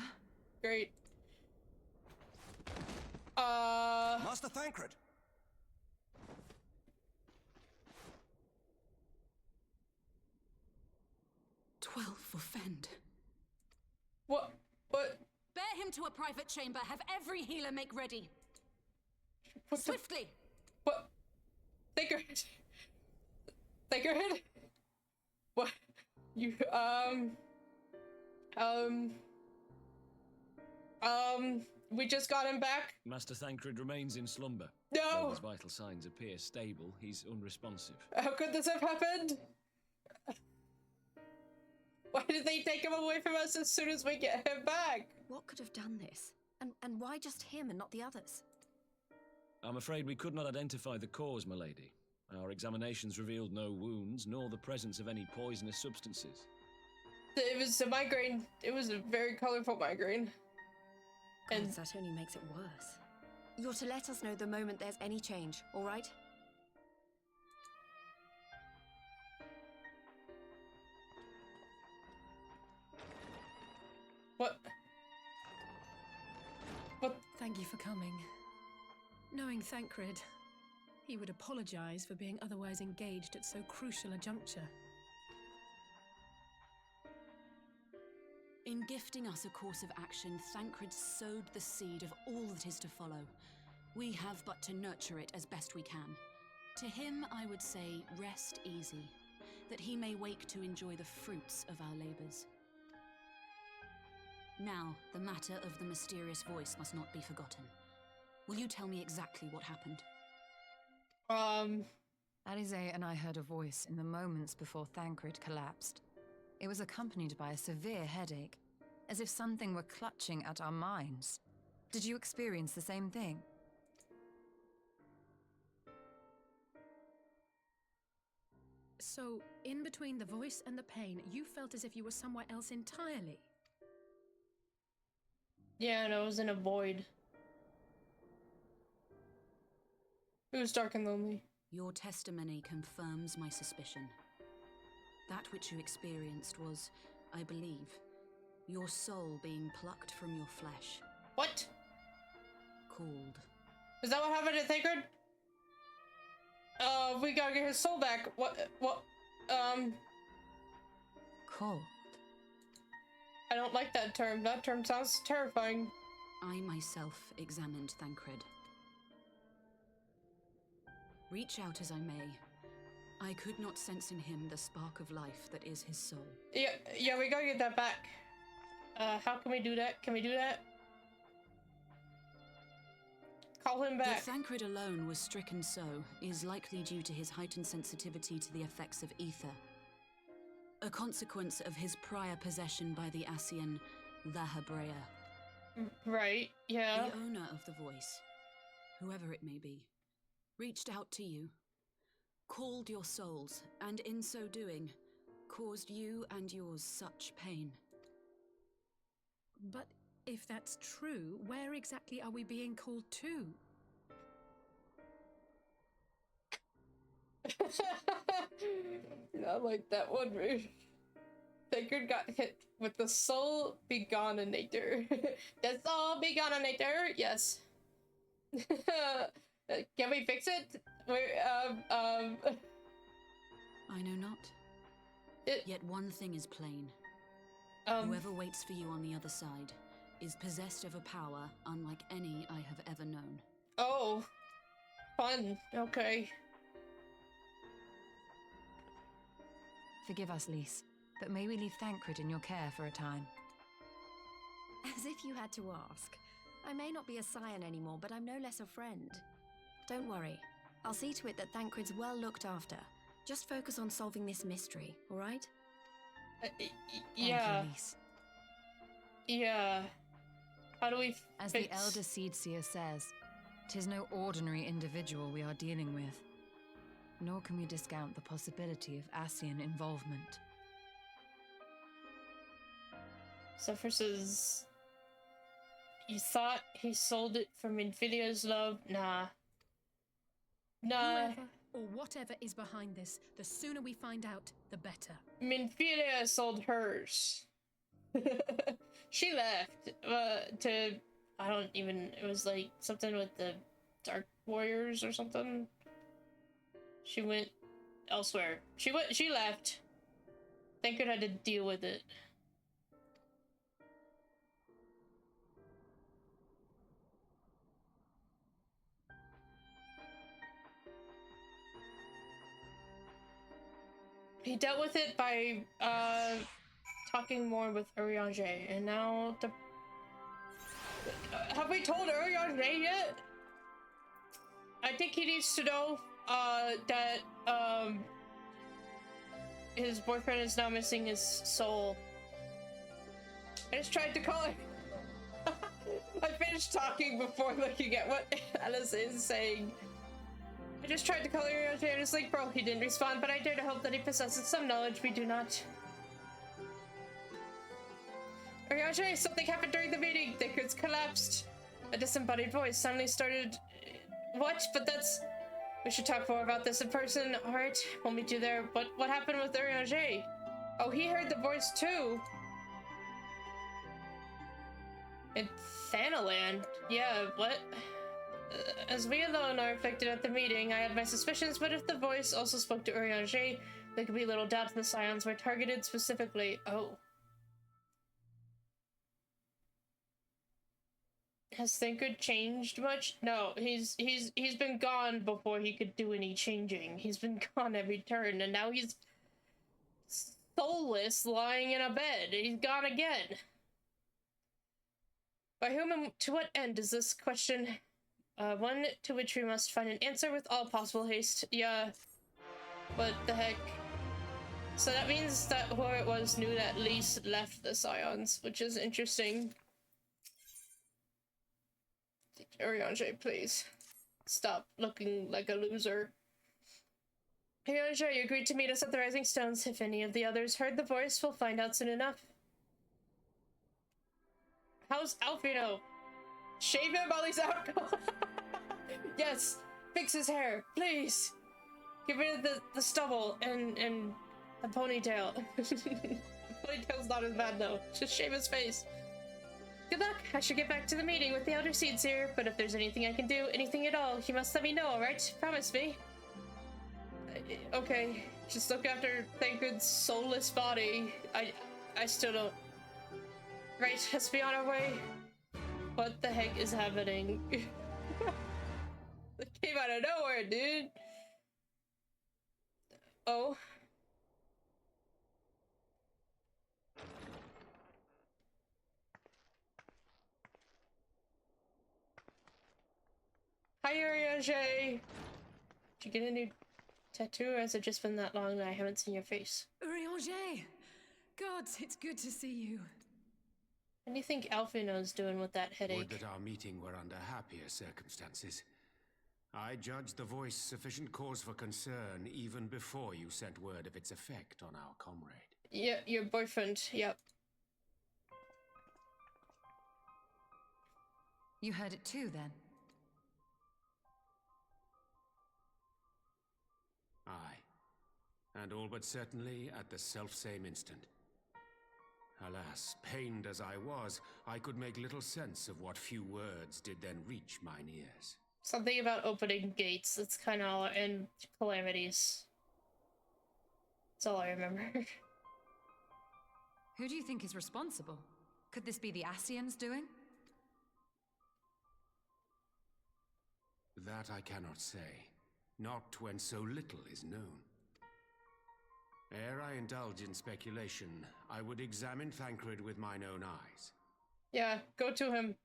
great. Master Thancred! 12 for Fend. What? Bear him to a private chamber. Have every healer make ready. What the- Swiftly! What? Thickerhead? Thickerhead? What? You, we just got him back? Master Thancred remains in slumber. No! Though his vital signs appear stable, he's unresponsive. How could this have happened? Why did they take him away from us as soon as we get him back? What could have done this? And why just him and not the others? I'm afraid we could not identify the cause, my lady. Our examinations revealed no wounds, nor the presence of any poisonous substances. It was a migraine. It was a very colorful migraine. And God, that only makes it worse. You're to let us know the moment there's any change, all right? What? Thank you for coming. Knowing Thancred, he would apologize for being otherwise engaged at so crucial a juncture. In gifting us a course of action, Thancred sowed the seed of all that is to follow. We have but to nurture it as best we can. To him, I would say, rest easy, that he may wake to enjoy the fruits of our labors. Now, the matter of the mysterious voice must not be forgotten. Will you tell me exactly what happened? Alize and I heard a voice in the moments before Thancred collapsed. It was accompanied by a severe headache, as if something were clutching at our minds. Did you experience the same thing? So, in between the voice and the pain, you felt as if you were somewhere else entirely. Yeah, no, it was in a void. It was dark and lonely. Your testimony confirms my suspicion. That which you experienced was, I believe, your soul being plucked from your flesh. What? Called. Is that what happened to Thancred? We gotta get his soul back. What, Called? I don't like that term. That term sounds terrifying. I myself examined Thancred. Reach out as I may, I could not sense in him the spark of life that is his soul. Yeah, we gotta get that back. How can we do that? Can we do that? Call him back. That Thancred alone was stricken so is likely due to his heightened sensitivity to the effects of ether. A consequence of his prior possession by the Ascian, Lahabrea. Right, yeah. The owner of the voice, whoever it may be, reached out to you, called your souls, and in so doing, caused you and yours such pain. But if that's true, where exactly are we being called to? Not like that one, rude. Thancred got hit with the soul begoninator. The soul begoninator, yes. Can we fix it? I know not. Yet one thing is plain. Whoever waits for you on the other side is possessed of a power unlike any I have ever known. Oh, fun. Okay. Forgive us, Lys, but may we leave Thancred in your care for a time? As if you had to ask. I may not be a scion anymore, but I'm no less a friend. Don't worry. I'll see to it that Thancred's well looked after. Just focus on solving this mystery, all right? Yeah. Thank you, Lys. Yeah. How do we As fix... the Elder Seedseer says, 'tis no ordinary individual we are dealing with. Nor can we discount the possibility of Ascian involvement. Zephyr says... You thought he sold it for Minfilia's love? Nah. Nah. Whoever or whatever is behind this, the sooner we find out, the better. Minfilia sold hers. She left to... I don't even... It was like something with the Dark Warriors or something. She went elsewhere. She left. Thankred had to deal with it. He dealt with it by talking more with Urianger, and now the... Have we told Urianger yet? I think he needs to know that his boyfriend is now missing his soul. I just tried to call him. I finished talking before looking at what Alice is saying. I just tried to call Urianger and his link broke. He didn't respond, but I dare to hope that he possesses some knowledge we do not. Urianger, something happened during the meeting. The goods collapsed. A disembodied voice suddenly started... What? But that's... We should talk more about this in person. Alright, we'll meet you there. But what happened with Urianger? Oh, he heard the voice too. In Thanaland? Yeah, what? As we alone are affected at the meeting, I had my suspicions, but if the voice also spoke to Urianger, there could be little doubt the Scions were targeted specifically. Oh. Has Thancred changed much? No, he's been gone before he could do any changing. He's been gone every turn, and now he's soulless, lying in a bed. He's gone again. By whom and to what end is this question? One to which we must find an answer with all possible haste. Yeah. What the heck? So that means that whoever it was knew that Lise left the Scions, which is interesting. Urianger, please. Stop looking like a loser. Urianger, you agreed to meet us at the Rising Stones. If any of the others heard the voice, we'll find out soon enough. How's Alfino? Shave him while he's out. Yes, fix his hair, please. Get rid of the stubble and the ponytail. Ponytail's not as bad though. Just shave his face. Good luck. I should get back to the meeting with the Elder Seedseer, but if there's anything I can do, anything at all, you must let me know, alright? Promise me. Okay, just look after Thancred's soulless body. I still don't... Right, let's be on our way. What the heck is happening? It came out of nowhere, dude. Oh. Hi, Urianger. Did you get a new tattoo, or has it just been that long that I haven't seen your face? Urianger! Gods, it's good to see you. What do you think Alfino's doing with that headache? Would that our meeting were under happier circumstances. I judged the voice sufficient cause for concern even before you sent word of its effect on our comrade. Yeah, your boyfriend, yep. You heard it too, then? Aye. And all but certainly at the selfsame instant. Alas, pained as I was, I could make little sense of what few words did then reach mine ears. Something about opening gates, that's kind of all, and calamities. That's all I remember. Who do you think is responsible? Could this be the Ascians doing? That I cannot say. Not when so little is known. Ere I indulge in speculation, I would examine Thancred with mine own eyes. Yeah, go to him.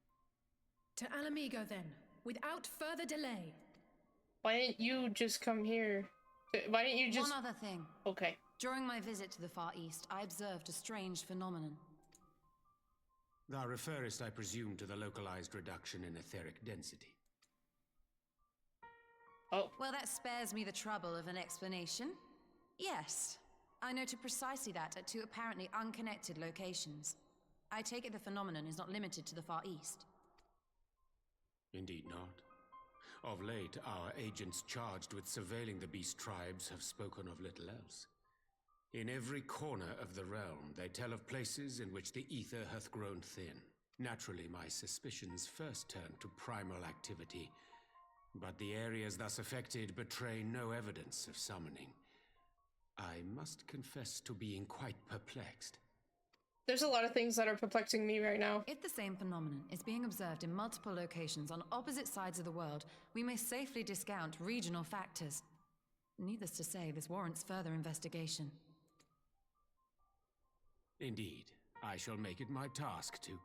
To Alamigo, then, without further delay. Why didn't you just come here? Why didn't you just... One other thing. Okay. During my visit to the Far East, I observed a strange phenomenon. Thou referrest, I presume, to the localized reduction in etheric density. Oh. Well, that spares me the trouble of an explanation. Yes, I noted precisely that at two apparently unconnected locations. I take it the phenomenon is not limited to the Far East. Indeed not. Of late, our agents charged with surveilling the beast tribes have spoken of little else. In every corner of the realm, they tell of places in which the ether hath grown thin. Naturally, my suspicions first turned to primal activity, but the areas thus affected betray no evidence of summoning. I must confess to being quite perplexed. There's a lot of things that are perplexing me right now. If the same phenomenon is being observed in multiple locations on opposite sides of the world, we may safely discount regional factors. Needless to say, this warrants further investigation. Indeed, I shall make it my task to...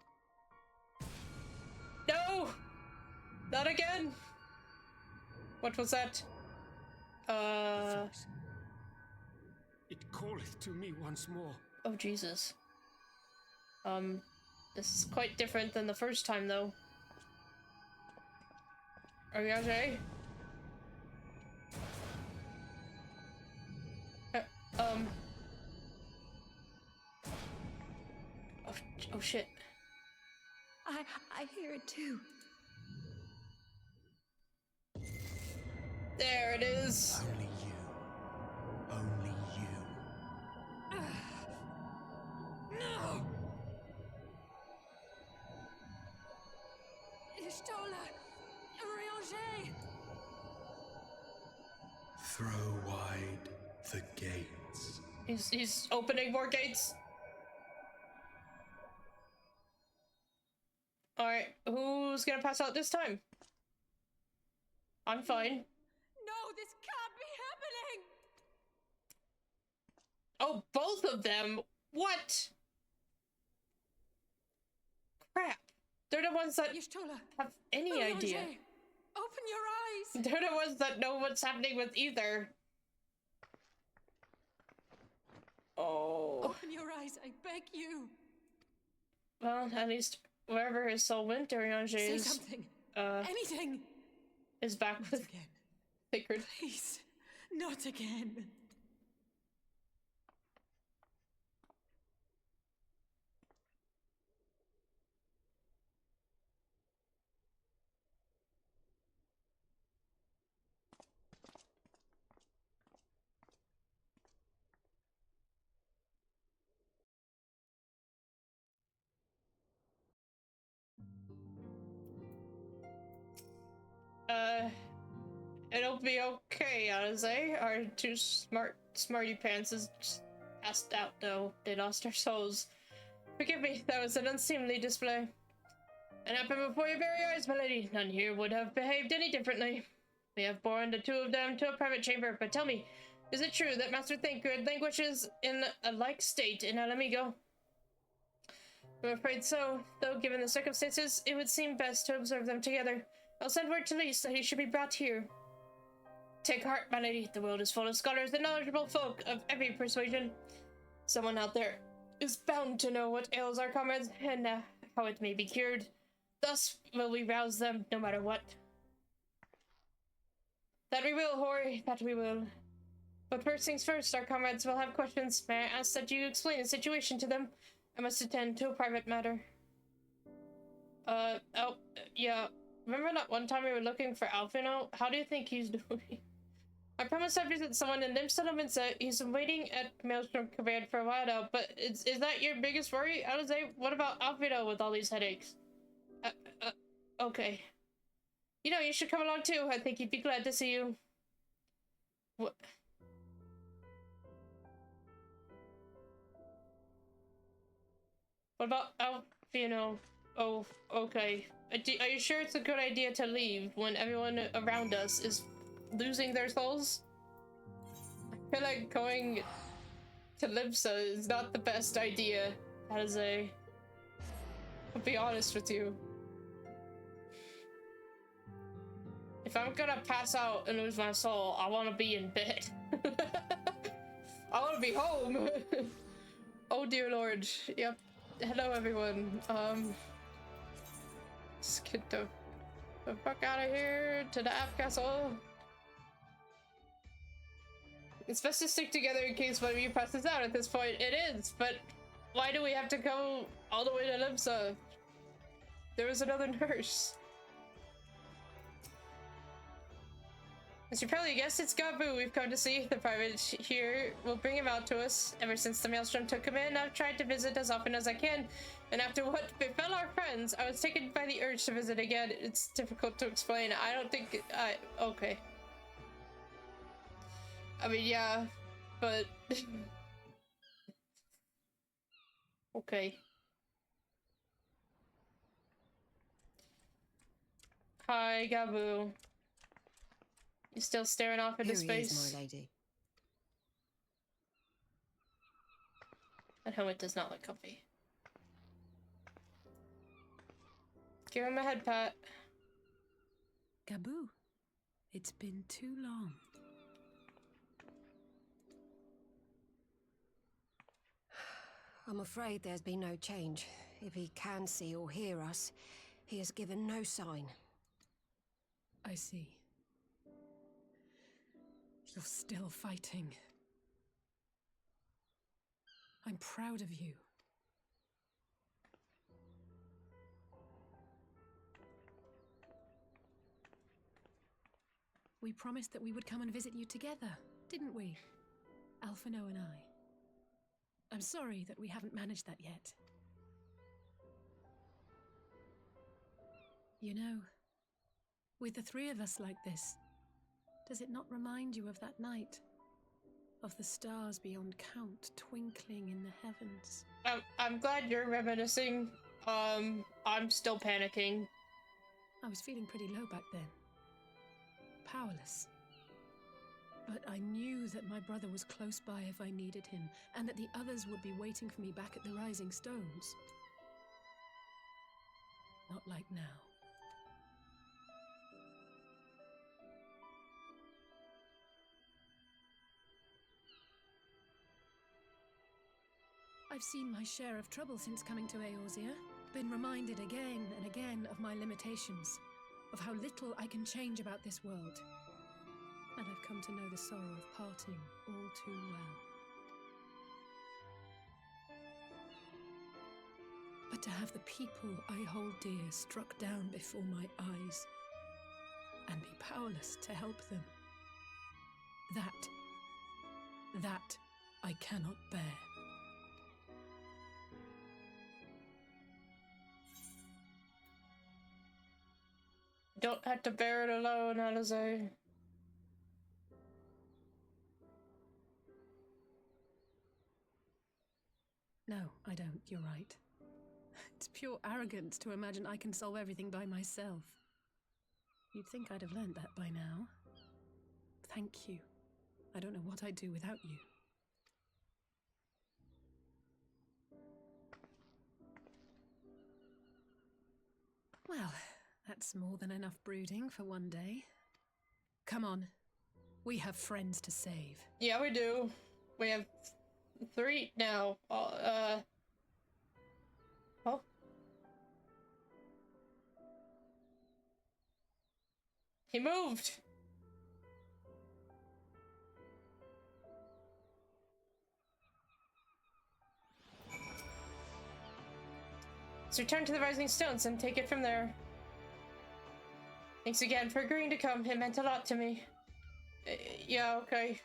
No! Not again! What was that? It calleth to me once more. Oh, Jesus. This is quite different than the first time, though. Ariage? Oh shit. I hear it too. There it is. Only you. Only you. No! Ishtola! Ariage! Throw wide the gates. He's opening more gates. Alright, who's gonna pass out this time? I'm fine. No, this can't be happening! Oh, both of them? What? Crap. They're the ones that Y'shtola, have any Ariage, idea. open your eyes! They're the ones that know what's happening with either. Oh. Open your eyes, I beg you! Well, at least wherever his soul went, Ariage Say is... something! Anything! Is back Not with again. Sacred. Please, not again. It'll be okay, Alize. Our two smarty pants is just passed out, though. They lost their souls. Forgive me, that was an unseemly display. It happened before your very eyes, my lady. None here would have behaved any differently. We have borne the two of them to a private chamber, but tell me, is it true that Master Thancred languishes in a like state in Alamigo? I'm afraid so, though given the circumstances, it would seem best to observe them together. I'll send word to Lys that he should be brought here. Take heart, my lady. The world is full of scholars and knowledgeable folk of every persuasion. Someone out there is bound to know what ails our comrades and how it may be cured. Thus will we rouse them, no matter what. That we will, Hori, that we will. But first things first, our comrades will have questions. May I ask that you explain the situation to them? I must attend to a private matter. Yeah. Remember that one time we were looking for Alfino? How do you think he's doing? I promised I'd visit someone in Limb Settlements. He's been waiting at Maelstrom Command for a while now, but is that your biggest worry? I was like, what about Alfino with all these headaches? Okay. You know, you should come along too. I think he'd be glad to see you. What? What about Alfino? Oh, okay. Are you sure it's a good idea to leave when everyone around us is losing their souls? I feel like going to Limsa is not the best idea. I'll be honest with you. If I'm gonna pass out and lose my soul, I want to be in bed. I want to be home. Oh dear lord. Yep. hello everyone. Let's get the fuck out of here to the app castle. It's best to stick together in case one of you passes out at this point. It is, but why do we have to go all the way to Limsa? There was another nurse. As you probably guessed, it's Gabu we've come to see. The private here will bring him out to us. Ever since the Maelstrom took him in, I've tried to visit as often as I can. And after what befell our friends, I was taken by the urge to visit again. It's difficult to explain. I don't think okay. I mean, yeah, but... okay. Hi, Gabu. You still staring off into space? Here he is, my lady. That helmet does not look comfy. Give him a head pat. Gabu, it's been too long. I'm afraid there's been no change. If he can see or hear us, he has given no sign. I see. You're still fighting. I'm proud of you. We promised that we would come and visit you together, didn't we? Alphino and I. I'm sorry that we haven't managed that yet. You know, with the three of us like this, does it not remind you of that night? Of the stars beyond count twinkling in the heavens? I'm glad you're reminiscing. I'm still panicking. I was feeling pretty low back then. Powerless. But I knew that my brother was close by if I needed him, and that the others would be waiting for me back at the Rising Stones. Not like now. I've seen my share of trouble since coming to Eorzea. Been reminded again and again of my limitations, of how little I can change about this world. And I've come to know the sorrow of parting all too well. But to have the people I hold dear struck down before my eyes, and be powerless to help them, that I cannot bear. Don't have to bear it alone, Alize. No, I don't. You're right. It's pure arrogance to imagine I can solve everything by myself. You'd think I'd have learned that by now. Thank you. I don't know what I'd do without you. Well, that's more than enough brooding for one day. Come on. We have friends to save. Yeah, we do. We have 3 now. Oh. He moved! Let's return to the Rising Stones and take it from there. Thanks again for agreeing to come. It meant a lot to me. Yeah, okay.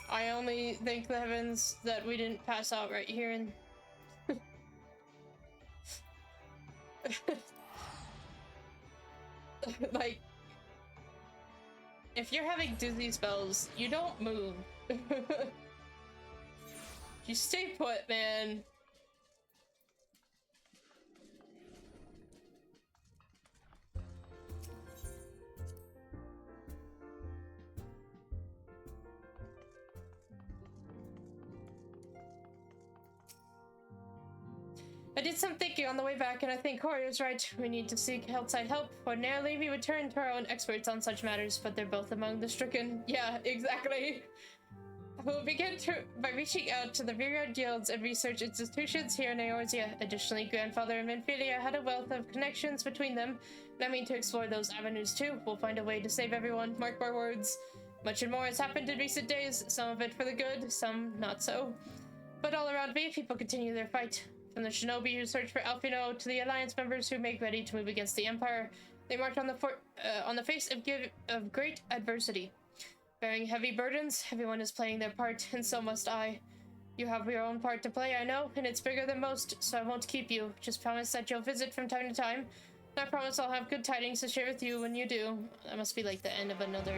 I only thank the heavens that we didn't pass out right here and... like... If you're having dizzy spells, you don't move. You stay put, man. I did some thinking on the way back, and I think Corey was right. We need to seek outside help. Ordinarily, we would turn to our own experts on such matters, but they're both among the stricken. Yeah, exactly. We'll begin by reaching out to the Virad guilds and research institutions here in Eorzea. Additionally, Grandfather and Minfilia had a wealth of connections between them, and I mean to explore those avenues too. We'll find a way to save everyone, mark my words. Much and more has happened in recent days, some of it for the good, some not so. But all around me, people continue their fight. From the shinobi who search for Alphino to the Alliance members who make ready to move against the Empire, they march on the face of great adversity. Bearing heavy burdens, everyone is playing their part, and so must I. You have your own part to play, I know, and it's bigger than most, so I won't keep you. Just promise that you'll visit from time to time. And I promise I'll have good tidings to share with you when you do. That must be like the end of another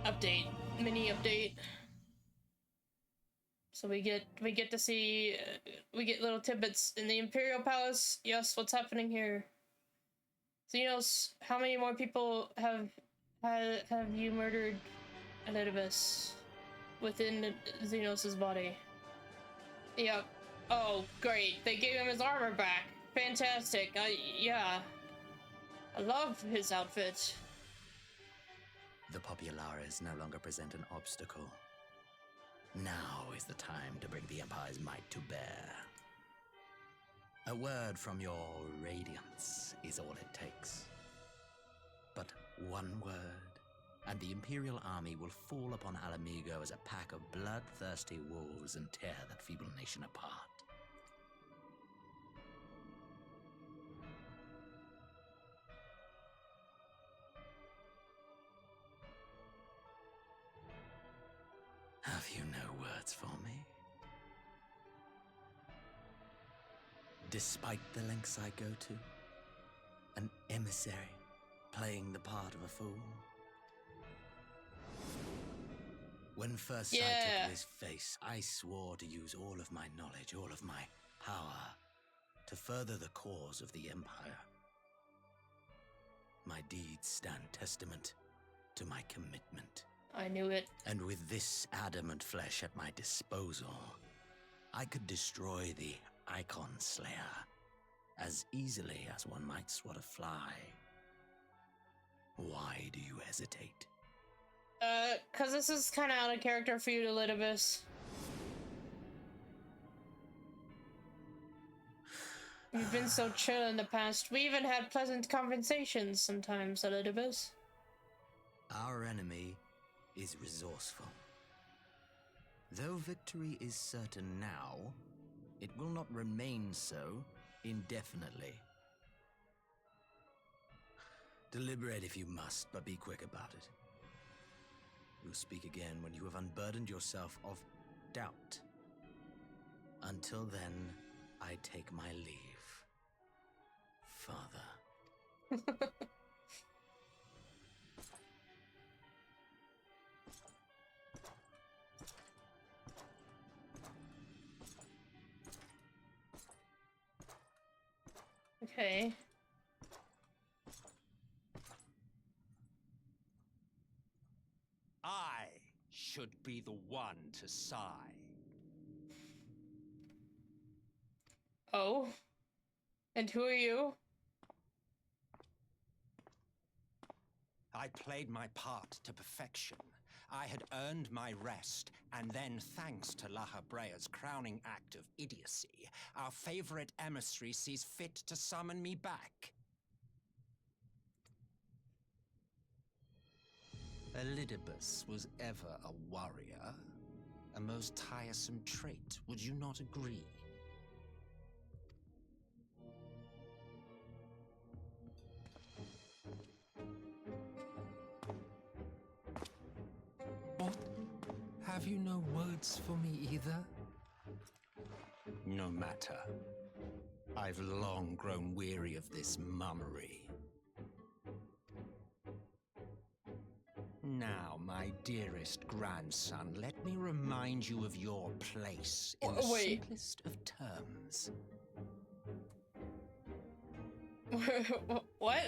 update, mini update. So we get to see, we get little tidbits in the Imperial Palace. Yes, what's happening here? Xenos, how many more people have you murdered, Elidibus, within Xenos' body? Yep. Oh, great. They gave him his armor back. Fantastic. Yeah. I love his outfit. The Populares no longer present an obstacle. Now is the time to bring the Empire's might to bear. A word from your Radiance is all it takes. But one word, and the Imperial army will fall upon Alamigo as a pack of bloodthirsty wolves and tear that feeble nation apart. Have you no words for me? Despite the lengths I go to, an emissary playing the part of a fool. When first I took this face, I swore to use all of my knowledge, all of my power, to further the cause of the Empire. My deeds stand testament to my commitment. I knew it. And with this adamant flesh at my disposal, I could destroy the Icon Slayer as easily as one might swat a fly. Why do you hesitate? 'Cause this is kind of out of character for you, Elidibus. You've been so chill in the past. We even had pleasant conversations sometimes, Elidibus. Our enemy is resourceful. Though victory is certain now, it will not remain so indefinitely. Deliberate if you must, but be quick about it. We'll speak again when you have unburdened yourself of doubt. Until then, I take my leave, Father. Okay. I should be the one to sigh. Oh? And who are you? I played my part to perfection. I had earned my rest, and then thanks to Lahabrea's crowning act of idiocy, our favorite emissary sees fit to summon me back. Elidibus was ever a warrior, a most tiresome trait, would you not agree? What? Have you no words for me either? No matter. I've long grown weary of this mummery. Now, my dearest grandson, let me remind you of your place in the simplest of terms. What?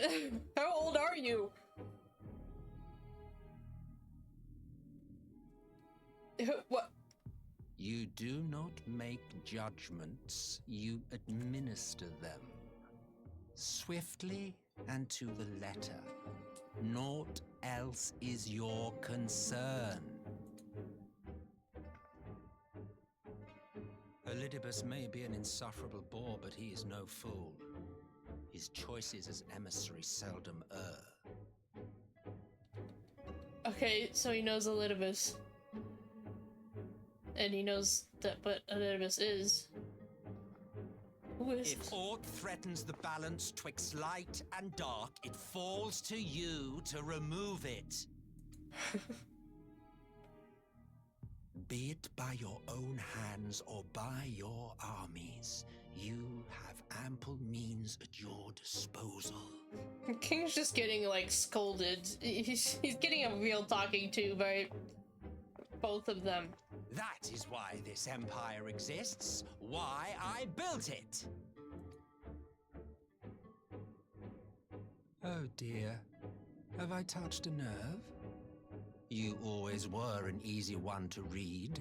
How old are you? What? You do not make judgments, you administer them. Swiftly and to the letter. Naught else is your concern? Elidibus may be an insufferable bore, but he is no fool. His choices as emissary seldom err. Okay, so he knows Elidibus. And he knows that what Elidibus is. Who is If aught threatens the balance twixt light and dark, it falls to you to remove it. Be it by your own hands or by your armies, you have ample means at your disposal. King's just getting, like, scolded. He's getting a real talking to by both of them. That is why this empire exists, why I built it. Oh dear, have I touched a nerve? You always were an easy one to read.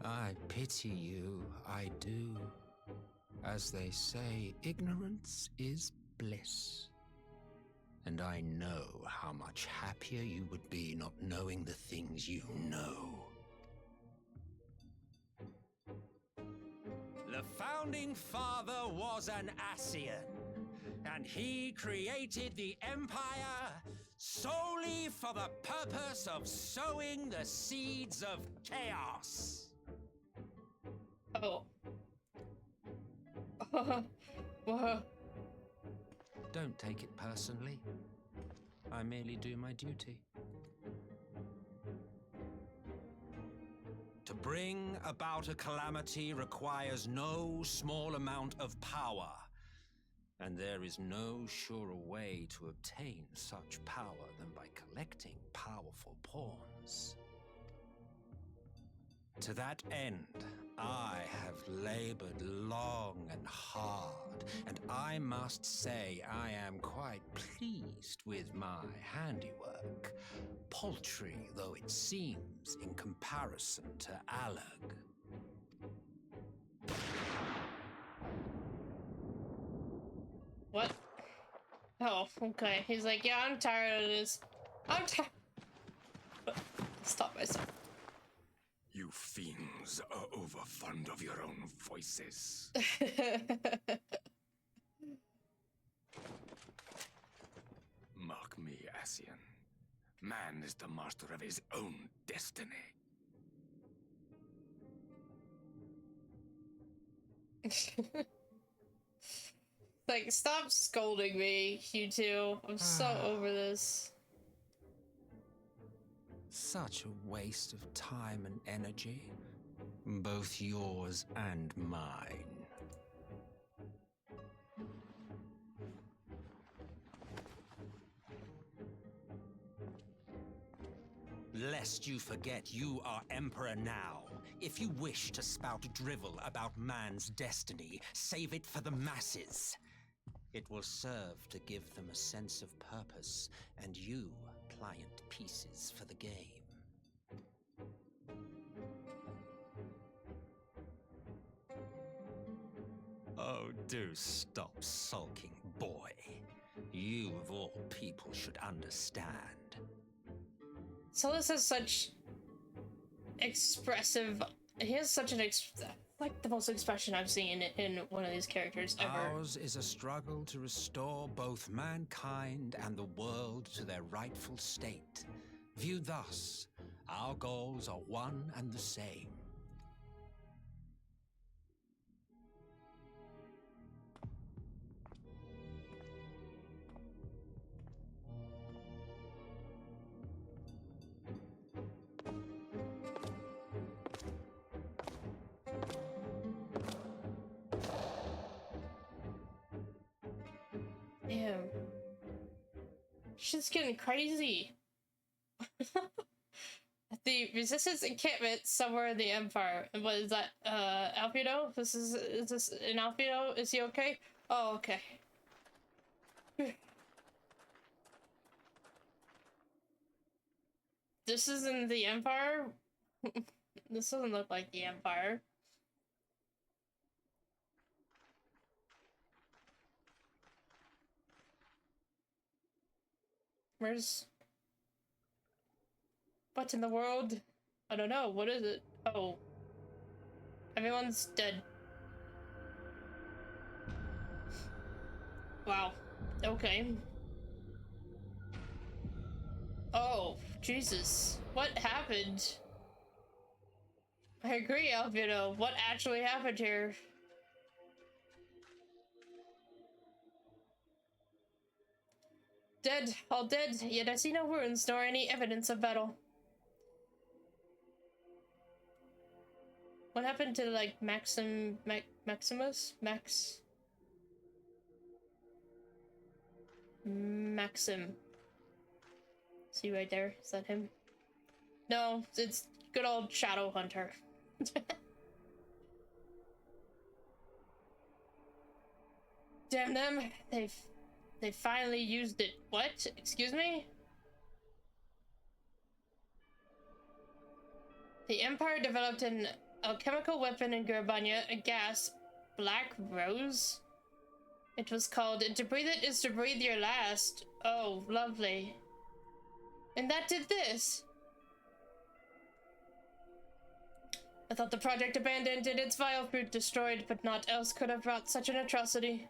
I pity you, I do. As they say, ignorance is bliss. And I know how much happier you would be not knowing the things you know. The founding father was an Ascian, and he created the Empire solely for the purpose of sowing the seeds of chaos. Oh. Don't take it personally. I merely do my duty. To bring about a calamity requires no small amount of power, and there is no surer way to obtain such power than by collecting powerful pawns. To that end, I have labored long and hard, and I must say I am quite pleased with my handiwork, paltry though it seems in comparison to Alag. What? Oh, okay. He's like, yeah, I'm tired of this. I'm tired. Stop myself. You fiends are overfond of your own voices. Mark me, Ascian. Man is the master of his own destiny. Like, stop scolding me, you two. I'm so over this. Such a waste of time and energy, both yours and mine. Lest you forget you are Emperor now. If you wish to spout drivel about man's destiny, save it for the masses. It will serve to give them a sense of purpose, and you pliant pieces for the game. Oh, do stop sulking, boy. You of all people should understand. Solus has such expressive. He has such an like the most expression I've seen in one of these characters ever. Ours is a struggle to restore both mankind and the world to their rightful state. Viewed thus, our goals are one and the same. Damn. Shit's getting crazy. The resistance encampment somewhere in the Empire. And what is that? Alfredo? Is this in Alfredo? Is he okay? Oh, okay. This isn't the Empire? This doesn't look like the Empire. Where's... What in the world? I don't know. What is it? Oh. Everyone's dead. Wow. Okay. Oh, Jesus. What happened? I agree, Alvino. What actually happened here? Dead. All dead. Yet I see no wounds nor any evidence of battle. What happened to, like, Maximus? Maxim. See right there? Is that him? No, it's good old Shadow Hunter. Damn them. They finally used it. What? Excuse me? The Empire developed an alchemical weapon in Gurbanya, a gas, Black Rose? It was called, and to breathe it is to breathe your last. Oh, lovely. And that did this. I thought the project abandoned and its vile fruit destroyed, but naught else could have brought such an atrocity.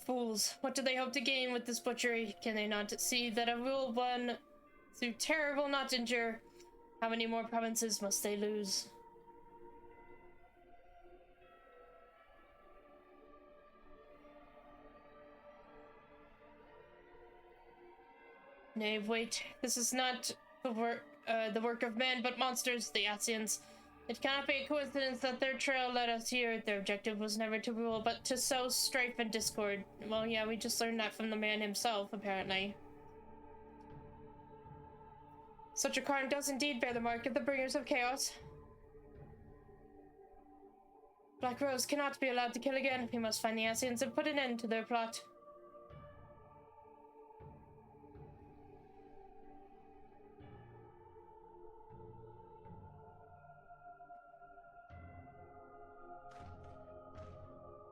Fools, what do they hope to gain with this butchery? Can they not see that a rule won through terror will not endure? How many more provinces must they lose? Nay, wait. This is not the work of men, but monsters, the Asians. It cannot be a coincidence that their trail led us here. Their objective was never to rule, but to sow strife and discord. Well, yeah, we just learned that from the man himself, apparently. Such a crime does indeed bear the mark of the bringers of chaos. Black Rose cannot be allowed to kill again. We must find the Asians and put an end to their plot.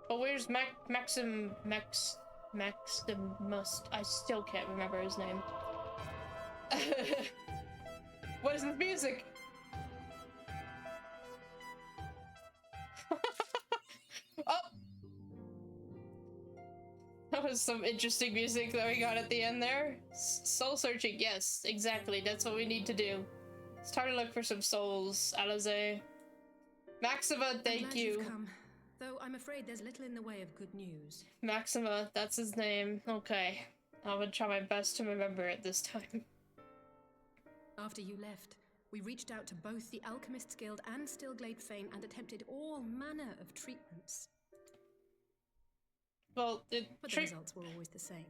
Oh, where's Maximus? I still can't remember his name. What is this music? Oh! That was some interesting music that we got at the end there. Soul searching, yes, exactly. That's what we need to do. Start to look for some souls, Alize. Maxima, thank you. You've come. Though I'm afraid there's little in the way of good news. Maxima, that's his name. Okay. I would try my best to remember it this time. After you left, we reached out to both the Alchemists Guild and Stillglade Fane and attempted all manner of treatments. Well, but the results were always the same.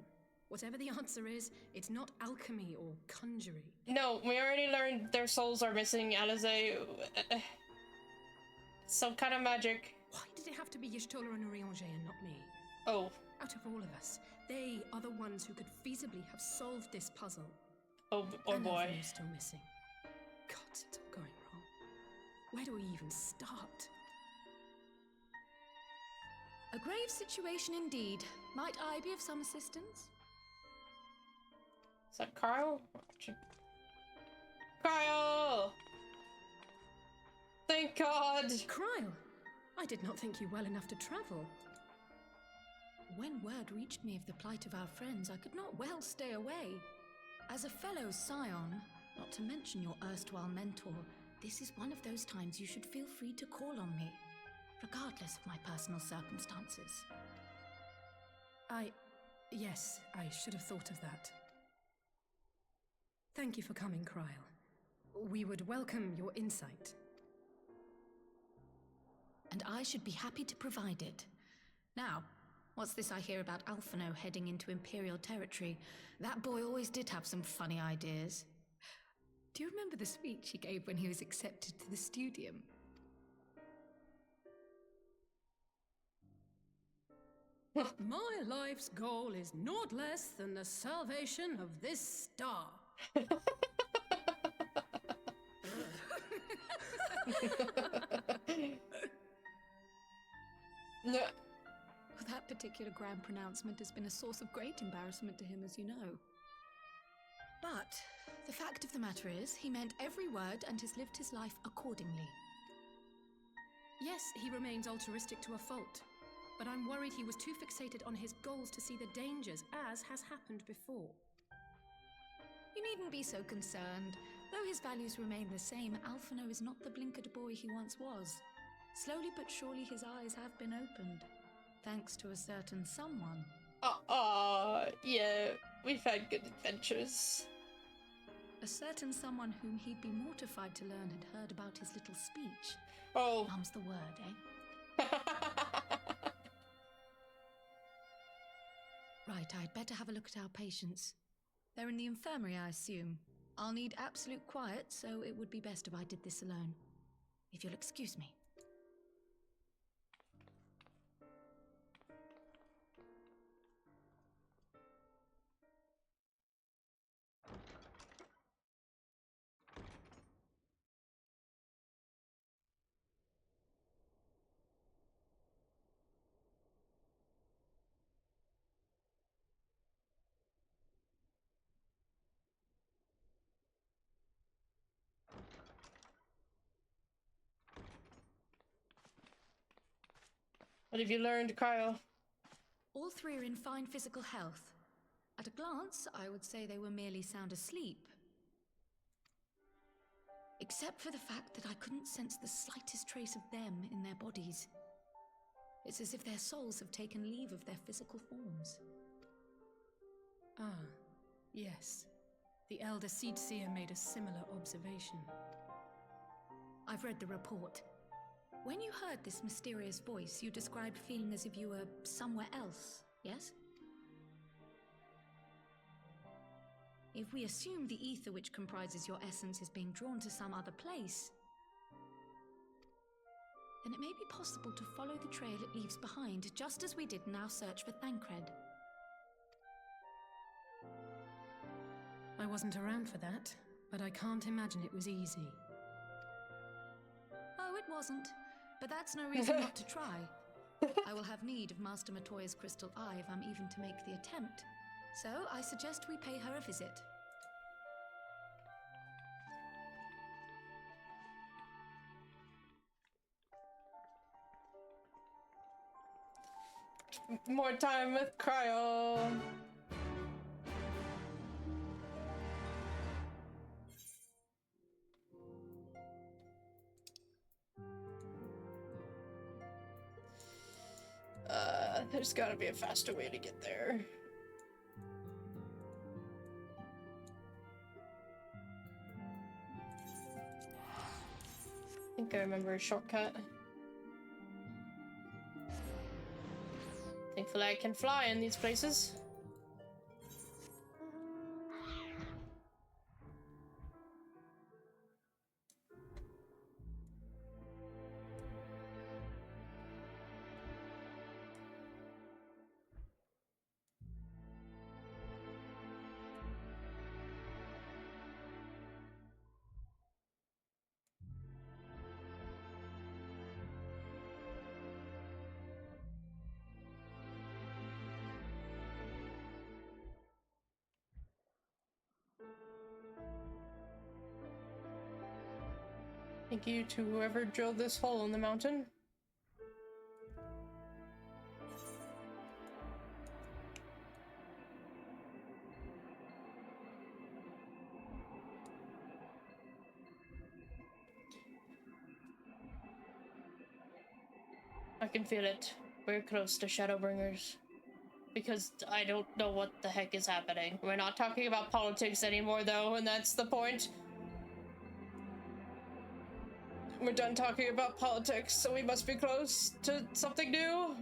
Whatever the answer is, it's not alchemy or conjuring. No, we already learned their souls are missing, Alize. Some kind of magic. Why did it have to be Y'shtola and Urianger and not me? Oh. Out of all of us, they are the ones who could feasibly have solved this puzzle. Oh and boy. You're still missing. God, it's all going wrong. Where do we even start? A grave situation indeed. Might I be of some assistance? Is that Kyle? Kyle! Thank God! Kyle! I did not think you well enough to travel. When word reached me of the plight of our friends, I could not well stay away. As a fellow scion, not to mention your erstwhile mentor, this is one of those times you should feel free to call on me, regardless of my personal circumstances. Yes, I should have thought of that. Thank you for coming, Kyle. We would welcome your insight. And I should be happy to provide it. Now, what's this I hear about Alphino heading into Imperial territory? That boy always did have some funny ideas. Do you remember the speech he gave when he was accepted to the Studium? My life's goal is naught less than the salvation of this star. a grand pronouncement has been a source of great embarrassment to him, as you know. But the fact of the matter is, he meant every word and has lived his life accordingly. Yes, he remains altruistic to a fault, but I'm worried he was too fixated on his goals to see the dangers, as has happened before. You needn't be so concerned. Though his values remain the same, Alphino is not the blinkered boy he once was. Slowly but surely his eyes have been opened, thanks to a certain someone. Yeah, we've had good adventures. A certain someone whom he'd be mortified to learn had heard about his little speech. Oh. Mum's the word, eh? Right, I'd better have a look at our patients. They're in the infirmary, I assume. I'll need absolute quiet, so it would be best if I did this alone. If you'll excuse me. What have you learned, Kyle? All three are in fine physical health. At a glance, I would say they were merely sound asleep. Except for the fact that I couldn't sense the slightest trace of them in their bodies. It's as if their souls have taken leave of their physical forms. Ah, yes. The Elder Seedseer made a similar observation. I've read the report. When you heard this mysterious voice, you described feeling as if you were somewhere else, yes? If we assume the ether which comprises your essence is being drawn to some other place, then it may be possible to follow the trail it leaves behind, just as we did in our search for Thancred. I wasn't around for that, but I can't imagine it was easy. Oh, it wasn't. But that's no reason not to try. I will have need of Master Matoya's crystal eye if I'm even to make the attempt. So I suggest we pay her a visit. More time with Cryo. There's gotta be a faster way to get there. I think I remember a shortcut. Thankfully I can fly in these places. Thank you to whoever drilled this hole in the mountain. I can feel it. We're close to Shadowbringers. Because I don't know what the heck is happening. We're not talking about politics anymore though, and that's the point. We're done talking about politics, so we must be close to something new.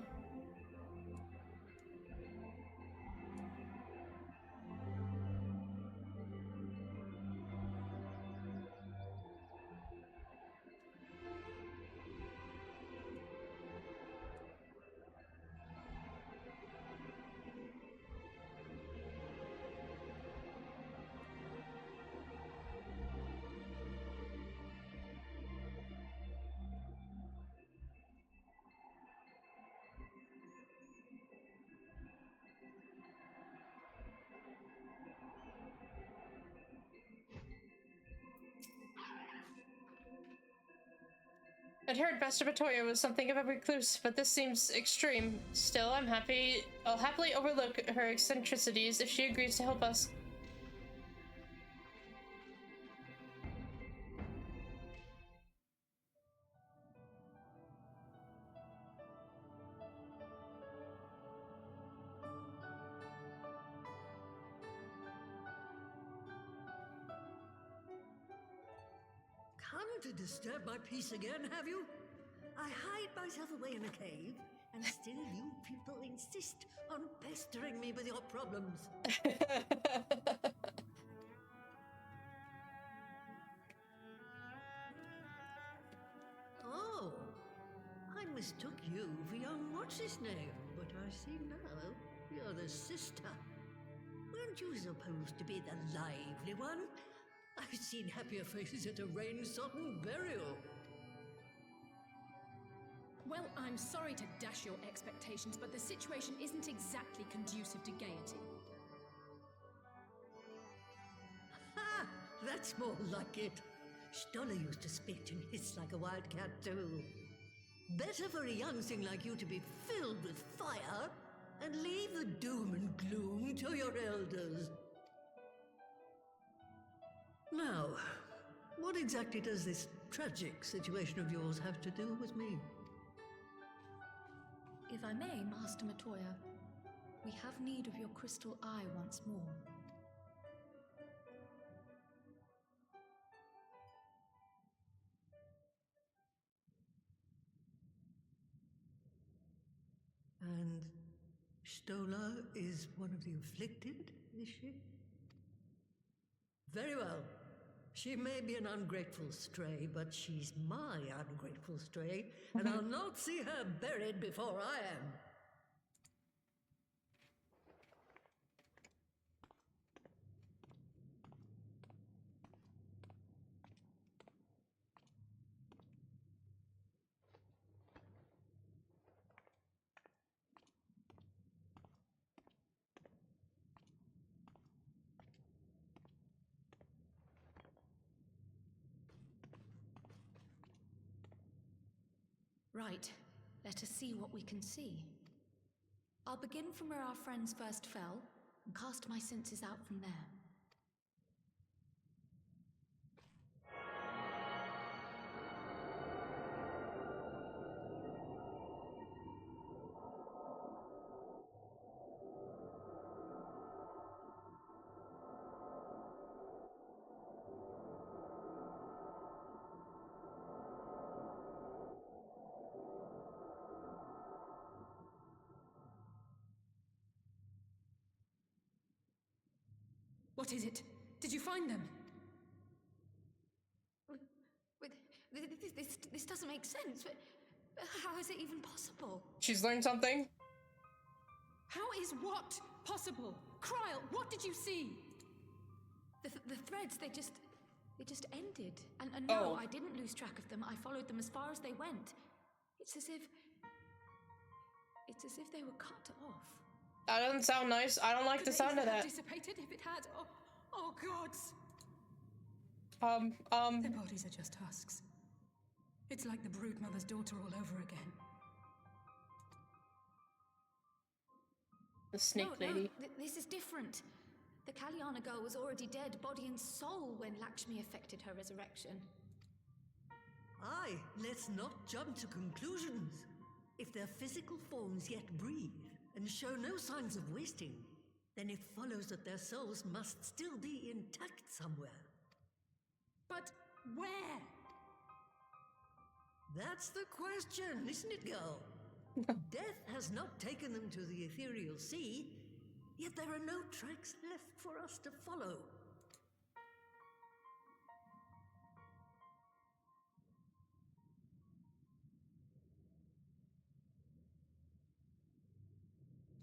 I'd heard Master Matoya was something of a recluse, but this seems extreme. Still, I'll happily overlook her eccentricities if she agrees to help us. Come to disturb my peace again, have you? I hide myself away in a cave, and still you people insist on pestering me with your problems. Oh, I mistook you for young what's-his-name, but I see now you're the sister. Weren't you supposed to be the lively one? I've seen happier faces at a rain-sodden burial. Well, I'm sorry to dash your expectations, but the situation isn't exactly conducive to gaiety. Ha! That's more like it. Stoller used to spit and hiss like a wildcat too. Better for a young thing like you to be filled with fire and leave the doom and gloom to your elders. Now, what exactly does this tragic situation of yours have to do with me? If I may, Master Matoya, we have need of your crystal eye once more. And Stola is one of the afflicted, is she? Very well. She may be an ungrateful stray, but she's my ungrateful stray, and I'll not see her buried before I am. Right, let us see what we can see. I'll begin from where our friends first fell, and cast my senses out from there. What is it? Did you find them? This doesn't make sense. How is it even possible? She's learned something. How is what possible? Kryl, what did you see? The threads, they just ended. And no, I didn't lose track of them. I followed them as far as they went. It's as if they were cut off. That doesn't sound nice. I don't like the sound of that. Dissipated if it had. Oh gods. Their bodies are just husks. It's like the broodmother's daughter all over again. The snake lady. No, this is different. The Kalyana girl was already dead, body and soul, when Lakshmi effected her resurrection. Aye, let's not jump to conclusions. If their physical forms yet breathe and show no signs of wasting, then it follows that their souls must still be intact somewhere. But where? That's the question, isn't it, girl? Death has not taken them to the ethereal sea, yet there are no tracks left for us to follow.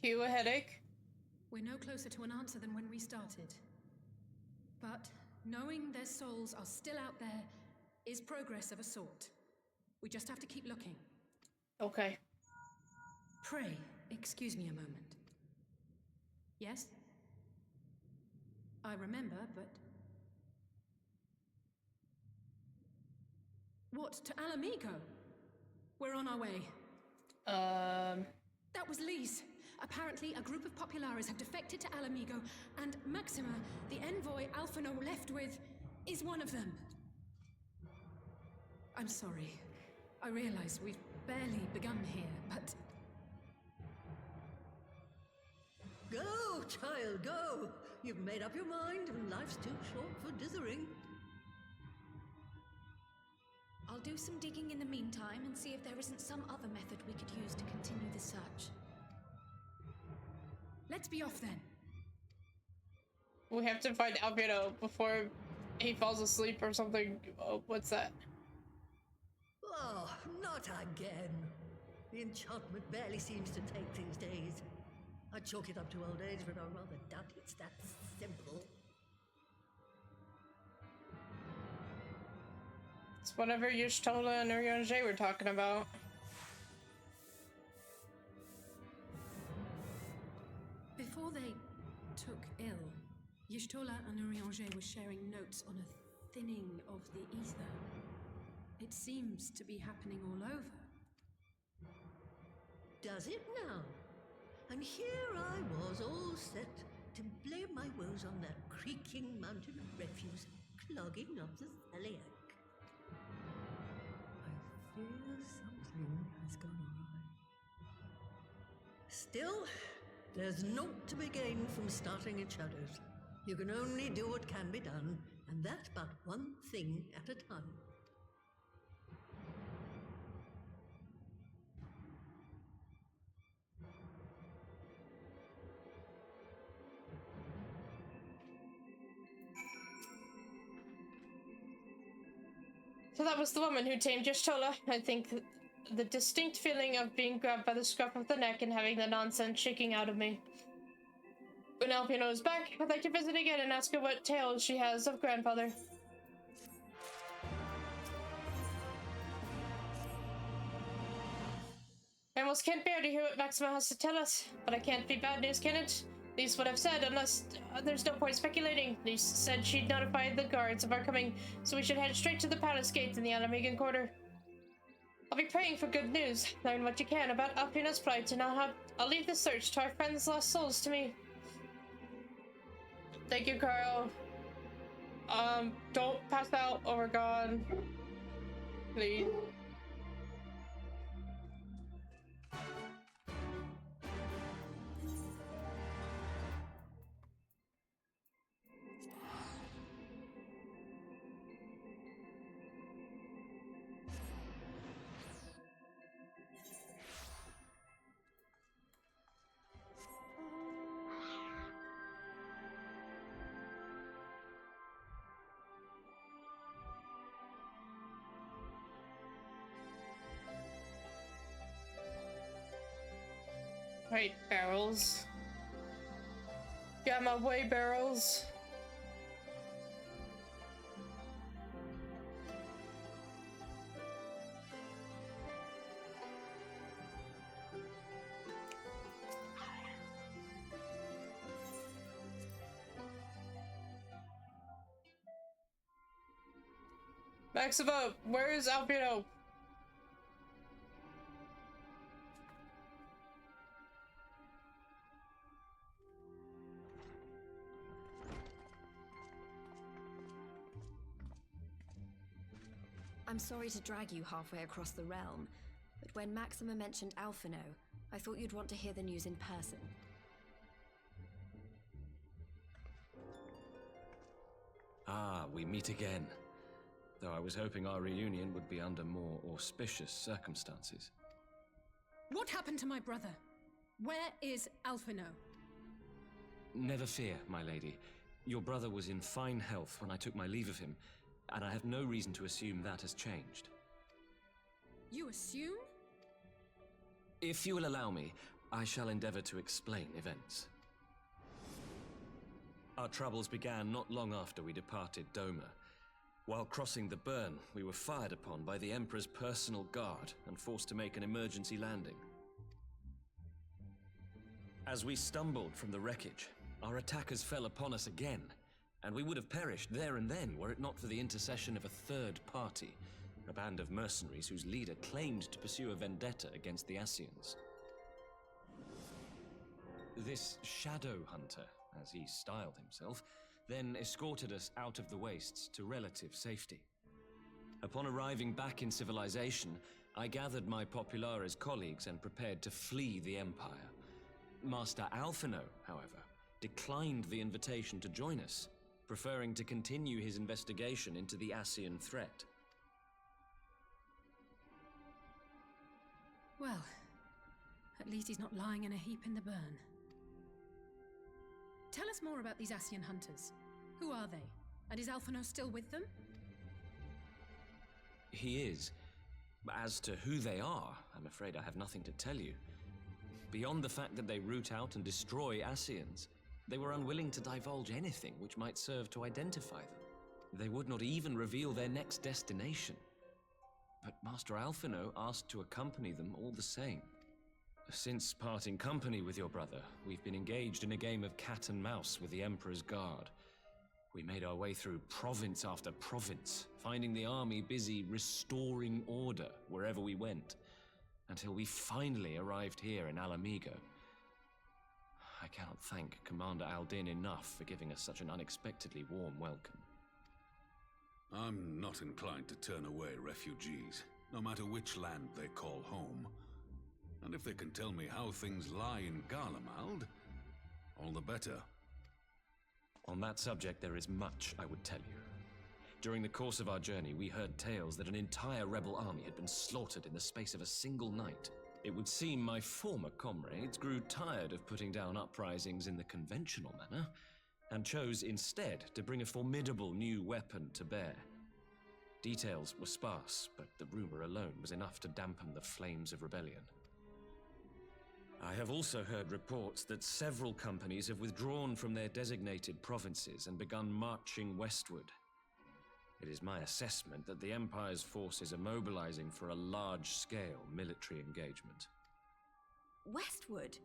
Cue a headache. We're no closer to an answer than when we started. But knowing their souls are still out there is progress of a sort. We just have to keep looking. Okay. Pray, excuse me a moment. Yes? I remember, but... What, to Alamigo? We're on our way. That was Lee's. Apparently, a group of Populares have defected to Alamigo, and Maxima, the envoy Alphino left with, is one of them. I'm sorry. I realize we've barely begun here, but... Go, child, go! You've made up your mind, and life's too short for dithering. I'll do some digging in the meantime and see if there isn't some other method we could use to continue the search. Let's be off then. We have to find Albedo before he falls asleep or something. Oh, what's that? Oh, not again. The enchantment barely seems to take these days. I chalk it up to old age, but I rather doubt it's that simple. It's whatever Y'shtola and Urianger were talking about. Before they took ill, Y'shtola and Urianger were sharing notes on a thinning of the ether. It seems to be happening all over. Does it now? And here I was, all set to blame my woes on that creaking mountain of refuse clogging up the Thaliac. I fear something has gone awry. Still, there's naught to be gained from starting at Shadows. You can only do what can be done, and that but one thing at a time. So that was the woman who tamed Y'shtola. I think the distinct feeling of being grabbed by the scruff of the neck and having the nonsense shaking out of me. When Alpino is back, I'd like to visit again and ask her what tales she has of grandfather. I almost can't bear to hear what Maxima has to tell us, but I can't be bad news, can it? At least what I've said, unless there's no point speculating. Lise said she'd notified the guards of our coming, so we should head straight to the palace gates in the Alamigan Quarter. I'll be praying for good news. Learn what you can about Alpina's plight, and I'll leave the search to our friends' lost souls to me. Thank you, Carl. Don't pass out, Oregon. Please. Right, barrels. Get my way, barrels. Maxima, where is Alpino? I'm sorry to drag you halfway across the realm, but when Maxima mentioned Alphino, I thought you'd want to hear the news in person. Ah, we meet again. Though I was hoping our reunion would be under more auspicious circumstances. What happened to my brother? Where is Alphino? Never fear, my lady. Your brother was in fine health when I took my leave of him, and I have no reason to assume that has changed. You assume? If you will allow me, I shall endeavor to explain events. Our troubles began not long after we departed Doma. While crossing the burn, we were fired upon by the Emperor's personal guard and forced to make an emergency landing. As we stumbled from the wreckage, our attackers fell upon us again, and we would have perished there and then were it not for the intercession of a third party, a band of mercenaries whose leader claimed to pursue a vendetta against the Ascians. This Shadow Hunter, as he styled himself, then escorted us out of the wastes to relative safety. Upon arriving back in civilization, I gathered my Populares colleagues and prepared to flee the Empire. Master Alphino, however, declined the invitation to join us, preferring to continue his investigation into the Ascian threat. Well, at least he's not lying in a heap in the burn. Tell us more about these Ascian hunters. Who are they? And is Alphino still with them? He is. As to who they are, I'm afraid I have nothing to tell you. Beyond the fact that they root out and destroy Ascians, they were unwilling to divulge anything which might serve to identify them. They would not even reveal their next destination. But Master Alphino asked to accompany them all the same. Since parting company with your brother, we've been engaged in a game of cat and mouse with the Emperor's Guard. We made our way through province after province, finding the army busy restoring order wherever we went, until we finally arrived here in Alamigo. I cannot thank Commander Aldin enough for giving us such an unexpectedly warm welcome. I'm not inclined to turn away refugees, no matter which land they call home. And if they can tell me how things lie in Garlemald, all the better. On that subject, there is much I would tell you. During the course of our journey, we heard tales that an entire rebel army had been slaughtered in the space of a single night. It would seem my former comrades grew tired of putting down uprisings in the conventional manner, and chose instead to bring a formidable new weapon to bear. Details were sparse, but the rumor alone was enough to dampen the flames of rebellion. I have also heard reports that several companies have withdrawn from their designated provinces and begun marching westward. It is my assessment that the Empire's forces are mobilizing for a large-scale military engagement. Westward?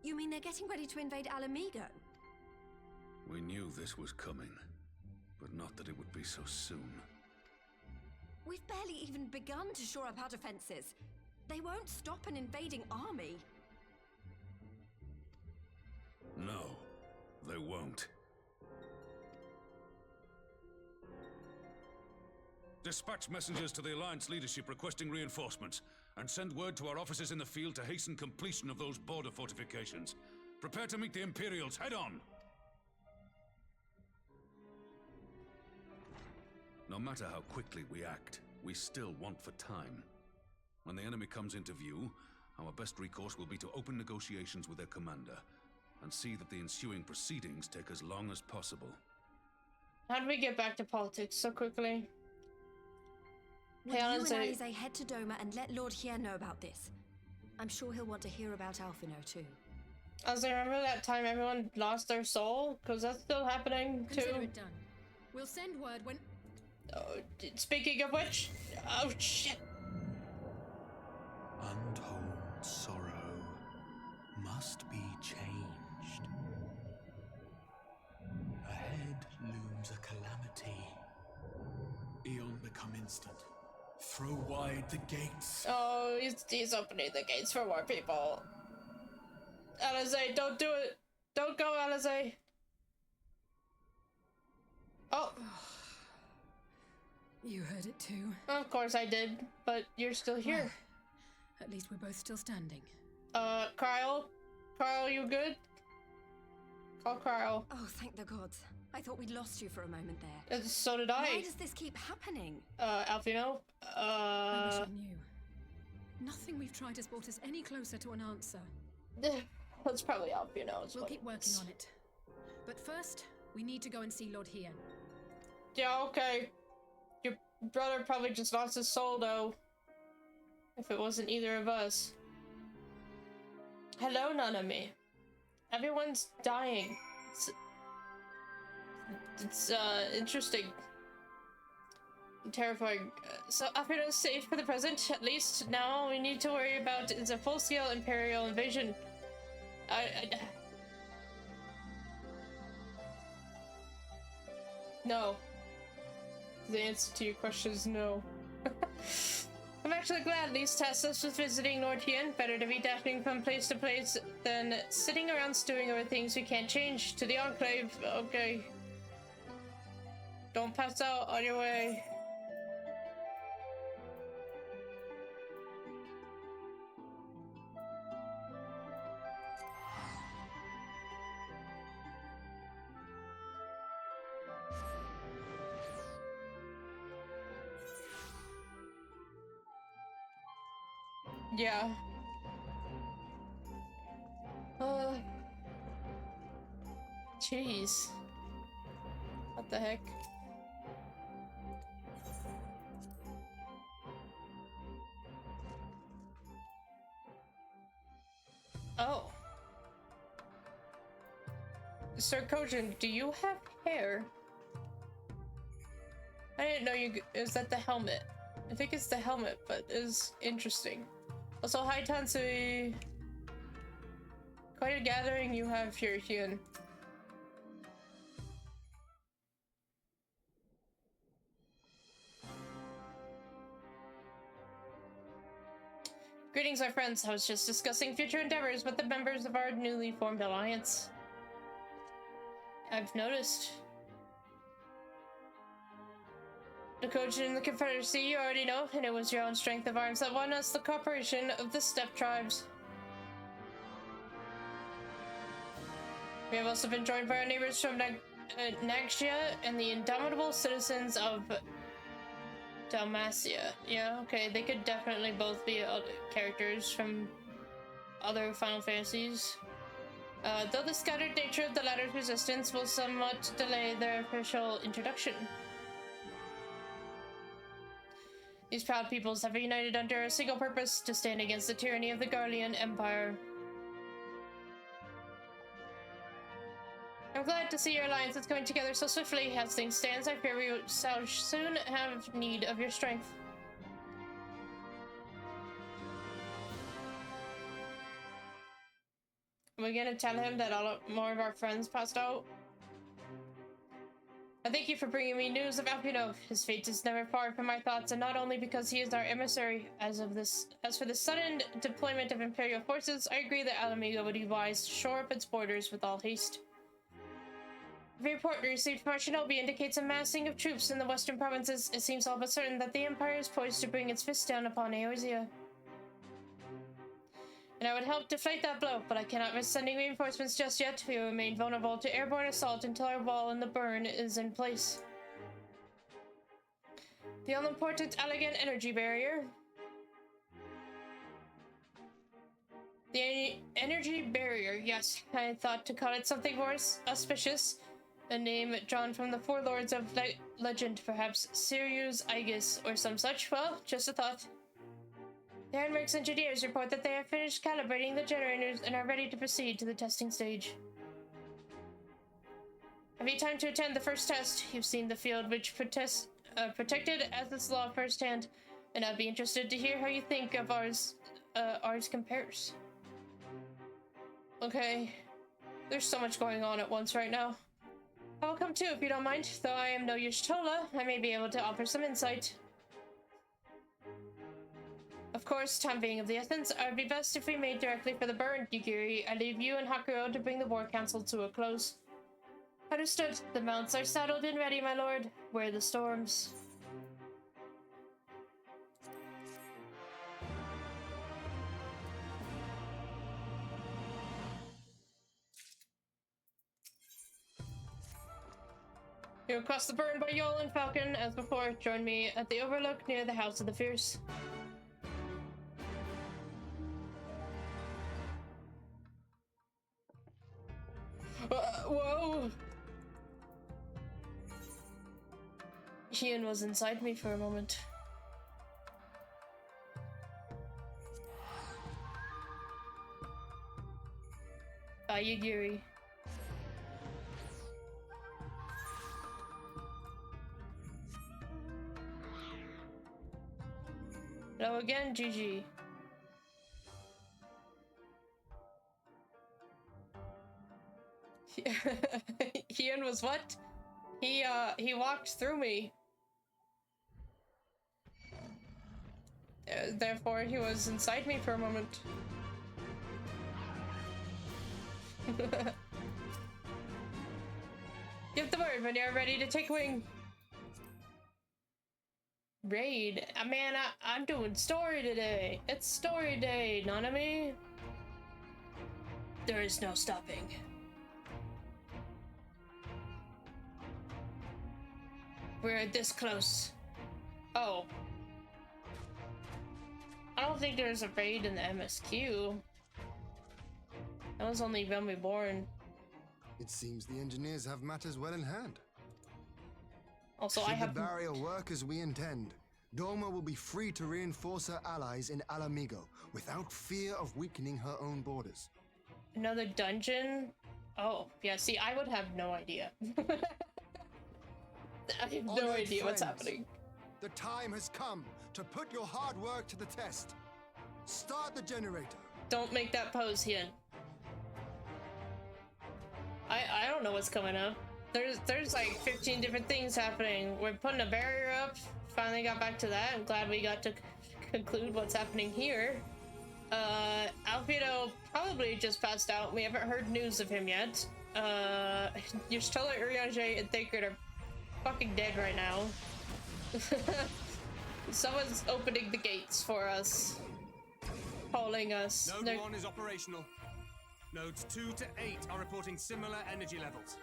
You mean they're getting ready to invade Alamigo? We knew this was coming, but not that it would be so soon. We've barely even begun to shore up our defenses. They won't stop an invading army. No, they won't. Dispatch messengers to the Alliance leadership requesting reinforcements, and send word to our officers in the field to hasten completion of those border fortifications. Prepare to meet the Imperials head on! No matter how quickly we act, we still want for time. When the enemy comes into view, our best recourse will be to open negotiations with their commander, and see that the ensuing proceedings take as long as possible. How did we get back to politics so quickly? Would you and Alize head to Doma and let Lord Hier know about this? I'm sure he'll want to hear about Alphino too. As I remember that time everyone lost their soul, because that's still happening too. Consider it done. We'll send word when... Oh, speaking of which... Oh, shit! Untold sorrow must be changed. Ahead looms a calamity. Eon become instant. Throw wide the gates. Oh, he's opening the gates for more people. Alize, don't do it! Don't go, Alize! Oh! You heard it too. Of course I did, but you're still here. Well, at least we're both still standing. Kyle? Kyle, you good? Call Kyle. Oh, thank the gods. I thought we'd lost you for a moment there. So did I. Why does this keep happening? Alphino? I wish I knew. Nothing we've tried has brought us any closer to an answer. That's probably Alphino's. We'll keep working on it. But first, we need to go and see Lord Hier. Yeah, okay. Your brother probably just lost his soul, though. If it wasn't either of us. Hello, Nanami. Everyone's dying. It's interesting. Terrifying. So Alphino is safe for the present, at least. Now all we need to worry about is a full-scale Imperial invasion. No. The answer to your question is no. I'm actually glad these tasked us with visiting Lord Hien. Better to be dashing from place to place than sitting around stewing over things we can't change. To the Enclave. Okay. Don't pass out on your way. Yeah. Jeez. What the heck? Oh. Sir Kojin, do you have hair? I didn't know you. Is that the helmet? I think it's the helmet, but it's interesting. Also, hi Tansui. Quite a gathering you have here, Hien. Greetings, my friends. I was just discussing future endeavors with the members of our newly formed alliance. I've noticed. The Kojin in the Confederacy, you already know, and it was your own strength of arms that won us the cooperation of the steppe tribes. We have also been joined by our neighbors from Nagxia and the indomitable citizens of Dalmatia. Yeah, okay, they could definitely both be characters from other Final Fantasies. Though the scattered nature of the latter's resistance will somewhat delay their official introduction. These proud peoples have united under a single purpose, to stand against the tyranny of the Garlean Empire. I'm glad to see your alliance is coming together so swiftly. As things stand, I fear we shall soon have need of your strength. Are we gonna tell him that more of our friends passed out? I thank you for bringing me news of Alpino. His fate is never far from my thoughts, and not only because he is our emissary. As for the sudden deployment of Imperial forces, I agree that Alamigo would be wise to shore up its borders with all haste. The report we received from Shinobi indicates a massing of troops in the western provinces. It seems all but certain that the Empire is poised to bring its fist down upon Eorzea. And I would help deflate that blow, but I cannot risk sending reinforcements just yet. We will remain vulnerable to airborne assault until our wall in the burn is in place. The all-important Allegan energy barrier. The energy barrier, yes. I thought to call it something more auspicious. A name drawn from the four lords of legend, perhaps Sirius, Aegis, or some such. Well, just a thought. The Ironworks engineers report that they have finished calibrating the generators and are ready to proceed to the testing stage. Have you time to attend the first test? You've seen the field which protected as its law firsthand, and I'd be interested to hear how you think of ours compares. Okay. There's so much going on at once right now. I will come too if you don't mind. Though I am no Y'shtola, I may be able to offer some insight. Of course, time being of the essence, it would be best if we made directly for the burn, Yugiri. I leave you and Hakuro to bring the war council to a close. Understood. The mounts are saddled and ready, my lord. Wear the storms. You cross the burn by Yol and Falcon. As before, join me at the overlook near the House of the Fierce. Whoa! Hien was inside me for a moment. Yugiri. Hello again, GG. Hien was what? He walked through me. Therefore, he was inside me for a moment. Give the word when you're ready to take wing. Raid. Man, I'm doing story today. It's story day, Nanami. There is no stopping. We're this close. Oh. I don't think there's a raid in the MSQ. That was only Realm Reborn. It seems the engineers have matters well in hand. Also, Should I have the barrier work as we intend, Doma will be free to reinforce her allies in Alamigo without fear of weakening her own borders. another dungeon. Oh, yeah, see, I would have no idea. I have no Honored idea what's friends, happening. The time has come to put your hard work to the test. Start the generator. Don't make that pose, Hien. I don't know what's coming up. There's like 15 different things happening. We're putting a barrier up. Finally got back to that. I'm glad we got to conclude what's happening here. Alfredo probably just passed out. We haven't heard news of him yet. Yustola, Urianger, and Thancred are fucking dead right now. Someone's opening the gates for us. Calling us. Node 1 is operational. Nodes 2 to 8 are reporting similar energy levels.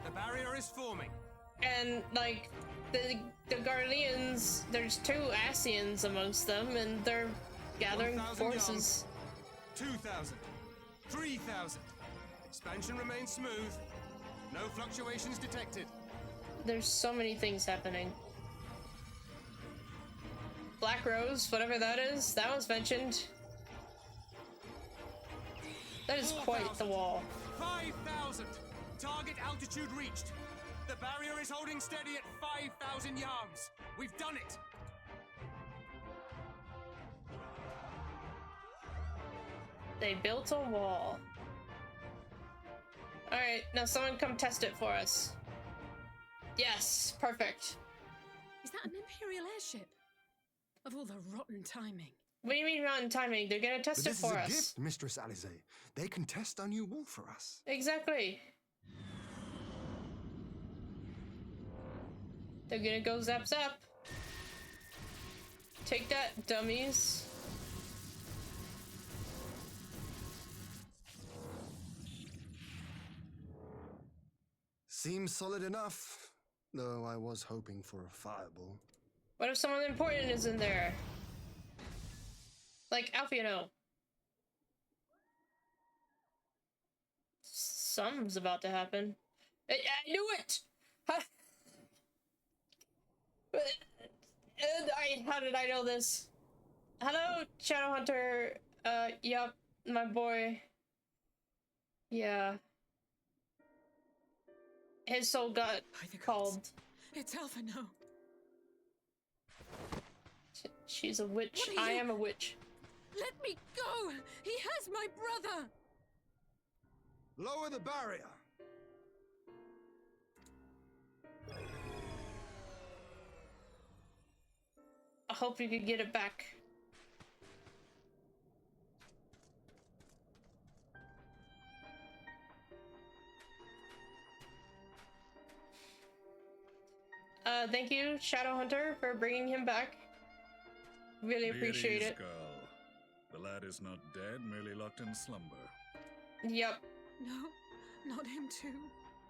The barrier is forming. And, like, the Garleans, there's 2 Asians amongst them, and they're gathering 1,000 forces. Young, 2,000. 3,000. Expansion remains smooth. No fluctuations detected. There's so many things happening. Black Rose, whatever that is, that was mentioned. That is 4, quite the wall. 5,000. Target altitude reached. The barrier is holding steady at 5,000 yards. We've done it. They built a wall. Alright, now someone come test it for us. Yes, perfect. Is that an Imperial airship? Of all the rotten timing. What do you mean rotten timing? They're gonna test But it for this is a us. gift, Mistress Alize. They can test our new wall for us. Exactly. They're gonna go zap zap. Take that, dummies. Seems solid enough, though I was hoping for a fireball. What if someone important is in there? Like Alfiano. Something's about to happen. I knew it! How did I know this? Hello, Shadowhunter. Yup, my boy. Yeah. His soul got called. It's Alphino. She's a witch. I am a witch. Let me go! He has my brother! Lower the barrier! I hope you could get it back. Thank you, Shadowhunter, for bringing him back. Really appreciate it. Girl. The lad is not dead, merely locked in slumber. Yep. No, not him too.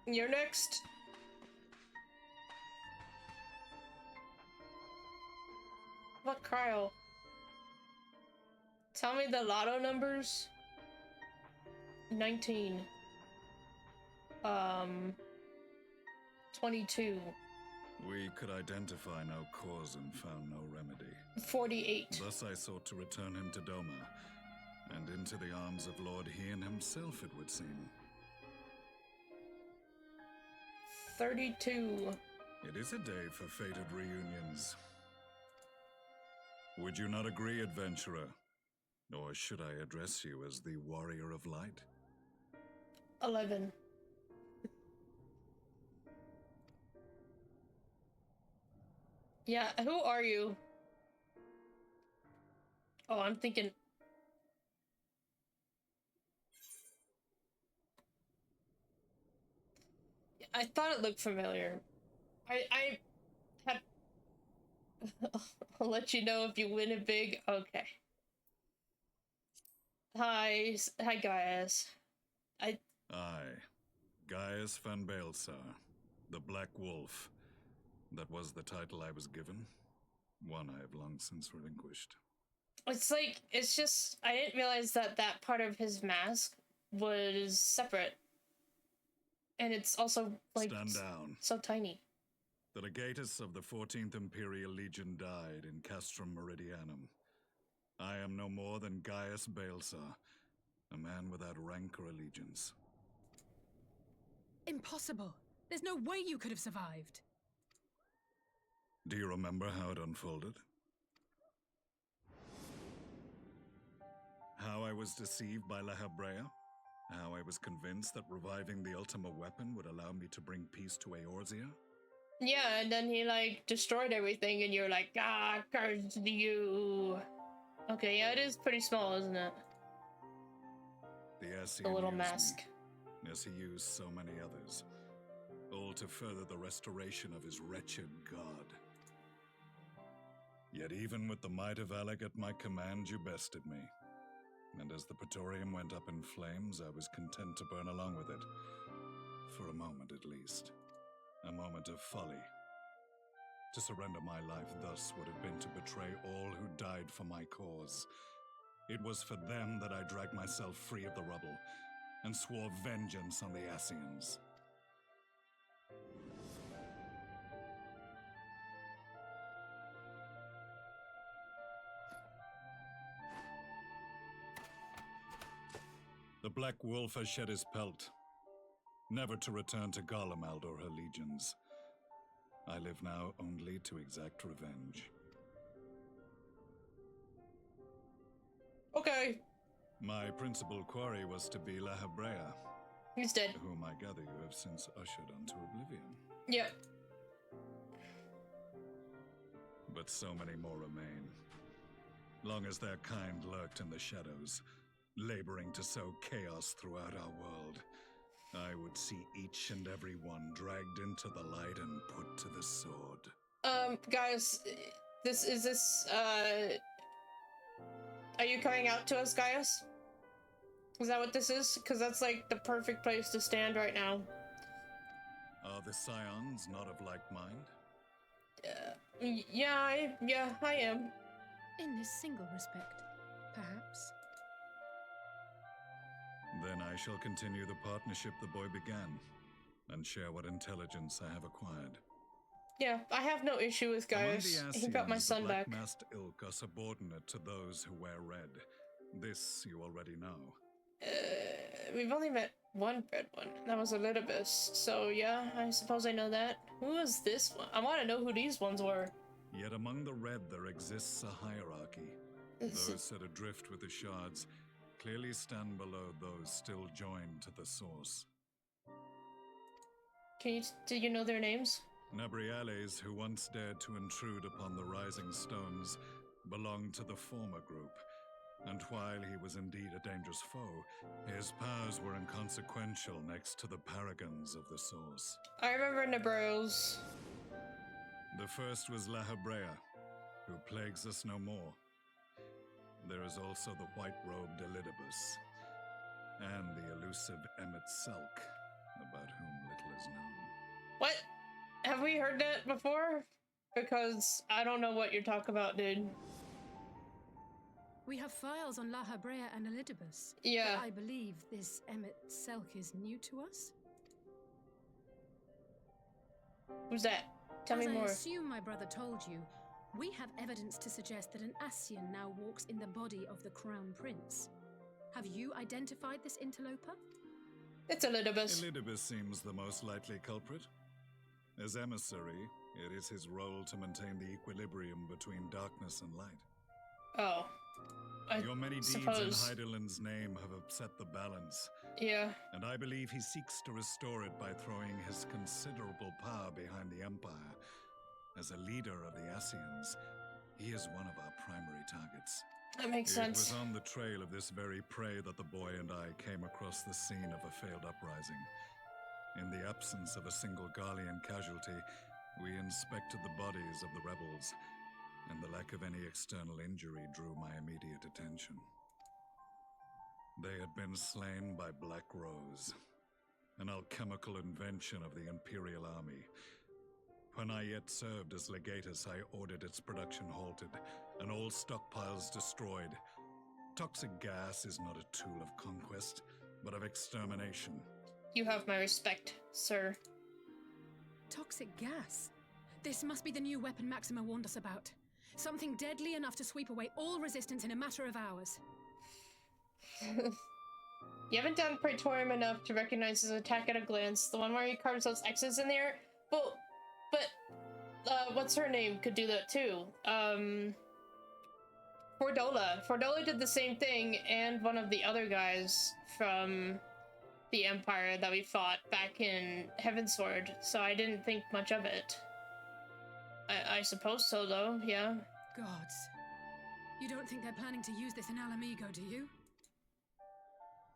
You're next. What cryo? Tell me the lotto numbers. 19. 22. We could identify no cause and found no remedy. 48. Thus I sought to return him to Doma, and into the arms of Lord Hien himself, it would seem. 32. It is a day for fated reunions. Would you not agree, adventurer? Or should I address you as the Warrior of Light? 11. Yeah, who are you? Oh, I'm thinking. I thought it looked familiar. I had. I'll let you know if you win it big. Okay. Hi, Gaius. Aye, Gaius van Baelsar, the Black Wolf. That was the title I was given. One I have long since relinquished. It's like, it's just, I didn't realize that that part of his mask was separate. And it's also, like, Stand down. So tiny. The legatus of the 14th Imperial Legion died in Castrum Meridianum. I am no more than Gaius Baelsar, a man without rank or allegiance. Impossible! There's no way you could have survived! Do you remember how it unfolded? How I was deceived by La Habrea? How I was convinced that reviving the Ultima weapon would allow me to bring peace to Eorzea? Yeah, and then he, like, destroyed everything, and you're like, ah, curse you. Okay, yeah, it is pretty small, isn't it? The Ascian The little used mask. me, as he used so many others, all to further the restoration of his wretched god. Yet even with the might of Alec at my command, you bested me. And as the Praetorium went up in flames, I was content to burn along with it. For a moment, at least. A moment of folly. To surrender my life thus would have been to betray all who died for my cause. It was for them that I dragged myself free of the rubble, and swore vengeance on the Ascians. The Black Wolf has shed his pelt, never to return to Garlemald or her legions. I live now only to exact revenge. Okay. My principal quarry was to be La Habrea. He's dead. Whom I gather you have since ushered onto oblivion. Yep. But so many more remain. Long as their kind lurked in the shadows, laboring to sow chaos throughout our world, I would see each and every one dragged into the light and put to the sword. Guys, are you coming out to us, Gaius? Is that what this is? Because that's, like, the perfect place to stand right now. Are the Scions not of like mind? Yeah, I am. In this single respect, perhaps. Then I shall continue the partnership the boy began, and share what intelligence I have acquired. Yeah, I have no issue with Gaius. He got my son back. The Black-masked ilk are subordinate to those who wear red. This you already know. We've only met one red one. That was Elidibus. So yeah, I suppose I know that. Who is this one? I want to know who these ones were. Yet among the red there exists a hierarchy. Those set adrift with the shards clearly stand below those still joined to the source. Do you know their names? Nabriales, who once dared to intrude upon the Rising Stones, belonged to the former group, and while he was indeed a dangerous foe, his powers were inconsequential next to the paragons of the source. I remember Nabros. The first was La Habrea, who plagues us no more. There is also the white-robed Elidibus, and the elusive Emmett Selk, about whom little is known. What? Have we heard that before? Because I don't know what you're talking about, dude. We have files on La Habrea and Elidibus. Yeah. But I believe this Emmett Selk is new to us. Who's that? Tell me more. As I assume my brother told you, we have evidence to suggest that an Ascian now walks in the body of the Crown Prince. Have you identified this interloper? It's Elidibus. Elidibus seems the most likely culprit. As emissary, it is his role to maintain the equilibrium between darkness and light. Oh. Your many deeds in Hydaelyn's name have upset the balance. Yeah. And I believe he seeks to restore it by throwing his considerable power behind the Empire. As a leader of the Ascians, he is one of our primary targets. That makes It sense. was on the trail of this very prey that the boy and I came across the scene of a failed uprising. In the absence of a single Garlean casualty, we inspected the bodies of the rebels, and the lack of any external injury drew my immediate attention. They had been slain by Black Rose, an alchemical invention of the Imperial Army. When I yet served as legatus, I ordered its production halted and all stockpiles destroyed. Toxic gas is not a tool of conquest, but of extermination. You have my respect, sir. Toxic gas? This must be the new weapon Maxima warned us about. Something deadly enough to sweep away all resistance in a matter of hours. You haven't done Praetorium enough to recognize his attack at a glance. The one where he carves those X's in the air? But what's her name could do that too. Fordola. Fordola did the same thing, and one of the other guys from the Empire that we fought back in Heavensward, so I didn't think much of it. I suppose so, though, yeah. Gods. You don't think they're planning to use this in Alamigo, do you?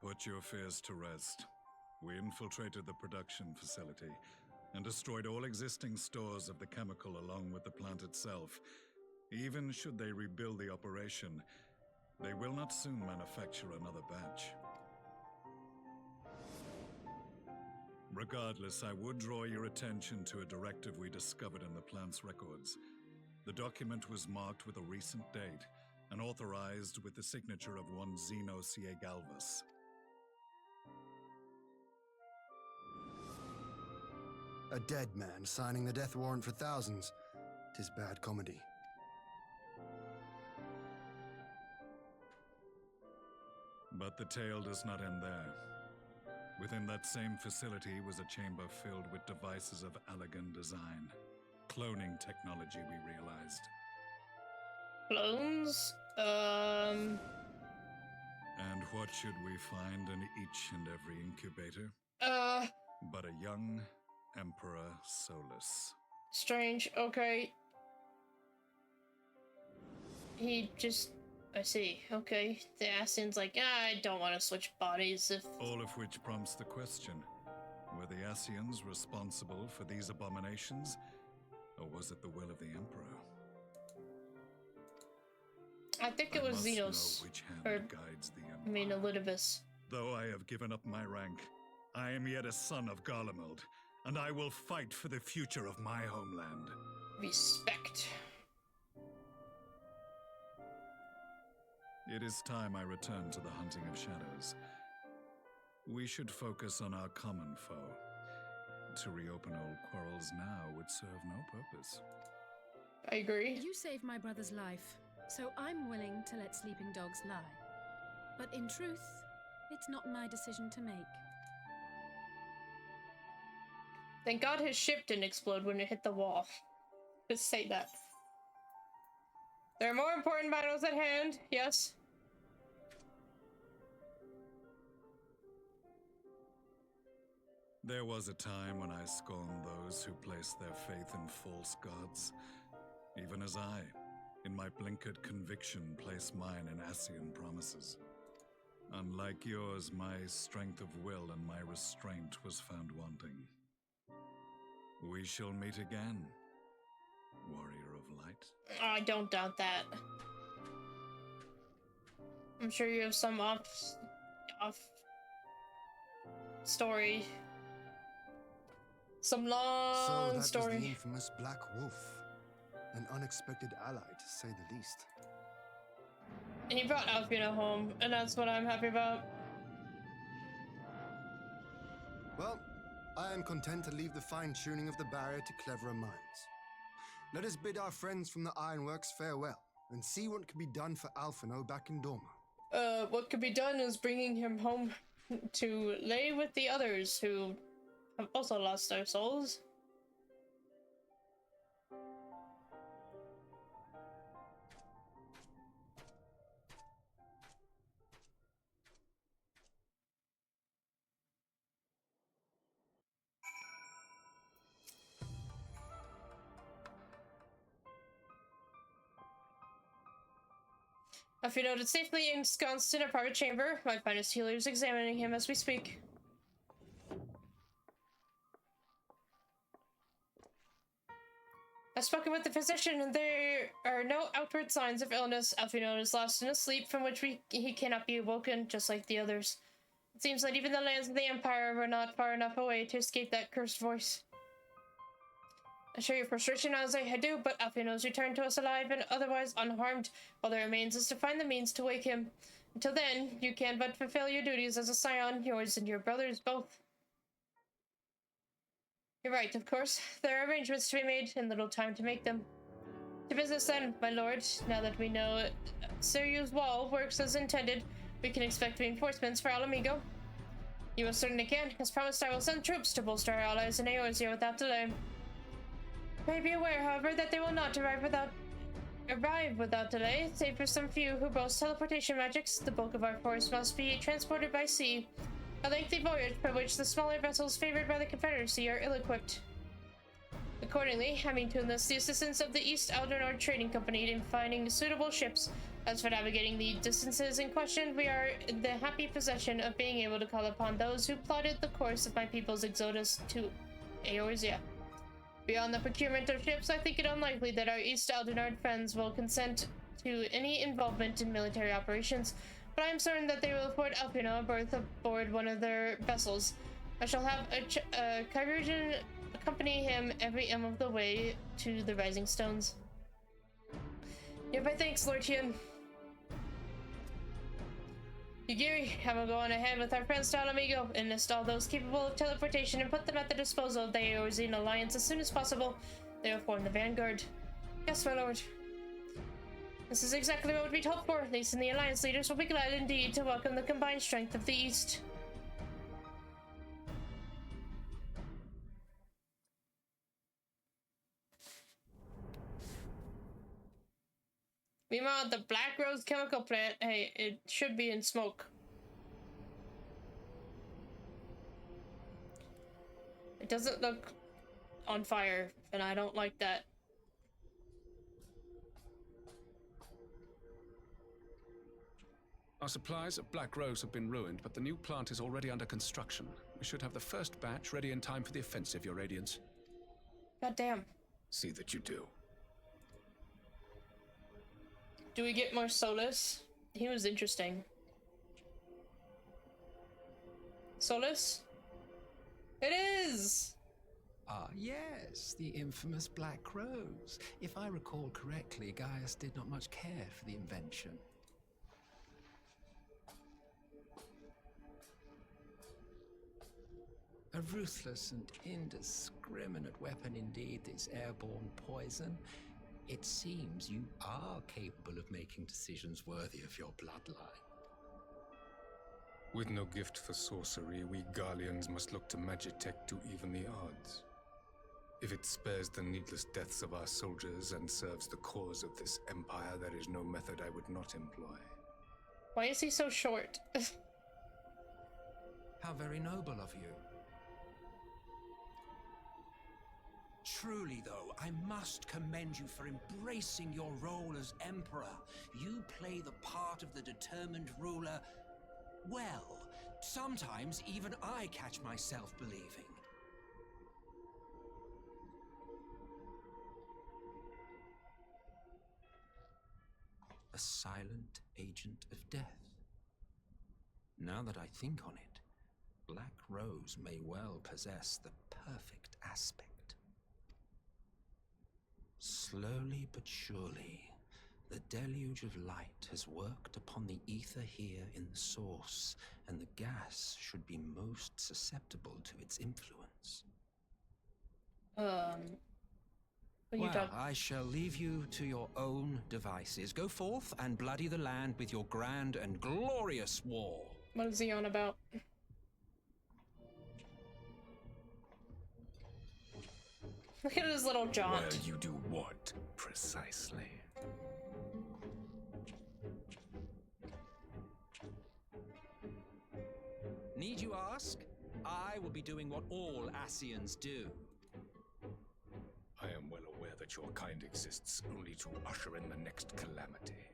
Put your fears to rest. We infiltrated the production facility and destroyed all existing stores of the chemical along with the plant itself. Even should they rebuild the operation, they will not soon manufacture another batch. Regardless, I would draw your attention to a directive we discovered in the plant's records. The document was marked with a recent date and authorized with the signature of one Zeno Galvas. A dead man signing the death warrant for thousands. 'Tis bad comedy. But the tale does not end there. Within that same facility was a chamber filled with devices of elegant design. Cloning technology, we realized. Clones? And what should we find in each and every incubator? But a young Emperor Solus. Strange, okay. He just... I see, okay. The Ascian's like, I don't want to switch bodies if... All of which prompts the question, were the Ascians responsible for these abominations, or was it the will of the Emperor? I think it was Xenos. Which hand Or, guides the Emperor. I mean, Elidibus. Though I have given up my rank, I am yet a son of Garlemald, and I will fight for the future of my homeland. Respect. It is time I return to the hunting of shadows. We should focus on our common foe. To reopen old quarrels now would serve no purpose. I agree. You saved my brother's life, so I'm willing to let sleeping dogs lie. But in truth, it's not my decision to make. Thank God his ship didn't explode when it hit the wall. Just say that. There are more important battles at hand, yes. There was a time when I scorned those who placed their faith in false gods, even as I, in my blinkered conviction, place mine in Ascian promises. Unlike yours, my strength of will and my restraint was found wanting. We shall meet again, warrior of light. I don't doubt that. I'm sure you have some off story. Some long So that story. was the infamous Black Wolf. An unexpected ally, to say the least. And he brought Alfina home, and that's what I'm happy about. Well, I am content to leave the fine-tuning of the barrier to cleverer minds. Let us bid our friends from the Ironworks farewell, and see what can be done for Alphino back in Dorma. What could be done is bringing him home to lay with the others who have also lost their souls. Alfino is safely ensconced in a private chamber. My finest healer is examining him as we speak. I've spoken with the physician, and there are no outward signs of illness. Alfino is lost in a sleep from which he cannot be awoken, just like the others. It seems that even the lands of the Empire were not far enough away to escape that cursed voice. I share your frustration as I do, but Alfino's returned to us alive and otherwise unharmed. All that remains is to find the means to wake him. Until then, you can but fulfill your duties as a scion, yours and your brother's both. You're right, of course. There are arrangements to be made, and little time to make them. To business then, my lord. Now that we know Sirius Wall works as intended, we can expect reinforcements for Alamigo. You most certainly can. As promised, I will send troops to bolster our allies in Eorzea without delay. You may be aware, however, that they will not arrive without delay, save for some few who boast teleportation magics. The bulk of our force must be transported by sea. A lengthy voyage for which the smaller vessels favored by the Confederacy are ill-equipped. Accordingly, I mean to enlist the assistance of the East Aldernord Trading Company in finding suitable ships. As for navigating the distances in question, we are in the happy possession of being able to call upon those who plotted the course of my people's exodus to Eorzea. Beyond the procurement of ships, I think it unlikely that our East Aldernord friends will consent to any involvement in military operations, but I am certain that they will afford Alfino a berth aboard one of their vessels. I shall have a Chirurgeon accompany him every inch of the way to the Rising Stones. Yeah, my thanks, Lord Tian. Yugiri, have a go on ahead with our friends to Alamigo, enlist all those capable of teleportation and put them at the disposal of the Eorzean Alliance as soon as possible. They will form the vanguard. Yes, my lord. This is exactly what we'd hoped for. These and the Alliance leaders will be glad indeed to welcome the combined strength of the East. Meanwhile, the Black Rose chemical plant, hey, it should be in smoke. It doesn't look on fire, and I don't like that. Our supplies at Black Rose have been ruined, but the new plant is already under construction. We should have the first batch ready in time for the offensive, Your Radiance. God damn. See that you do. Do we get more Solus? He was interesting. Solus? It is! Ah, yes, the infamous Black Rose. If I recall correctly, Gaius did not much care for the invention. A ruthless and indiscriminate weapon indeed, this airborne poison. It seems you are capable of making decisions worthy of your bloodline. With no gift for sorcery, we Garleans must look to Magitech to even the odds. If it spares the needless deaths of our soldiers and serves the cause of this empire, there is no method I would not employ. Why is he so short? How very noble of you. Truly, though, I must commend you for embracing your role as Emperor. You play the part of the determined ruler well. Sometimes even I catch myself believing. A silent agent of death. Now that I think on it, Black Rose may well possess the perfect aspect. Slowly but surely, the deluge of light has worked upon the ether here in the source, and the gas should be most susceptible to its influence. Well, I shall leave you to your own devices. Go forth and bloody the land with your grand and glorious war. What is he on about? Look at his little jaunt. Well, you do what, precisely? Need you ask? I will be doing what all Ascians do. I am well aware that that your kind exists only to usher in the next calamity.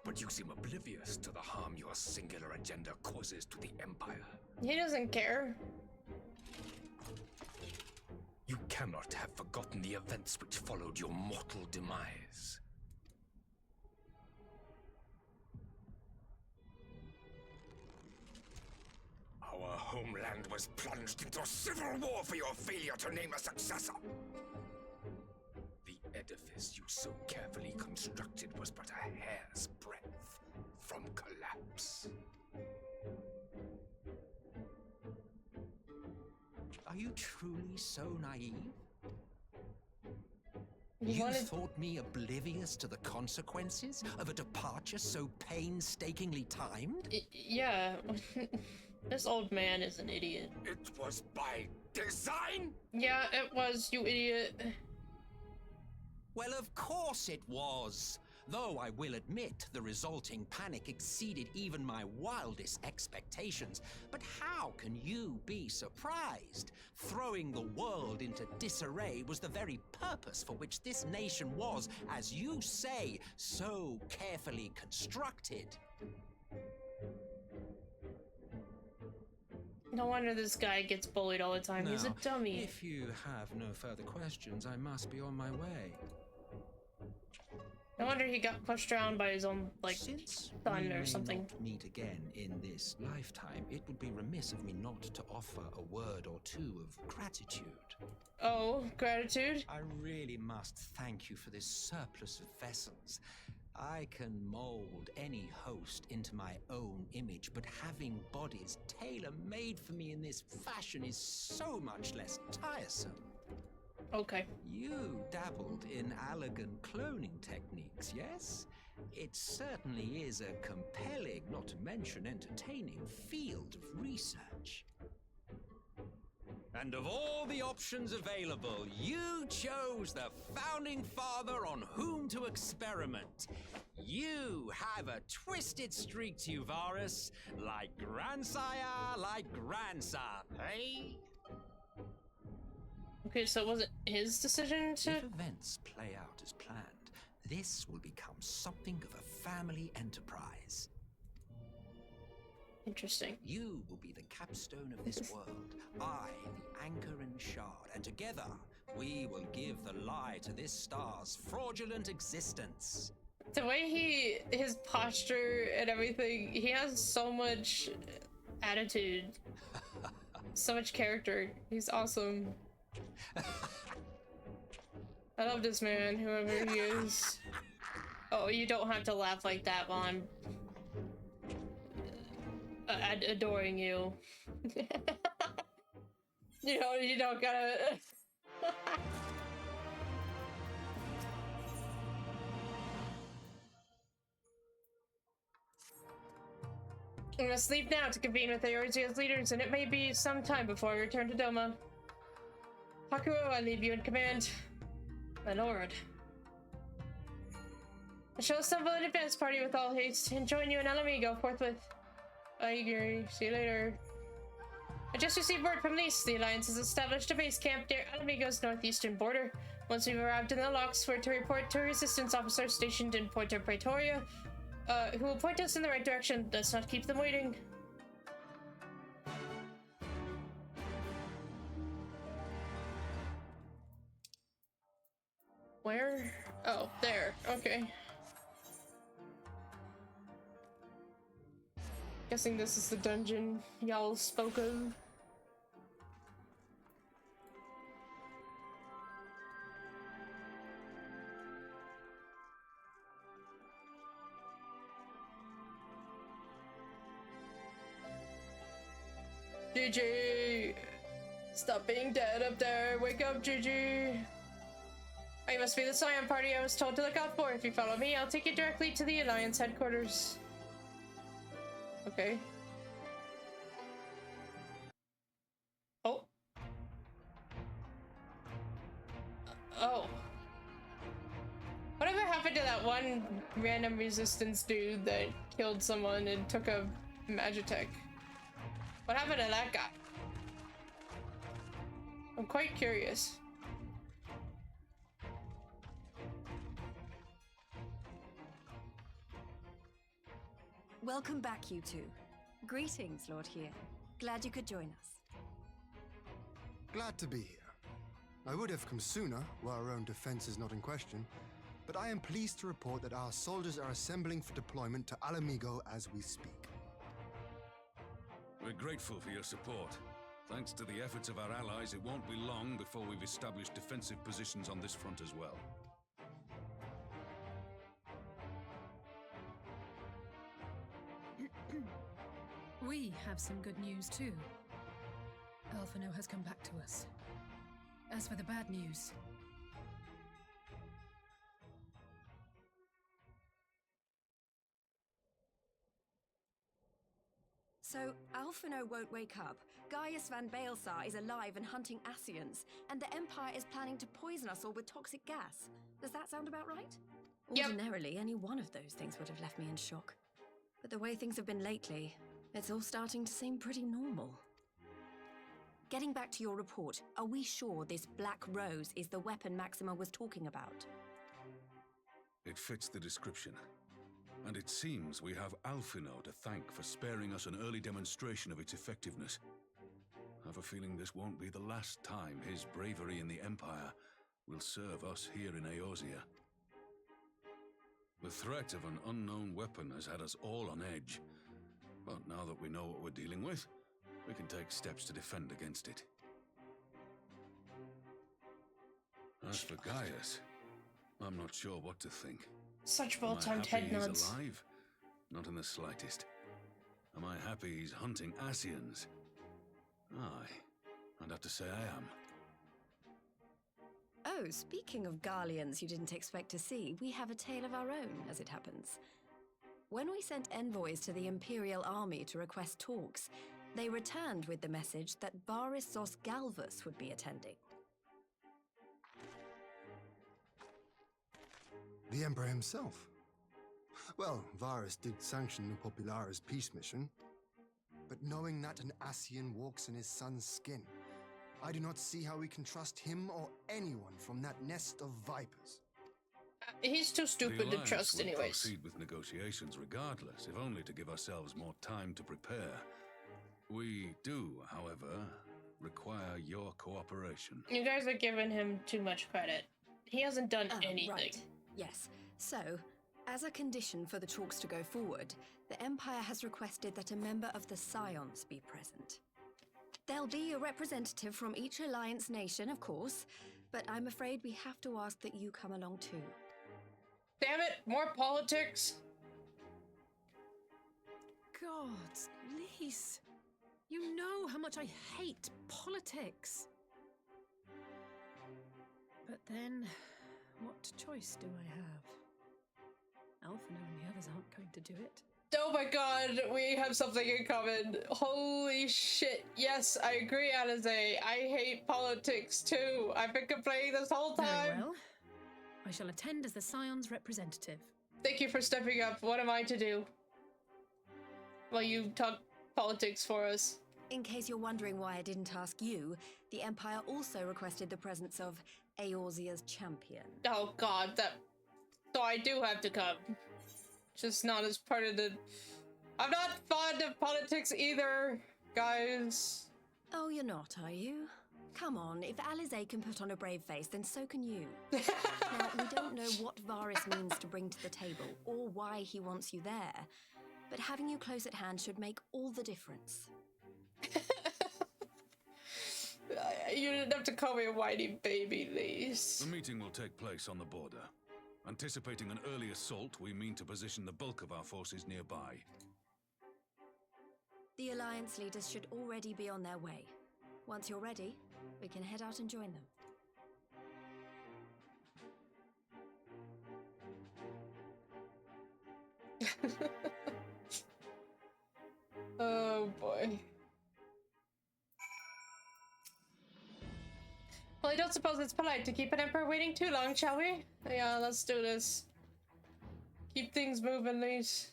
But you seem oblivious to the harm your singular agenda causes to the Empire. He doesn't care. You cannot have forgotten the events which followed your mortal demise. Our homeland was plunged into civil war for your failure to name a successor. The edifice you so carefully constructed was but a hair's breadth from collapse. Are you truly so naive? You thought me oblivious to the consequences of a departure so painstakingly timed? Yeah. This old man is an idiot. It was by design? Yeah, it was, you idiot. Well, of course it was. Though I will admit the resulting panic exceeded even my wildest expectations. But how can you be surprised? Throwing the world into disarray was the very purpose for which this nation was, as you say, so carefully constructed. No wonder this guy gets bullied all the time. He's a Now, dummy. If you have no further questions, I must be on my way. No wonder he got pushed around by his own, like, son or something. Not meet again in this lifetime, it would be remiss of me not to offer a word or two of gratitude. Oh, gratitude? I really must thank you for this surplus of vessels. I can mold any host into my own image, but having bodies tailor-made for me in this fashion is so much less tiresome. Okay. You dabbled in elegant cloning techniques, yes? It certainly is a compelling, not to mention entertaining, field of research. And of all the options available, you chose the founding father on whom to experiment. You have a twisted streak to you, Varus, like grandsire, like grandson, eh? Okay, so it wasn't his decision to... If events play out as planned, this will become something of a family enterprise. Interesting. You will be the capstone of this world, I the anchor and shard, and together we will give the lie to this star's fraudulent existence. The way his posture and everything, he has so much attitude, so much character. He's awesome. I love this man, whoever he is. Oh, you don't have to laugh like that while I'm adoring you. You don't gotta. I must leave now to convene with Eorzea's leaders, and it may be some time before I return to Doma. Hakuo, I leave you in command. My lord. I shall assemble an advance party with all haste and join you in Alamigo forthwith. I agree. See you later. I just received word from Lys. The Alliance has established a base camp near Alamigo's northeastern border. Once we've arrived in the locks, we're to report to a resistance officer stationed in Puerto Praetoria, who will point us in the right direction. Let's not keep them waiting. Where? Oh, there. Okay. Guessing this is the dungeon y'all spoke of. GG! Stop being dead up there. Wake up, GG! Oh, you must be the Scion party I was told to look out for. If you follow me, I'll take you directly to the Alliance headquarters. Okay. Oh. Oh. Whatever happened to that one random resistance dude that killed someone and took a Magitech? What happened to that guy? I'm quite curious. Welcome back, you two. Greetings, Lord Here. Glad you could join us. Glad to be here. I would have come sooner, while our own defense is not in question, but I am pleased to report that our soldiers are assembling for deployment to Alamigo as we speak. We're grateful for your support. Thanks to the efforts of our allies, it won't be long before we've established defensive positions on this front as well. We have some good news too. Alphino has come back to us. As for the bad news, so Alphino won't wake up. Gaius van Baelsar is alive and hunting Ascians, and the Empire is planning to poison us all with toxic gas. Does that sound about right? Yep. Ordinarily, any one of those things would have left me in shock. But the way things have been lately, it's all starting to seem pretty normal. Getting back to your report, are we sure this Black Rose is the weapon Maxima was talking about? It fits the description. And it seems we have Alphino to thank for sparing us an early demonstration of its effectiveness. I have a feeling this won't be the last time his bravery in the Empire will serve us here in Eorzea. The threat of an unknown weapon has had us all on edge. But now that we know what we're dealing with, we can take steps to defend against it. As for Gaius, I'm not sure what to think. Such Am I well-timed happy head he's nods. alive? Not in the slightest. Am I happy he's hunting Ascians? Aye, I'd have to say I am. Oh, speaking of Garleans you didn't expect to see, we have a tale of our own, as it happens. When we sent envoys to the Imperial Army to request talks, they returned with the message that Varys Zos Galvus would be attending. The Emperor himself. Well, Varys did sanction the Popularis peace mission, but knowing that an Ascian walks in his son's skin, I do not see how we can trust him or anyone from that nest of vipers. He's too stupid to trust would anyways. Proceed with negotiations regardless, if only to give ourselves more time to prepare. We do, however, require your cooperation. You guys are giving him too much credit. He hasn't done anything. Right. Yes. So, as a condition for the talks to go forward, the Empire has requested that a member of the Scions be present. There'll be a representative from each alliance nation, of course, but I'm afraid we have to ask that you come along too. Damn it, more politics. gods, Lise, you know how much I hate politics. But then, what choice do I have? Alphino and the others aren't going to do it. Oh my god, we have something in common. Holy shit. Yes, I agree, Alize. I hate politics too. I've been complaining this whole time. Very well. I shall attend as the Scion's representative. Thank you for stepping up. What am I to do? Well, you talk politics for us. In case you're wondering why I didn't ask you, the Empire also requested the presence of Eorzea's champion. Oh god, that... So I do have to come. Just not as part of the... I'm not fond of politics either, guys. Oh, you're not, are you? Come on, if Alize can put on a brave face, then so can you. Now, we don't know what Varys means to bring to the table, or why he wants you there, but having you close at hand should make all the difference. You didn't have to call me a whiny baby, Lise. The meeting will take place on the border. Anticipating an early assault, we mean to position the bulk of our forces nearby. The Alliance leaders should already be on their way. Once you're ready, we can head out and join them. Oh boy. Well, I don't suppose it's polite to keep an emperor waiting too long, shall we? Yeah, let's do this. Keep things moving, Lise.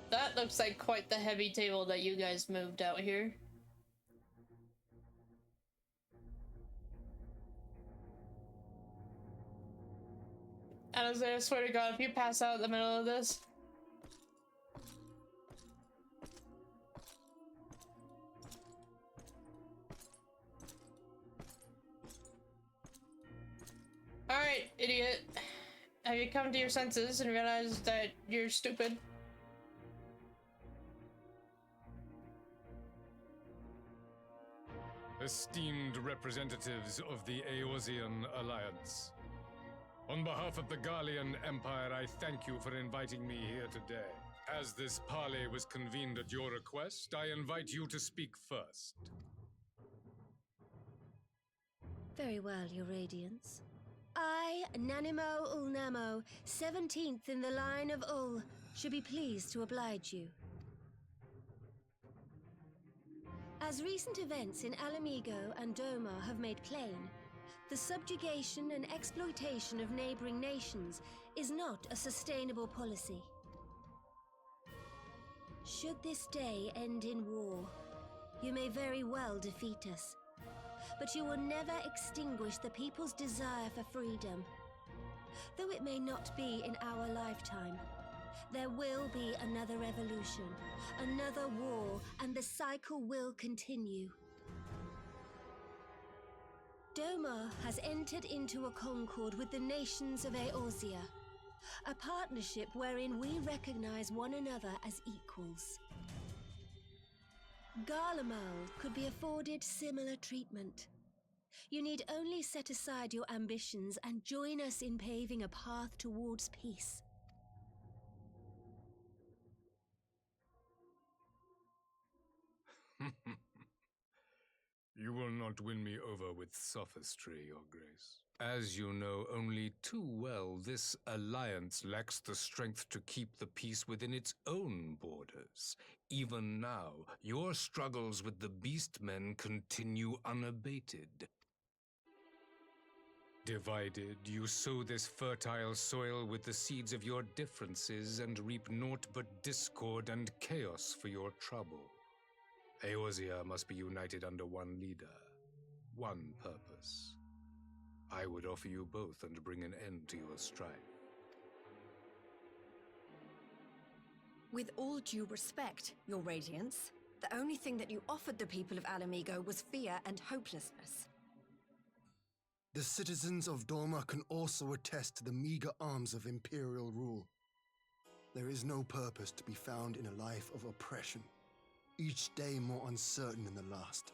That looks like quite the heavy table that you guys moved out here. Honestly, I swear to God, if you pass out in the middle of this. Alright, idiot. Have you come to your senses and realized that you're stupid? Esteemed representatives of the Eorzean Alliance, on behalf of the Gallian Empire, I thank you for inviting me here today. As this parley was convened at your request, I invite you to speak first. Very well, Your Radiance. I, Nanimo Ulnamo, 17th in the line of Ul, should be pleased to oblige you. As recent events in Alamigo and Doma have made plain, the subjugation and exploitation of neighboring nations is not a sustainable policy. Should this day end in war, you may very well defeat us, but you will never extinguish the people's desire for freedom. Though it may not be in our lifetime, there will be another revolution, another war, and the cycle will continue. Doma has entered into a concord with the nations of Eorzea, a partnership wherein we recognize one another as equals. Garlemald could be afforded similar treatment. You need only set aside your ambitions and join us in paving a path towards peace. You will not win me over with sophistry, Your Grace. As you know only too well, this alliance lacks the strength to keep the peace within its own borders. Even now, your struggles with the Beastmen continue unabated. Divided, you sow this fertile soil with the seeds of your differences and reap naught but discord and chaos for your trouble. Eorzea must be united under one leader, one purpose. I would offer you both and bring an end to your strife. With all due respect, Your Radiance, the only thing that you offered the people of Alamigo was fear and hopelessness. The citizens of Doma can also attest to the meager arms of imperial rule. There is no purpose to be found in a life of oppression, each day more uncertain than the last.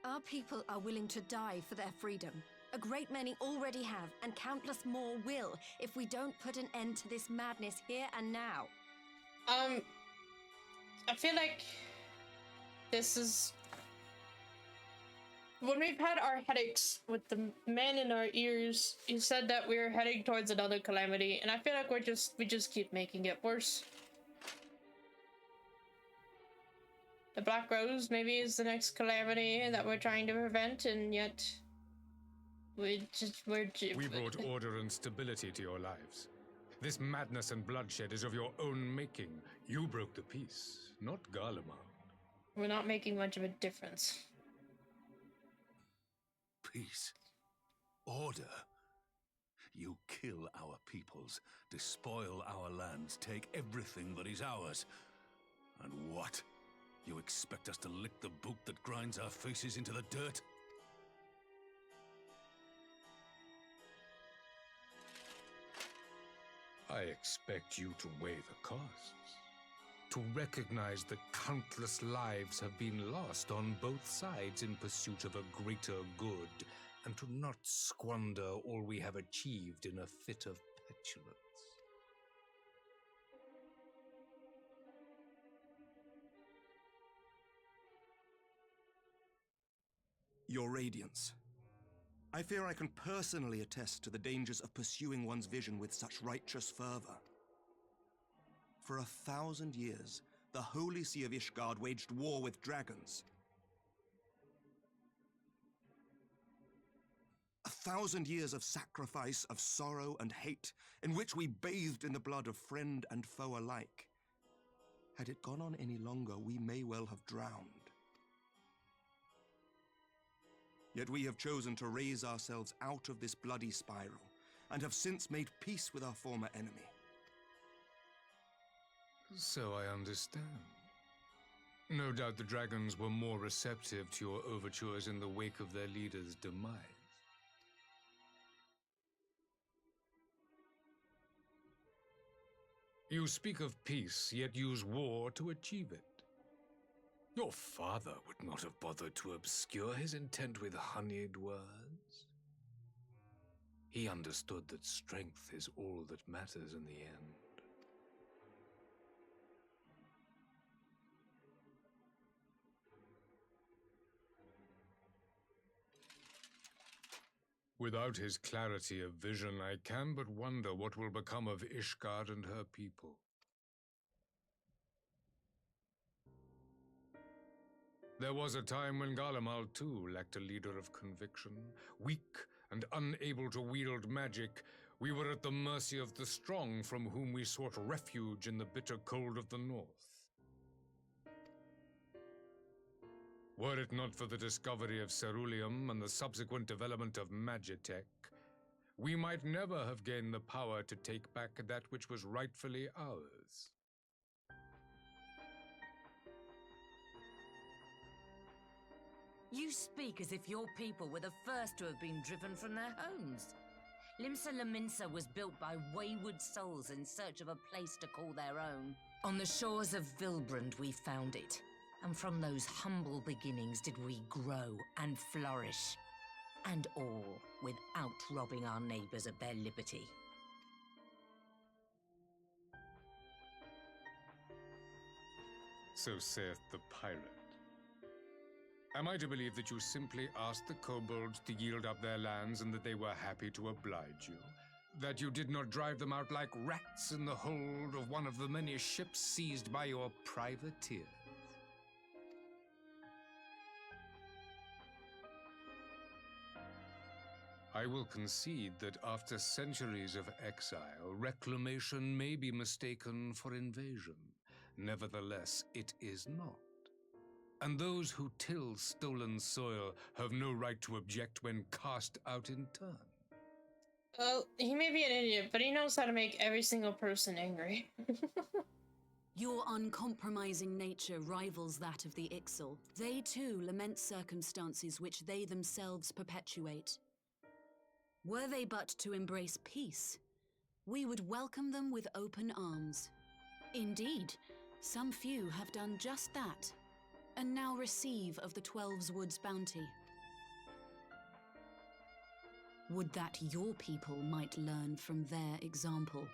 Our people are willing to die for their freedom. A great many already have, and countless more will, if we don't put an end to this madness here and now. I feel like this is... When we've had our headaches with the man in our ears, you said that we were heading towards another calamity, and I feel like we just keep making it worse. The Black Rose maybe is the next calamity that we're trying to prevent, and yet we brought order and stability to your lives. This madness and bloodshed is of your own making. You broke the peace, not Garlemald. We're not making much of a difference. Peace. Order. You kill our peoples, despoil our lands, take everything that is ours. And what? You expect us to lick the boot that grinds our faces into the dirt? I expect you to weigh the costs. To recognize that countless lives have been lost on both sides in pursuit of a greater good, and to not squander all we have achieved in a fit of petulance. Your Radiance, I fear I can personally attest to the dangers of pursuing one's vision with such righteous fervor. For 1,000 years, the Holy See of Ishgard waged war with dragons. 1,000 years of sacrifice, of sorrow and hate, in which we bathed in the blood of friend and foe alike. Had it gone on any longer, we may well have drowned. Yet we have chosen to raise ourselves out of this bloody spiral, and have since made peace with our former enemy. So I understand. No doubt the dragons were more receptive to your overtures in the wake of their leader's demise. You speak of peace, yet use war to achieve it. Your father would not have bothered to obscure his intent with honeyed words. He understood that strength is all that matters in the end. Without his clarity of vision, I can but wonder what will become of Ishgard and her people. There was a time when Garlemald too lacked a leader of conviction. Weak and unable to wield magic, we were at the mercy of the strong from whom we sought refuge in the bitter cold of the north. Were it not for the discovery of ceruleum and the subsequent development of Magitech, we might never have gained the power to take back that which was rightfully ours. You speak as if your people were the first to have been driven from their homes. Limsa Lominsa was built by wayward souls in search of a place to call their own. On the shores of Vilbrand we found it. And from those humble beginnings did we grow and flourish. And all without robbing our neighbors of their liberty. So saith the pirate. Am I to believe that you simply asked the kobolds to yield up their lands and that they were happy to oblige you? That you did not drive them out like rats in the hold of one of the many ships seized by your privateers? I will concede that after centuries of exile, reclamation may be mistaken for invasion. Nevertheless, it is not. And those who till stolen soil have no right to object when cast out in turn. Well, he may be an idiot, but he knows how to make every single person angry. Your uncompromising nature rivals that of the Ixal. They too lament circumstances which they themselves perpetuate. Were they but to embrace peace, we would welcome them with open arms. Indeed, some few have done just that, and now receive of the 12's Woods bounty. Would that your people might learn from their example.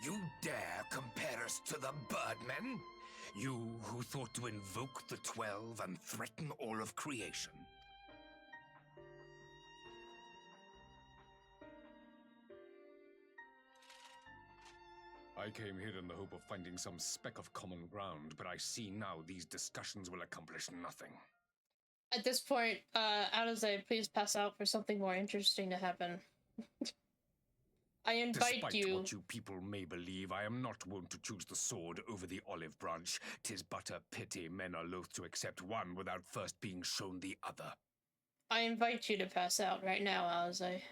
You dare compare us to the Birdmen? You who thought to invoke the 12 and threaten all of creation? I came here in the hope of finding some speck of common ground, but I see now these discussions will accomplish nothing. At this point, Alize, please pass out for something more interesting to happen. I invite Despite you. what you people may believe, I am not wont to choose the sword over the olive branch. 'Tis but a pity men are loath to accept one without first being shown the other. I invite you to pass out right now, Alize.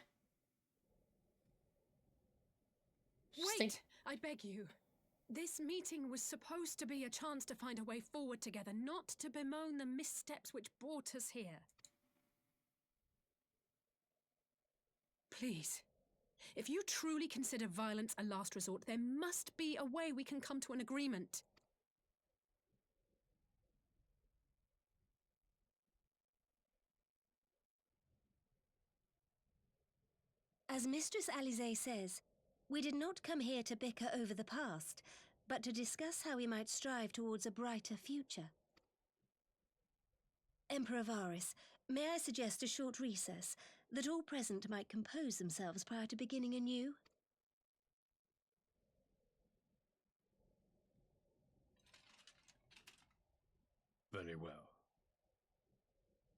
Wait! I beg you. This meeting was supposed to be a chance to find a way forward together, not to bemoan the missteps which brought us here. Please. If you truly consider violence a last resort, there must be a way we can come to an agreement. As Mistress Alize says, we did not come here to bicker over the past, but to discuss how we might strive towards a brighter future. Emperor Varys, may I suggest a short recess, that all present might compose themselves prior to beginning anew? Very well.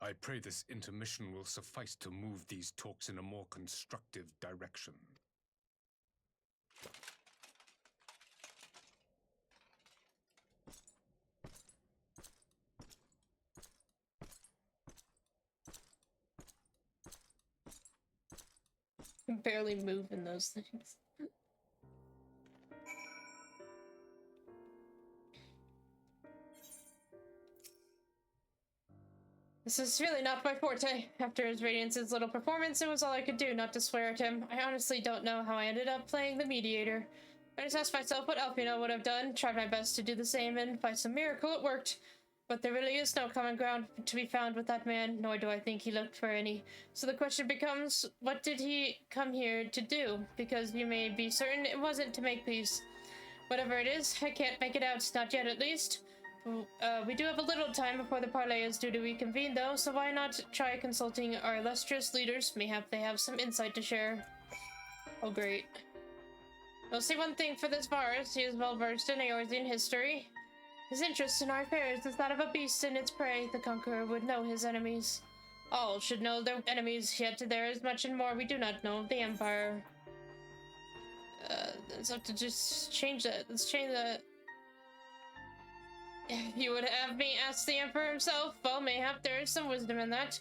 I pray this intermission will suffice to move these talks in a more constructive direction. can barely move in those things. This is really not my forte. After his Radiance's little performance, it was all I could do not to swear at him. I honestly don't know how I ended up playing the mediator. I just asked myself what Alfino would have done, tried my best to do the same, and by some miracle it worked. But there really is no common ground to be found with that man, nor do I think he looked for any. So the question becomes, what did he come here to do? Because you may be certain it wasn't to make peace. Whatever it is, I can't make it out, not yet at least. We do have a little time before the parley is due to reconvene, though, so why not try consulting our illustrious leaders? Mayhap they have some insight to share. Oh, great. We'll see one thing for this Varus. He is well versed in Eorzean history. His interest in our affairs is that of a beast and its prey. The conqueror would know his enemies. All should know their enemies, yet there is much and more we do not know of the Empire. Let's have to just change that. Let's change that. You would have me ask the Emperor himself? Well, mayhap there is some wisdom in that.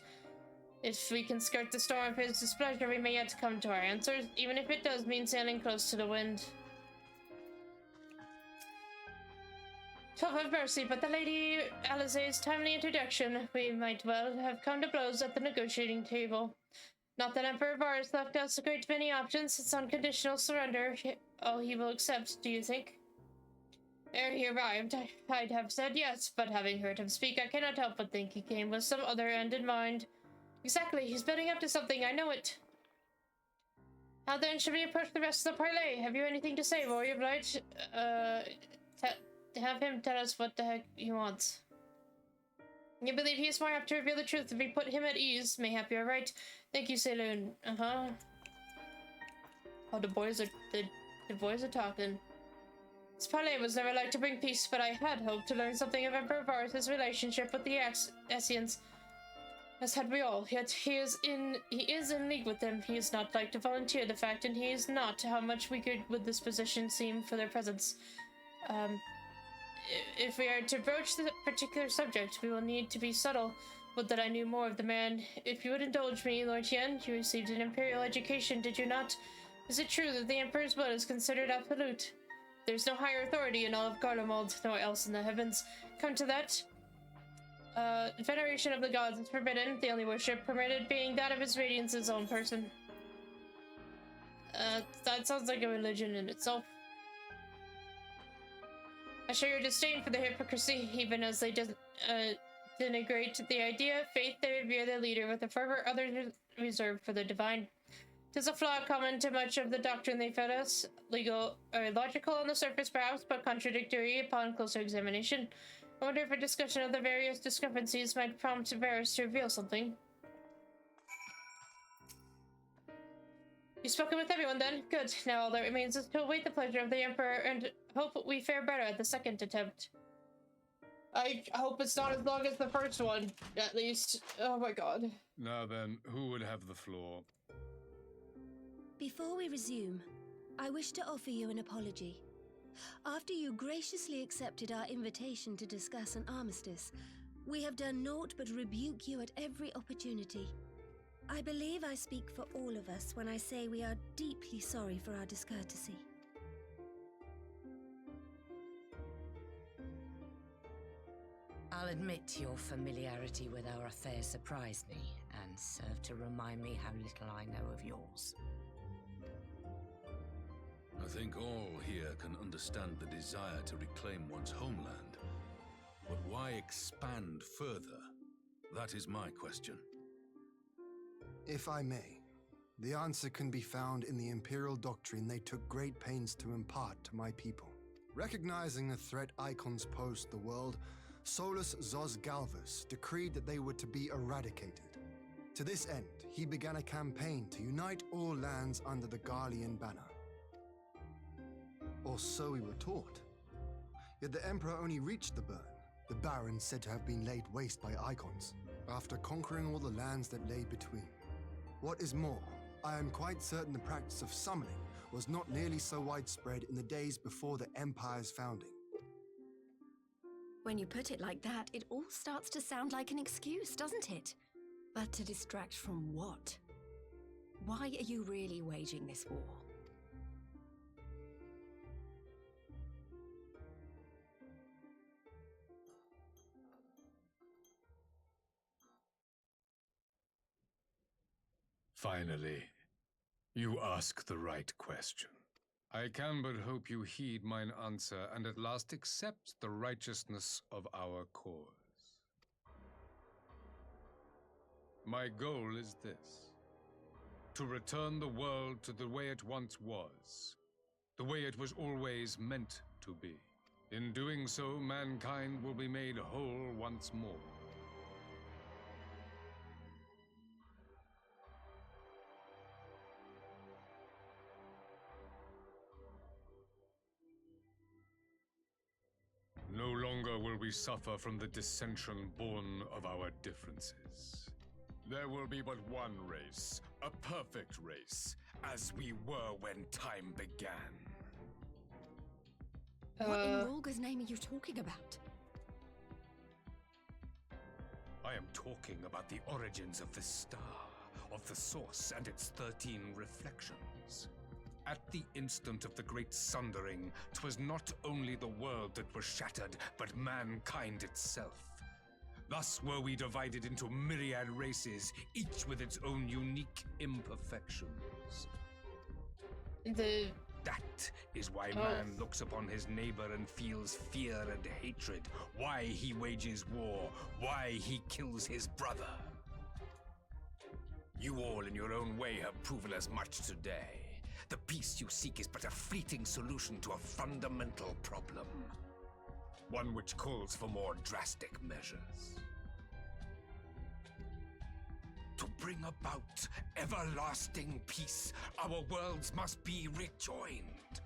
If we can skirt the storm of his displeasure, we may yet come to our answers, even if it does mean sailing close to the wind. 12 have mercy, but the Lady Alizé's timely introduction, we might well have come to blows at the negotiating table. Not that Emperor Varus left us a great many options. It's unconditional surrender. Oh, he will accept, do you think? Ere he arrived, I'd have said yes, but having heard him speak, I cannot help but think he came with some other end in mind. Exactly, he's building up to something, I know it. How then should we approach the rest of the parley? Have you anything to say, Warrior of Light? Have him tell us what the heck he wants. You believe he is more apt to reveal the truth if we put him at ease. Mayhap you're right. Thank you, Saloon. Oh, the boys are talking. This parley was never like to bring peace, but I had hoped to learn something of Emperor Varus' relationship with the Esseans. As had we all, yet he is in league with them. He is not like to volunteer the fact, and he is not. How much weaker would this position seem for their presence? If we are to broach the particular subject, we will need to be subtle. Would that I knew more of the man. If you would indulge me, Lord Yen, you received an imperial education, did you not? Is it true that the Emperor's blood is considered absolute? There's no higher authority in all of Garlemald, nor else in the heavens. Come to that. Veneration of the gods is forbidden, the only worship permitted being that of His Radiance's own person. That sounds like a religion in itself. I share your disdain for the hypocrisy, even as they denigrate the idea of faith, they revere their leader with a fervor others reserve for the divine. 'Tis a flaw common to much of the doctrine they fed us, legal or logical on the surface perhaps, but contradictory upon closer examination. I wonder if a discussion of the various discrepancies might prompt Varus to reveal something. You've spoken with everyone then? Good. Now all that remains is to await the pleasure of the Emperor and hope we fare better at the second attempt. I hope it's not as long as the first one, at least. Oh my god. Now then, who would have the floor? Before we resume, I wish to offer you an apology. After you graciously accepted our invitation to discuss an armistice, we have done naught but rebuke you at every opportunity. I believe I speak for all of us when I say we are deeply sorry for our discourtesy. I'll admit your familiarity with our affair surprised me, and served to remind me how little I know of yours. I think all here can understand the desire to reclaim one's homeland. But why expand further? That is my question. If I may, the answer can be found in the Imperial doctrine they took great pains to impart to my people. Recognizing the threat icons posed to the world, Solus Zos Galvus decreed that they were to be eradicated. To this end, he began a campaign to unite all lands under the Garlean banner. Or so we were taught. Yet the Emperor only reached the burn, the Baron said to have been laid waste by icons, after conquering all the lands that lay between. What is more, I am quite certain the practice of summoning was not nearly so widespread in the days before the Empire's founding. When you put it like that, it all starts to sound like an excuse, doesn't it? But to distract from what? Why are you really waging this war? Finally, you ask the right question. I can but hope you heed mine answer and at last accept the righteousness of our cause. My goal is this: to return the world to the way it once was, the way it was always meant to be. In doing so, mankind will be made whole once more. No longer will we suffer from the dissension born of our differences. There will be but one race, a perfect race, as we were when time began. What in Rulga's name are you talking about? I am talking about the origins of the star, of the source and its 13 reflections. At the instant of the great sundering, 'twas not only the world that was shattered, but mankind itself. Thus were we divided into myriad races, each with its own unique imperfections. That is why man looks upon his neighbor and feels fear and hatred, why he wages war, why he kills his brother. You all in your own way have proven as much today. The peace you seek is but a fleeting solution to a fundamental problem. One which calls for more drastic measures. To bring about everlasting peace, our worlds must be rejoined.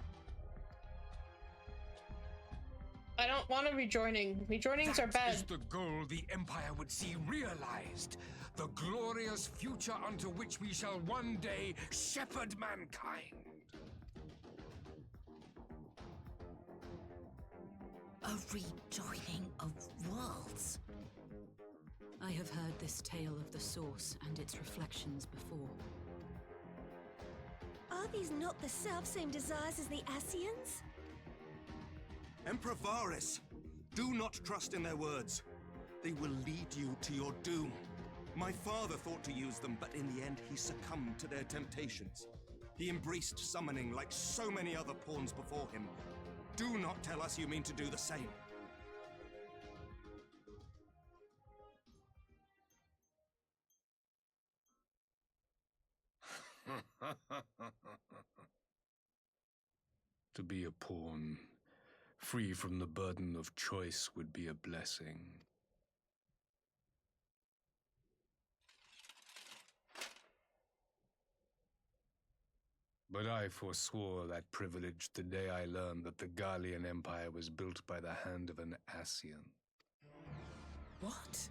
I don't want a rejoining. Rejoinings are bad. That is the goal the Empire would see realized. The glorious future unto which we shall one day shepherd mankind. A rejoining of worlds. I have heard this tale of the Source and its reflections before. Are these not the self-same desires as the Ascians? Emperor Varys, do not trust in their words. They will lead you to your doom. My father thought to use them, but in the end he succumbed to their temptations. He embraced summoning like so many other pawns before him. Do not tell us you mean to do the same. To be a pawn, free from the burden of choice, would be a blessing. But I forswore that privilege the day I learned that the Garlean Empire was built by the hand of an Ascian. What?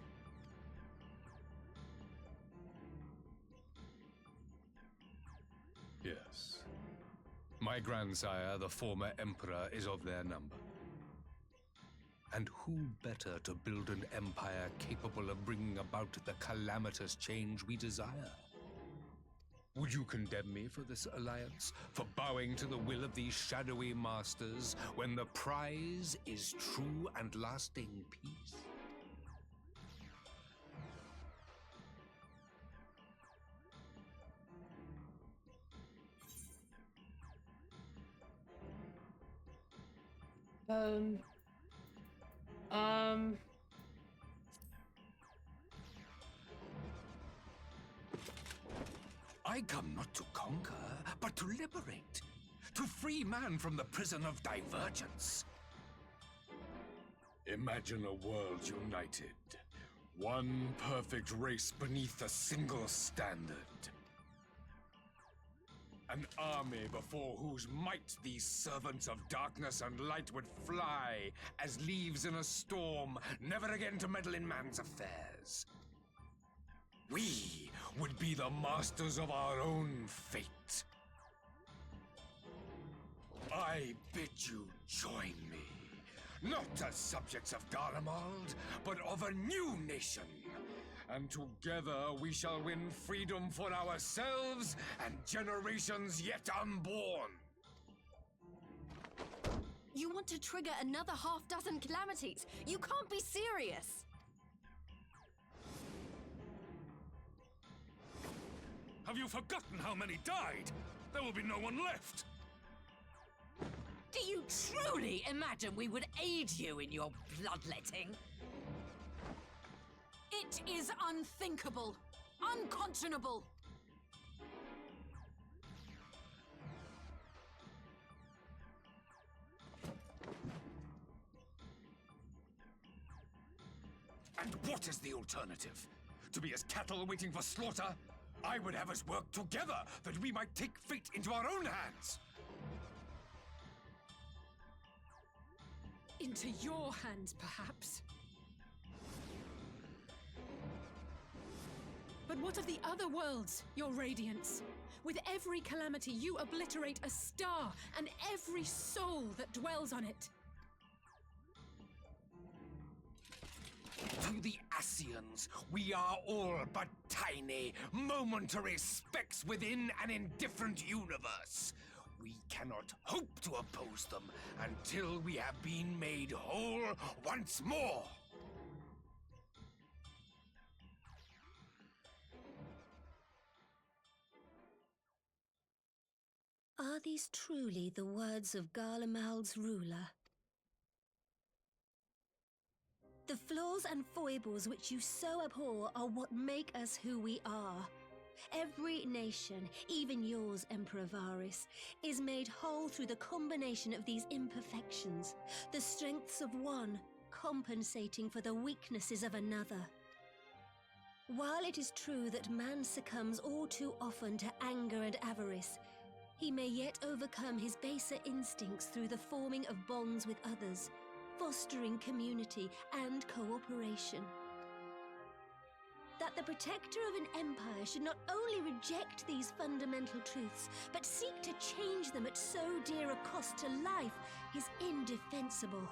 Yes. My grandsire, the former emperor, is of their number. And who better to build an empire capable of bringing about the calamitous change we desire? Would you condemn me for this alliance? For bowing to the will of these shadowy masters when the prize is true and lasting peace? I come not to conquer, but to liberate. To free man from the prison of divergence. Imagine a world united. One perfect race beneath a single standard. An army before whose might these servants of darkness and light would fly as leaves in a storm, never again to meddle in man's affairs. We would be the masters of our own fate. I bid you join me, not as subjects of Garlemald, but of a new nation, and together we shall win freedom for ourselves and generations yet unborn. You want to trigger another half-dozen calamities? You can't be serious! Have you forgotten how many died? There will be no one left! Do you truly imagine we would aid you in your bloodletting? It is unthinkable! Unconscionable! And what is the alternative? To be as cattle waiting for slaughter? I would have us work together that we might take fate into our own hands! Into your hands, perhaps. But what of the other worlds, your radiance? With every calamity, you obliterate a star and every soul that dwells on it. To the Ascians, we are all but tiny, momentary specks within an indifferent universe. We cannot hope to oppose them until we have been made whole once more. Are these truly the words of Garlemald's ruler? The flaws and foibles which you so abhor are what make us who we are. Every nation, even yours, Emperor Varys, is made whole through the combination of these imperfections, the strengths of one compensating for the weaknesses of another. While it is true that man succumbs all too often to anger and avarice, he may yet overcome his baser instincts through the forming of bonds with others, fostering community and cooperation. That the protector of an empire should not only reject these fundamental truths, but seek to change them at so dear a cost to life is indefensible.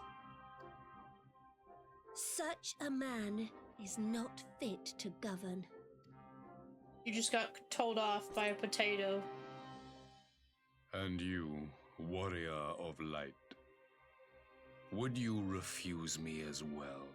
Such a man is not fit to govern. You just got told off by a potato. And you, warrior of light, would you refuse me as well?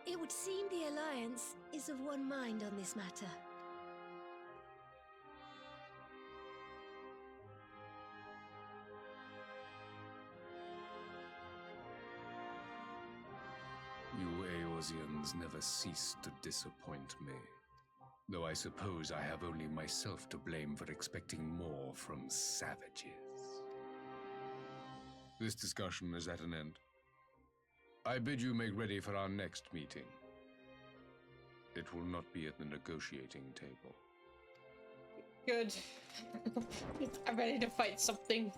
It would seem the Alliance is of one mind on this matter. You Eorzeans never cease to disappoint me. Though I suppose I have only myself to blame for expecting more from savages. This discussion is at an end. I bid you make ready for our next meeting. It will not be at the negotiating table. Good. I'm ready to fight something.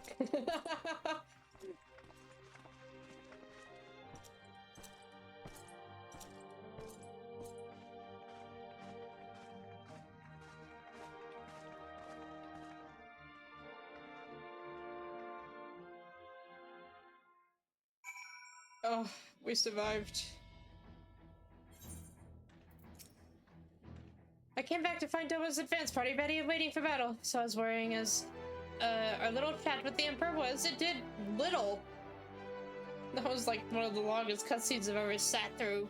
Oh, we survived. I came back to find Doma's advance party ready and waiting for battle, so I was worrying as our little chat with the Emperor was. It did little. That was like one of the longest cutscenes I've ever sat through.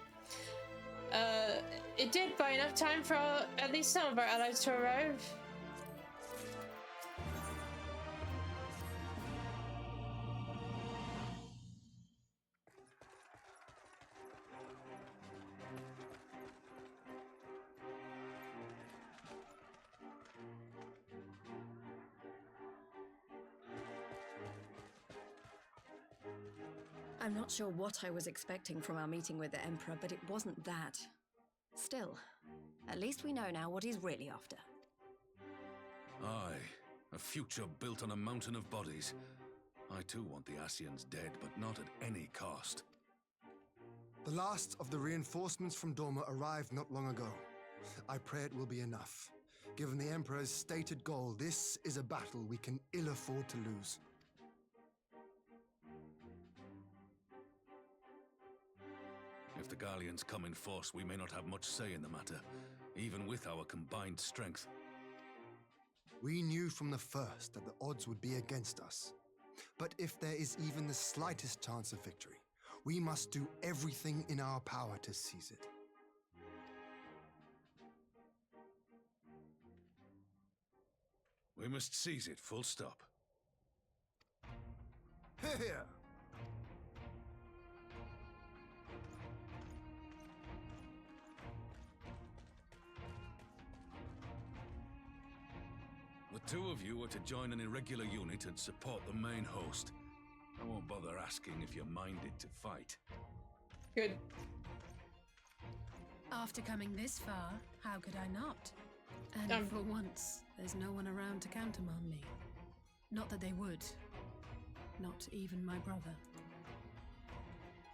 It did buy enough time for at least some of our allies to arrive. I'm not sure what I was expecting from our meeting with the Emperor, but it wasn't that. Still, at least we know now what he's really after. Aye, a future built on a mountain of bodies. I too want the Ascians dead, but not at any cost. The last of the reinforcements from Dorma arrived not long ago. I pray it will be enough. Given the Emperor's stated goal, this is a battle we can ill afford to lose. If the Garleans come in force, we may not have much say in the matter, even with our combined strength. We knew from the first that the odds would be against us. But if there is even the slightest chance of victory, we must do everything in our power to seize it. We must seize it, full stop. Here! The two of you are to join an irregular unit and support the main host. I won't bother asking if you're minded to fight. Good. After coming this far, how could I not? And for once, there's no one around to countermand me. Not that they would. Not even my brother.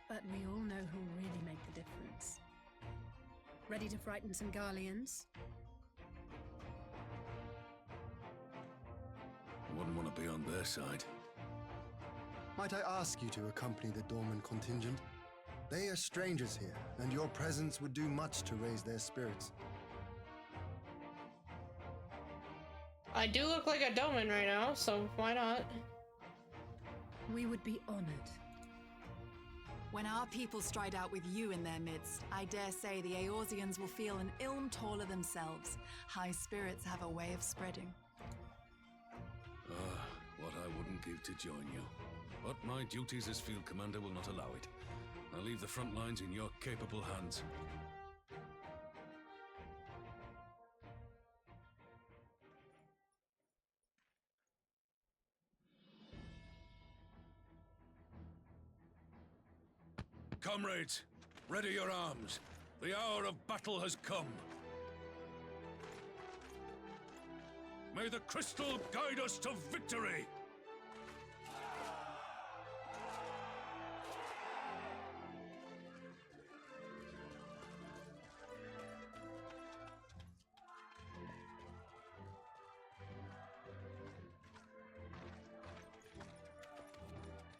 But we all know who really make the difference. Ready to frighten some Garleans? Wouldn't want to be on their side. Might I ask you to accompany the Dorman contingent? They are strangers here, and your presence would do much to raise their spirits. I do look like a Doman right now, so why not? We would be honored. When our people stride out with you in their midst, I dare say the Eorzeans will feel an ilm taller themselves. High spirits have a way of spreading. What I wouldn't give to join you. But my duties as field commander will not allow it. I'll leave the front lines in your capable hands. Comrades, ready your arms. The hour of battle has come. May the crystal guide us to victory!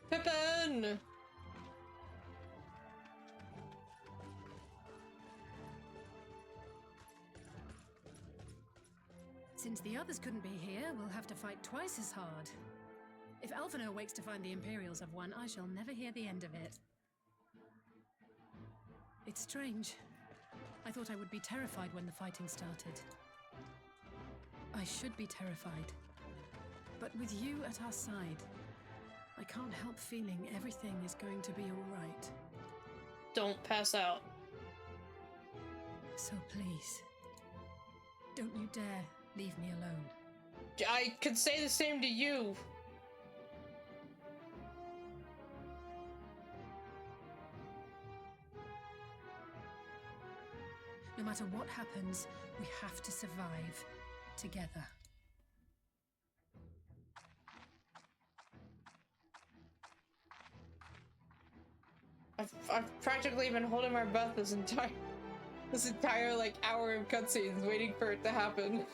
Pippin! Since the others couldn't be here, we'll have to fight twice as hard. If Alphinaud wakes to find the Imperials have won, I shall never hear the end of it. It's strange. I thought I would be terrified when the fighting started. I should be terrified. But with you at our side, I can't help feeling everything is going to be all right. Don't pass out. So please, don't you dare leave me alone. I could say the same to you. No matter what happens, we have to survive together. I've practically been holding my breath this entire like hour of cutscenes, waiting for it to happen.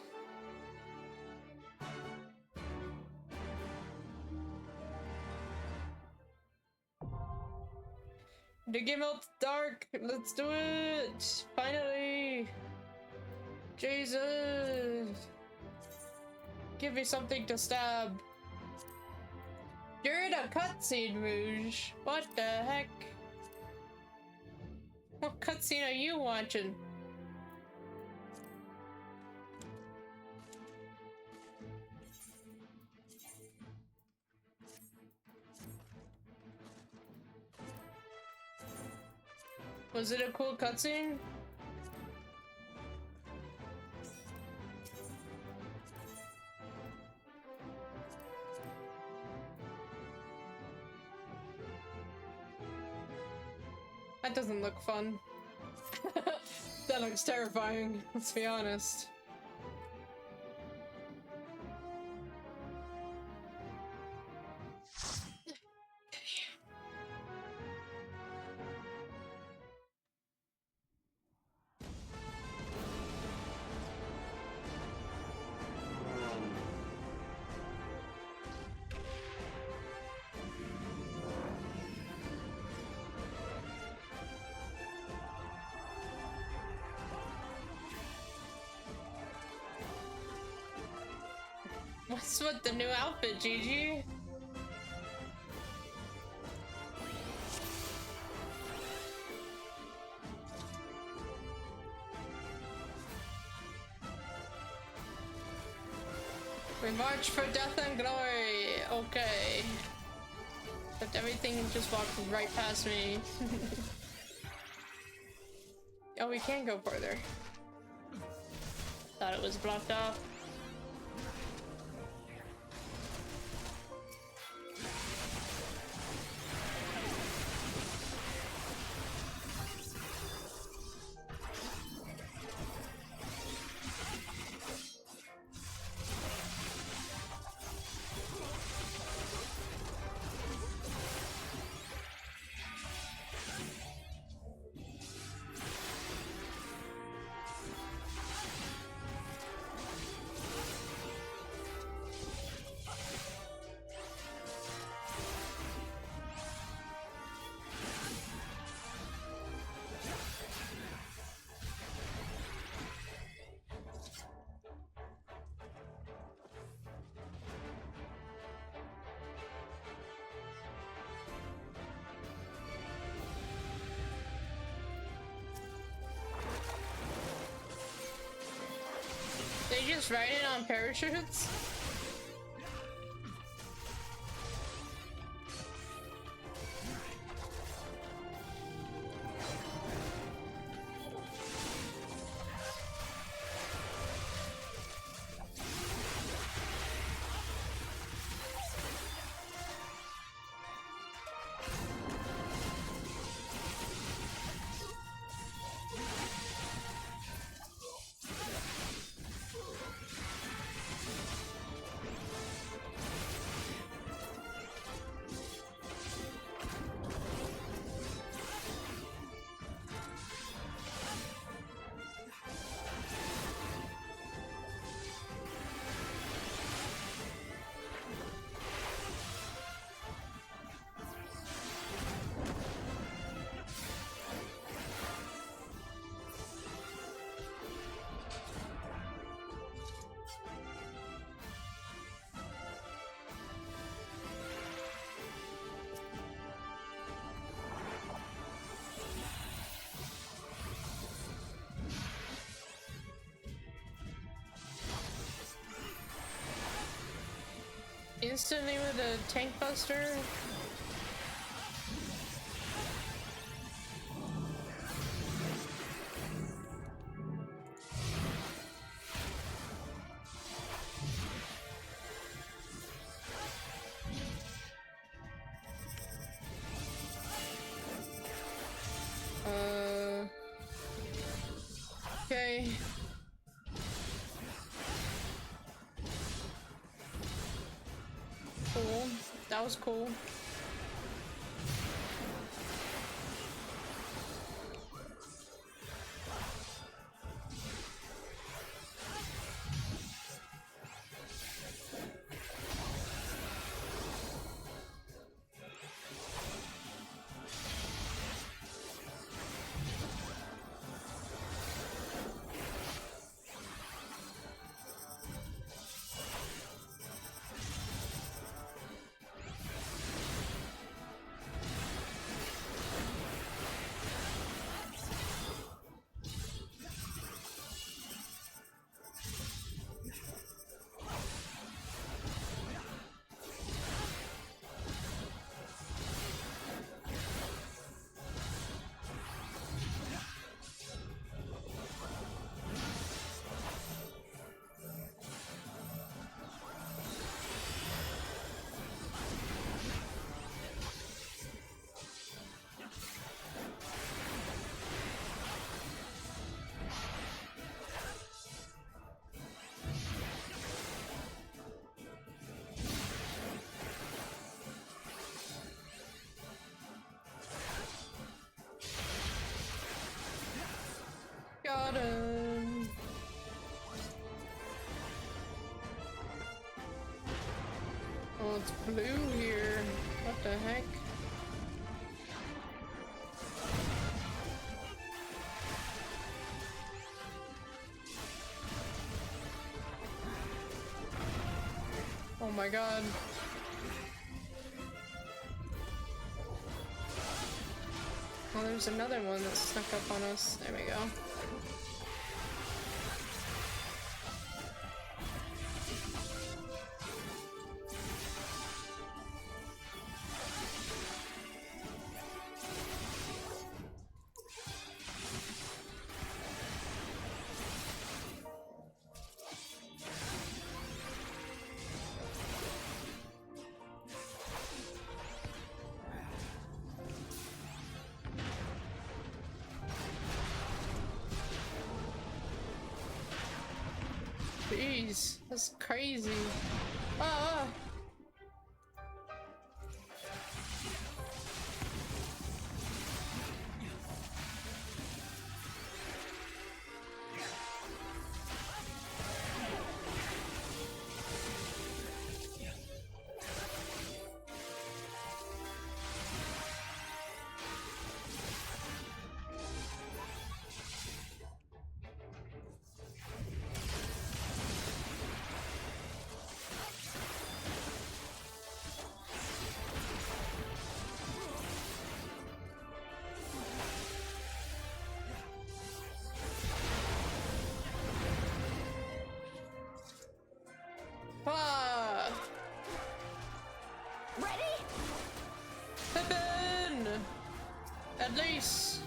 The game out dark. Let's do it! Finally! Jesus! Give me something to stab. You're in a cutscene, Rouge. What the heck? What cutscene are you watching? Was it a cool cutscene? That doesn't look fun. That looks terrifying, let's be honest. What's with the new outfit, Gigi? We march for death and glory. Okay. But everything just walked right past me. Oh, we can go further. Thought it was blocked off. They just ride it on parachutes? Instantly with a tank buster? Okay. Cool. That was cool. Got him. Oh, it's blue here. What the heck? my god. Oh, there's another one that snuck up on us. There we go. Jeez, that's crazy. Ah! Ready? Pippin! At least.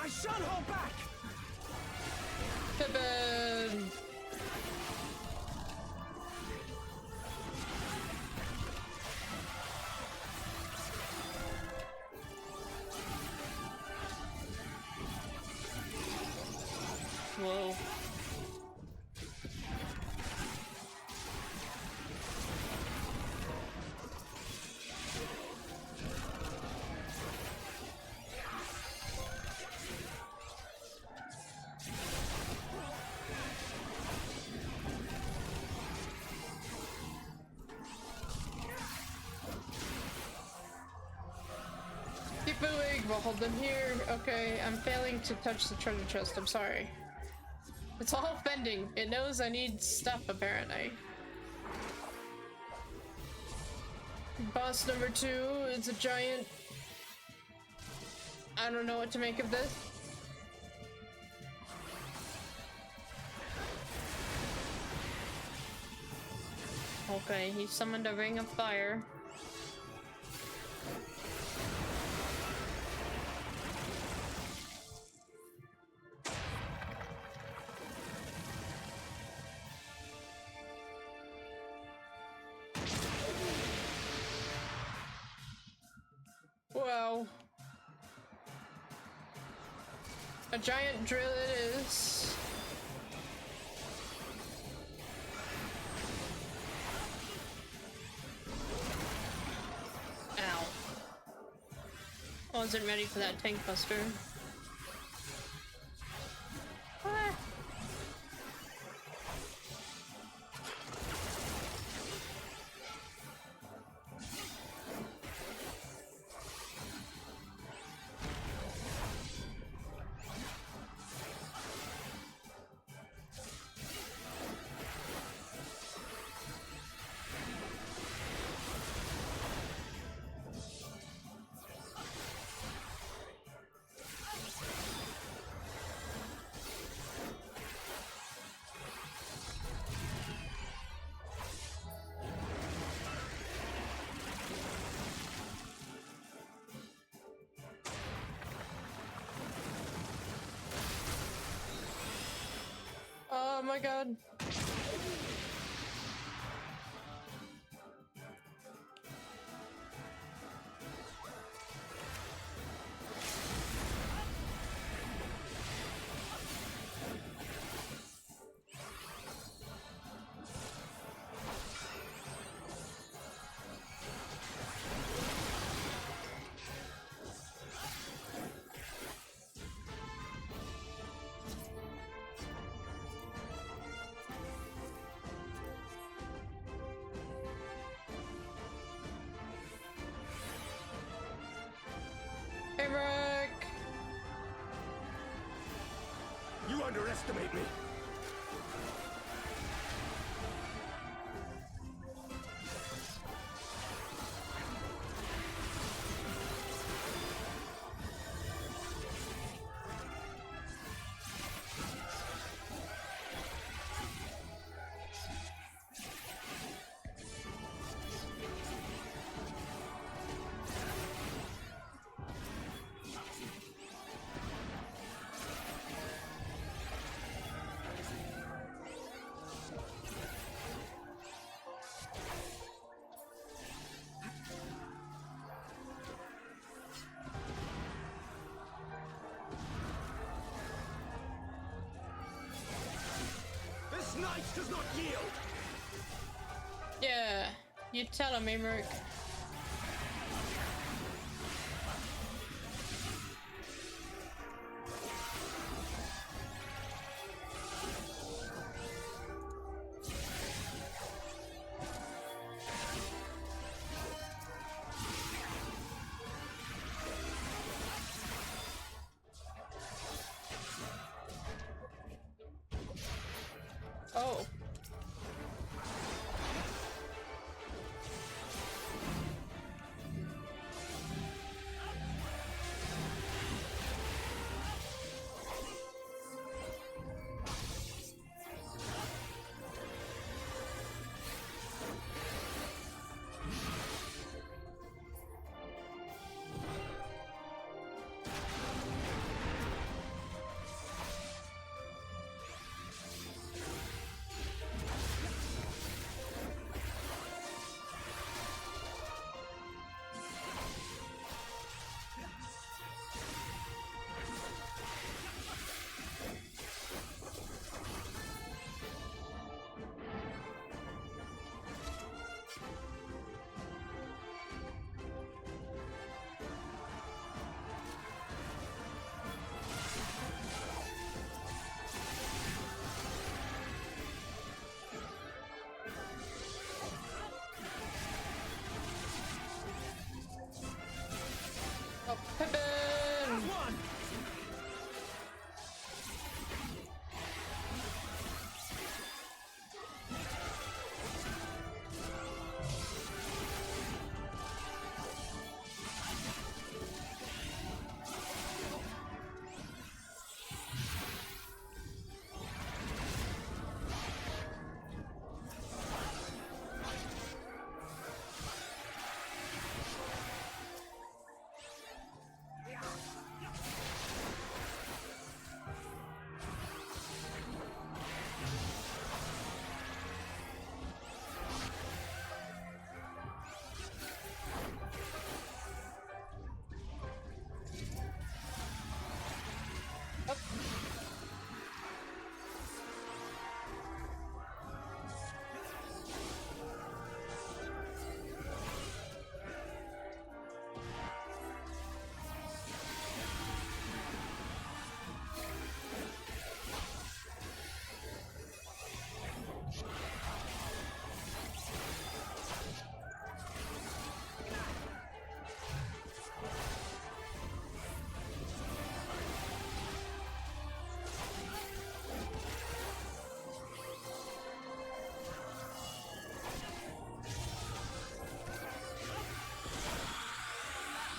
I shan't hold back! Pippin! Whoa. Keep moving, we'll hold them here. Okay, I'm failing to touch the treasure chest, I'm sorry. It's all bending. It knows I need stuff, apparently. Boss number 2 is a giant... I don't know what to make of this. Okay, he summoned a ring of fire. Wow. A giant drill it is. Ow. I wasn't ready for that tank buster. Ah. Oh my god. underestimate me! This knight does not yield! Yeah, you tell him, Emmerich. Oh. Oh, Pippin!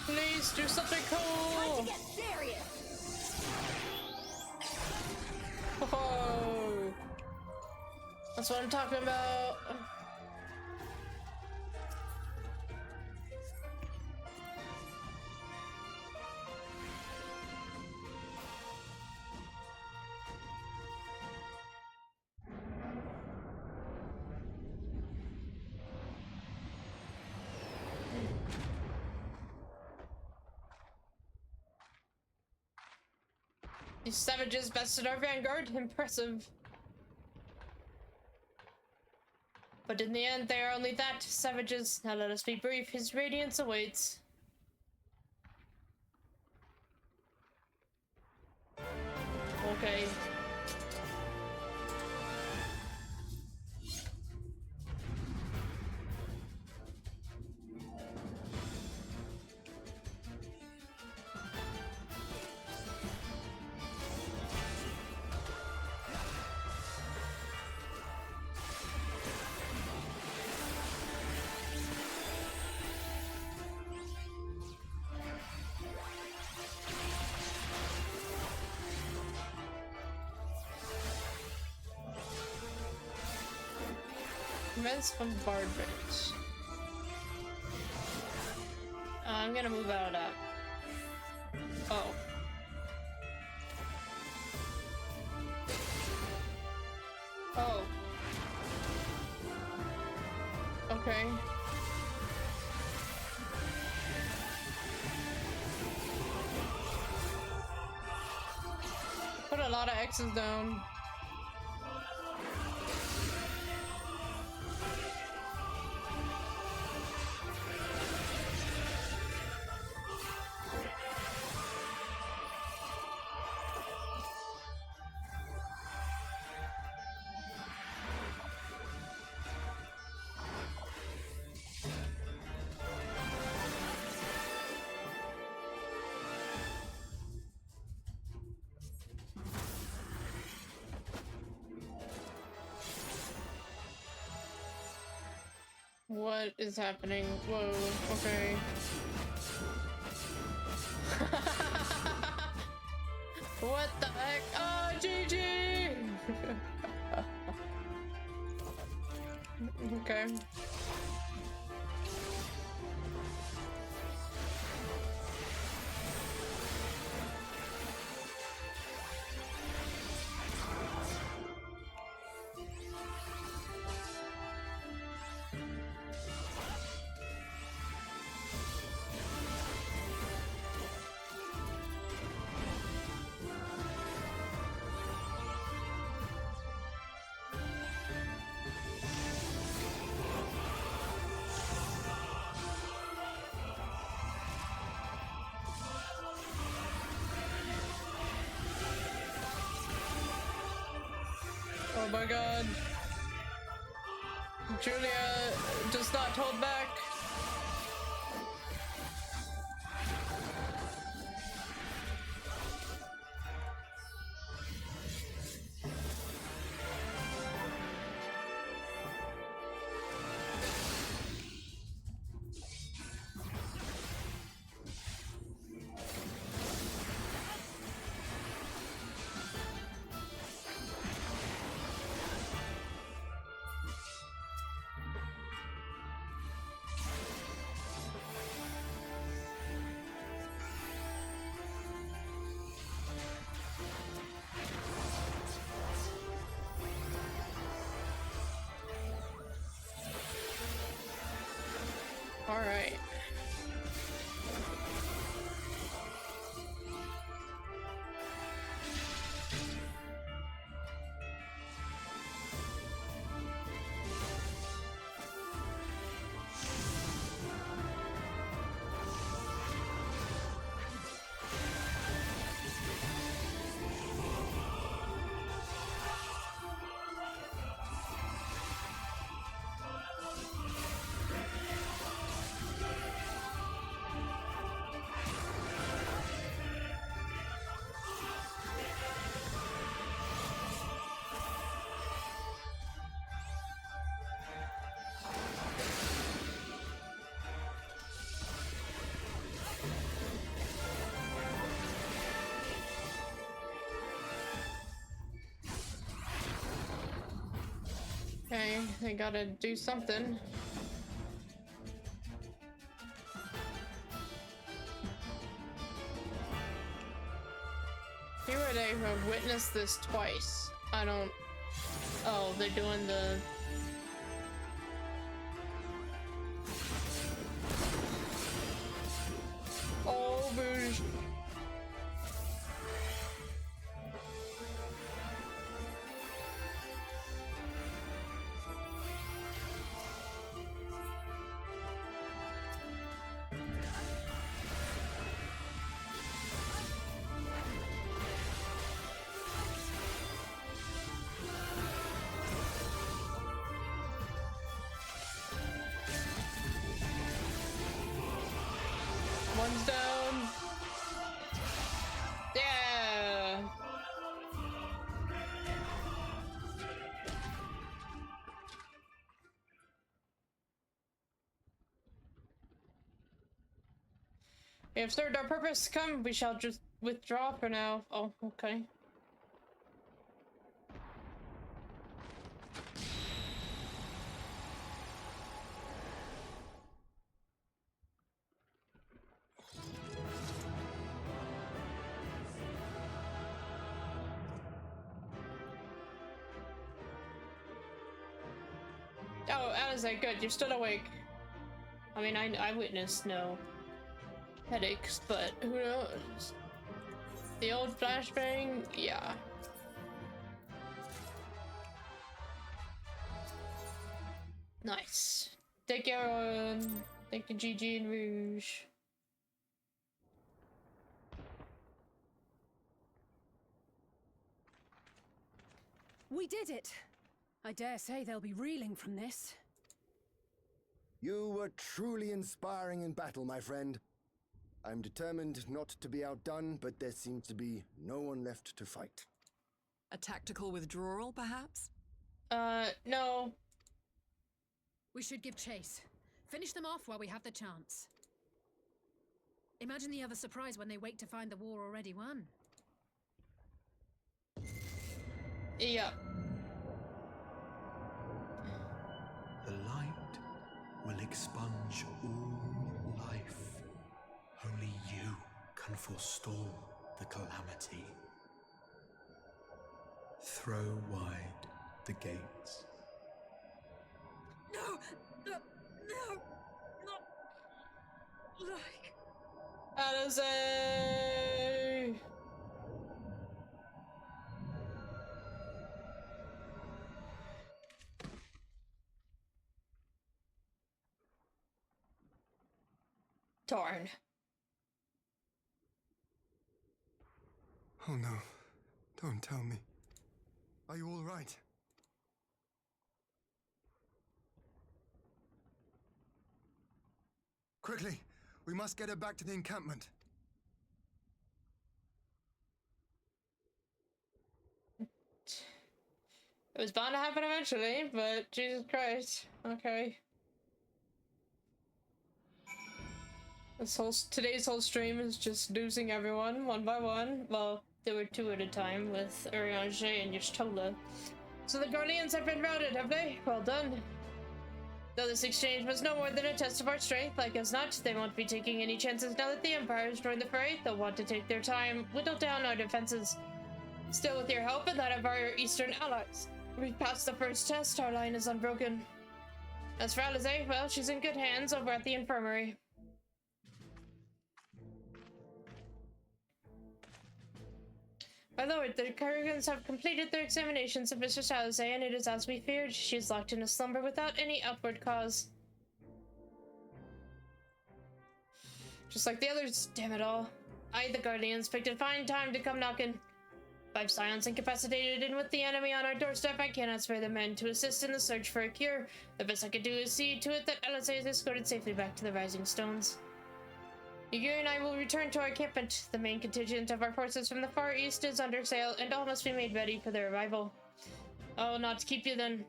Please do something cool! Time to get serious! Whoa! That's what I'm talking about. These savages bested our vanguard. Impressive. But in the end, they are only that, savages. Now let us be brief. His radiance awaits. Okay. Commence bombardment. I'm gonna move out of that. Oh. Oh. Okay. Put a lot of X's down. What is happening? Whoa, okay. What the heck? Oh, GG! Okay. Oh my god. Julia does not hold back. All right. Okay, they gotta do something. Here they have witnessed this twice. I don't... Oh, they're doing the... Oh, boosh. One's down. Yeah. We have served our purpose. Come, we shall just withdraw for now. Oh, okay. Oh, Alistair, good. You're still awake. I mean, I witnessed no headaches, but who knows? The old flashbang? Yeah. Nice. Take care, thank you, GG and Rouge. We did it! I dare say they'll be reeling from this. You were truly inspiring in battle, my friend. I'm determined not to be outdone, but there seems to be no one left to fight. A tactical withdrawal, perhaps? No. We should give chase. Finish them off while we have the chance. Imagine the other surprise when they wake to find the war already won. Yeah. The light will expunge all life. Only you can forestall the calamity. Throw wide the gates. No! No! No! Not like... Alistair! Darn. Oh no. Don't tell me. Are you all right? Quickly! We must get her back to the encampment. It was bound to happen eventually, but Jesus Christ. Okay. Today's whole stream is just losing everyone one by one. Well, there were two at a time with Urianger and Y'shtola. So the Guardians have been routed, have they? Well done. Though this exchange was no more than a test of our strength, like as not, they won't be taking any chances now that the Empire has joined the fray. They'll want to take their time, whittle down our defenses. Still, with your help and that of our eastern allies, we've passed the first test. Our line is unbroken. As for Alize, well, she's in good hands over at the infirmary. My lord, the Kurgans have completed their examinations of Mr. Alize, and it is as we feared. She is locked in a slumber without any outward cause. Just like the others, damn it all. I, the Guardians, picked a fine time to come knocking. 5 Scions incapacitated and with the enemy on our doorstep, I cannot spare the men to assist in the search for a cure. The best I could do is see to it that Alize is escorted safely back to the Rising Stones. Yuri and I will return to our encampment. The main contingent of our forces from the Far East is under sail, and all must be made ready for their arrival. I will not keep you then.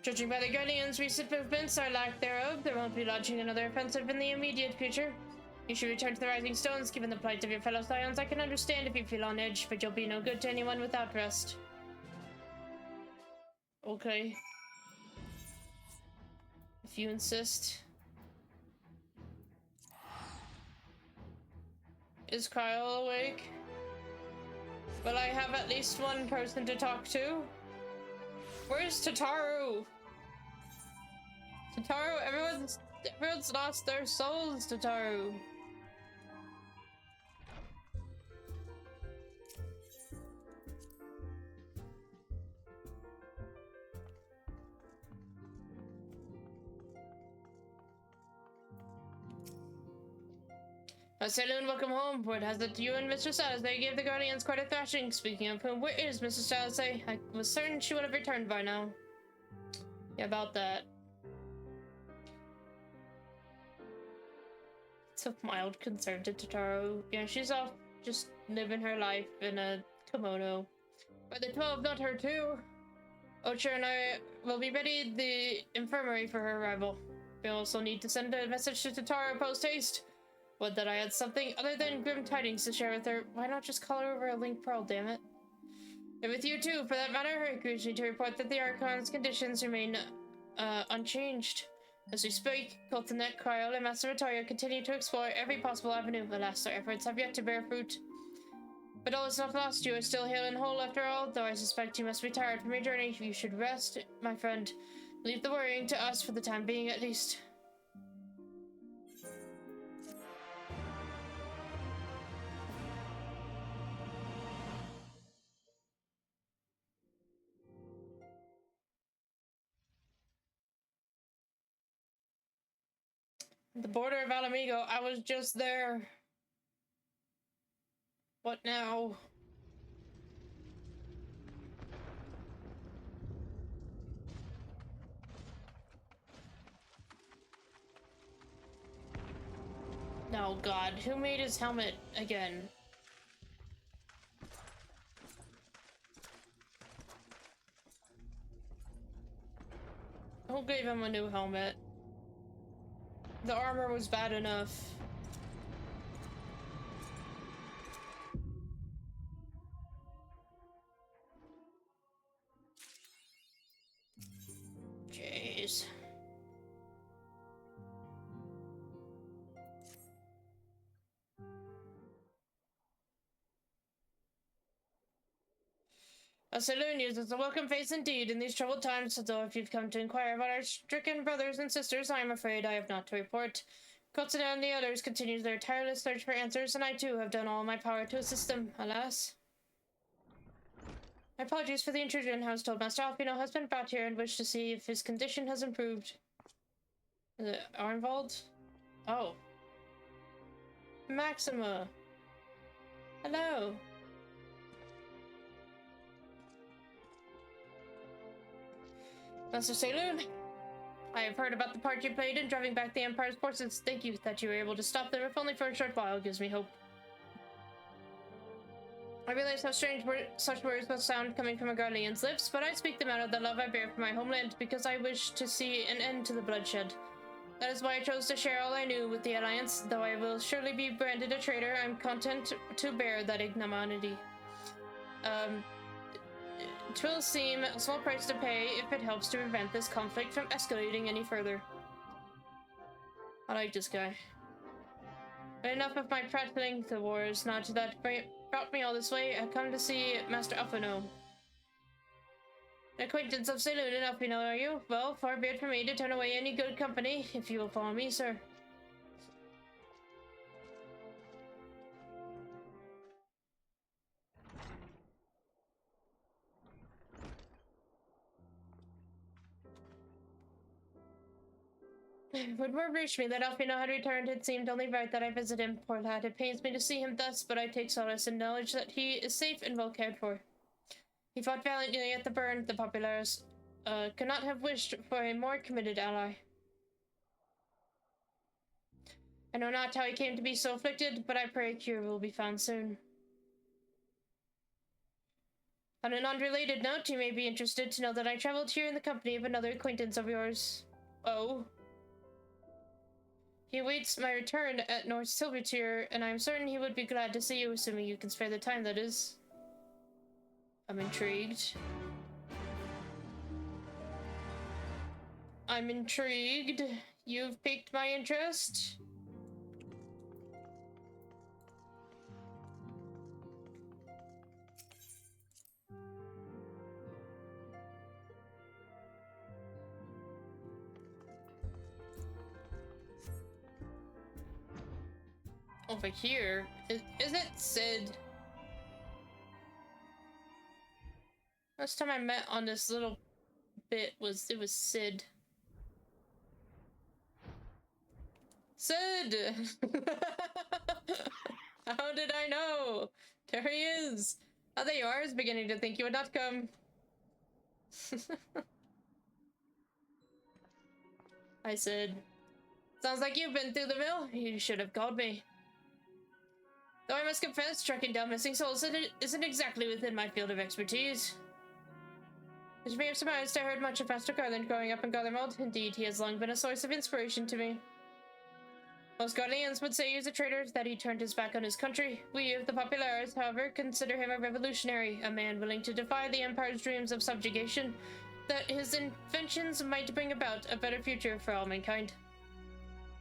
Judging by the Guardians' recent movements, or lack thereof, there won't be launching another offensive in the immediate future. You should return to the Rising Stones. Given the plight of your fellow Scions, I can understand if you feel on edge, but you'll be no good to anyone without rest. Okay. If you insist. Is Kyle awake? Will I have at least one person to talk to? Where's Tataru? Tataru, everyone's lost their souls, Tataru. Saloon, welcome home. Word has it you and Mr. Salazar gave the Guardians quite a thrashing. Speaking of whom, where is Mr. Salazar? I was certain she would have returned by now. Yeah, about that. It's a mild concern to Tataru. Yeah, she's off just living her life in a kimono. By the 12, not her too. Ocher and I will be ready at the infirmary for her arrival. We also need to send a message to Tataru post-haste. Would that I had something other than grim tidings to share with her. Why not just call her over a link pearl, damn it? And with you too, for that matter, I encourage you to report that the Archon's conditions remain unchanged. As we speak, Coltonet, Cryle, and Master Vittoria continue to explore every possible avenue. Alas, their efforts have yet to bear fruit. But all is not lost. You are still hale and whole after all, though I suspect you must be tired from your journey. You should rest, my friend. Leave the worrying to us for the time being, at least. The border of Alamigo. I was just there. What now? Oh god, who made his helmet again? Who gave him a new helmet? The armor was bad enough. Jeez. A saloon is a welcome face indeed in these troubled times, though if you've come to inquire about our stricken brothers and sisters, I am afraid I have not to report. Kotsuna and the others continue their tireless search for answers, and I too have done all my power to assist them, alas. My apologies for the intrusion. I was told Master Alpino has been brought here and wished to see if his condition has improved. Is it Arnvald? Oh. Maxima. Hello. Master Saloon, I have heard about the part you played in driving back the Empire's forces. Thank you that you were able to stop them, if only for a short while. It gives me hope. I realize how strange such words must sound coming from a Guardian's lips, but I speak them out of the love I bear for my homeland, because I wish to see an end to the bloodshed. That is why I chose to share all I knew with the Alliance. Though I will surely be branded a traitor, I'm content to bear that ignominy. Twill seem a small price to pay if it helps to prevent this conflict from escalating any further. I like this guy. But enough of my prattling. The war is not that brought me all this way. I come to see Master Alphino. An acquaintance of Saloon and Alphino, are you? Well, far be it from me to turn away any good company, if you will follow me, sir. When word reached me that Alphino had returned, it seemed only right that I visit him. Poor lad, it pains me to see him thus, but I take solace in knowledge that he is safe and well cared for. He fought valiantly at the burn. The populares could not have wished for a more committed ally. I know not how he came to be so afflicted, but I pray a cure will be found soon. On an unrelated note, you may be interested to know that I traveled here in the company of another acquaintance of yours. Oh. He awaits my return at North Silvertier, and I am certain he would be glad to see you, assuming you can spare the time, that is. I'm intrigued. I'm intrigued. You've piqued my interest. Over here? Is it Sid? Last time I met on this little bit was Sid. Sid! How did I know? There he is! Oh, there you are. I was beginning to think you would not come. I said, sounds like you've been through the mill. You should have called me. Though I must confess, tracking down missing souls isn't exactly within my field of expertise. As you may have surmised, I heard much of Master Garland growing up in Garlemald. Indeed, he has long been a source of inspiration to me. Most Guardians would say he is a traitor, that he turned his back on his country. We of the Populares, however, consider him a revolutionary, a man willing to defy the Empire's dreams of subjugation. that his inventions might bring about a better future for all mankind.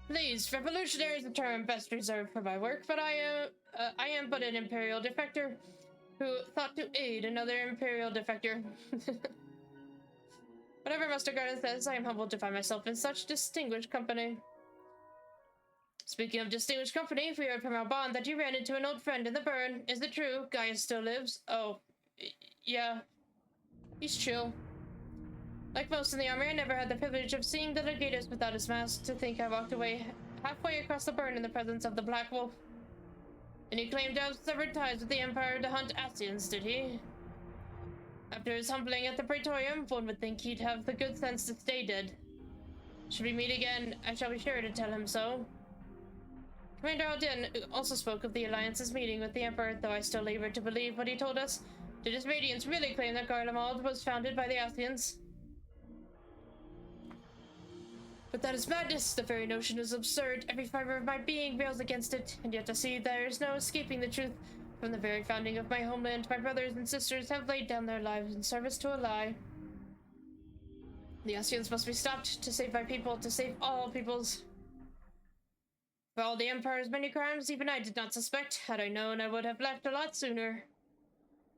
Please, revolutionary is the term best reserved for my work, but I am but an imperial defector who thought to aid another imperial defector. Whatever Master Garden says, I am humbled to find myself in such distinguished company. Speaking of distinguished company, we heard from our bond that you ran into an old friend in the burn. Is it true? Gaius still lives? Oh, yeah. He's chill. Like most in the army, I never had the privilege of seeing the legatus without his mask. To think I walked away halfway across the burn in the presence of the Black Wolf. And he claimed to have severed ties with the Empire to hunt Asians, did he? After his humbling at the Praetorium, one would think he'd have the good sense to stay dead. Should we meet again, I shall be sure to tell him so. Commander Alden also spoke of the Alliance's meeting with the Emperor, though I still labor to believe what he told us. Did his Radiance really claim that Garlemald was founded by the Asians? But that is madness. The very notion is absurd. Every fiber of my being rails against it, and yet I see there is no escaping the truth. From the very founding of my homeland, my brothers and sisters have laid down their lives in service to a lie. The Asians must be stopped to save my people, to save all peoples. For all the Empire's many crimes, even I did not suspect. Had I known, I would have left a lot sooner.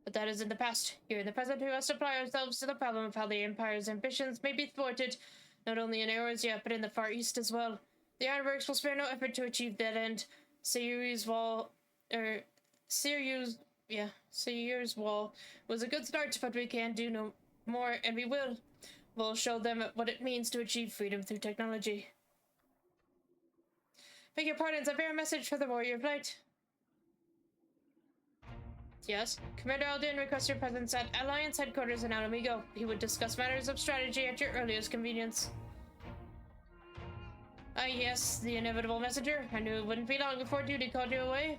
But that is in the past. Here in the present, we must apply ourselves to the problem of how the Empire's ambitions may be thwarted, not only in Eorzea, but in the Far East as well. The Ironworks will spare no effort to achieve that end. Sirius Wall was a good start, but we can do no more, and we will. We'll show them what it means to achieve freedom through technology. Beg your pardons, I bear a message for the Warrior of Light. Yes? Commander Alden requests your presence at Alliance headquarters in Alamigo. He would discuss matters of strategy at your earliest convenience. Ah, yes, the inevitable messenger. I knew it wouldn't be long before duty called you away.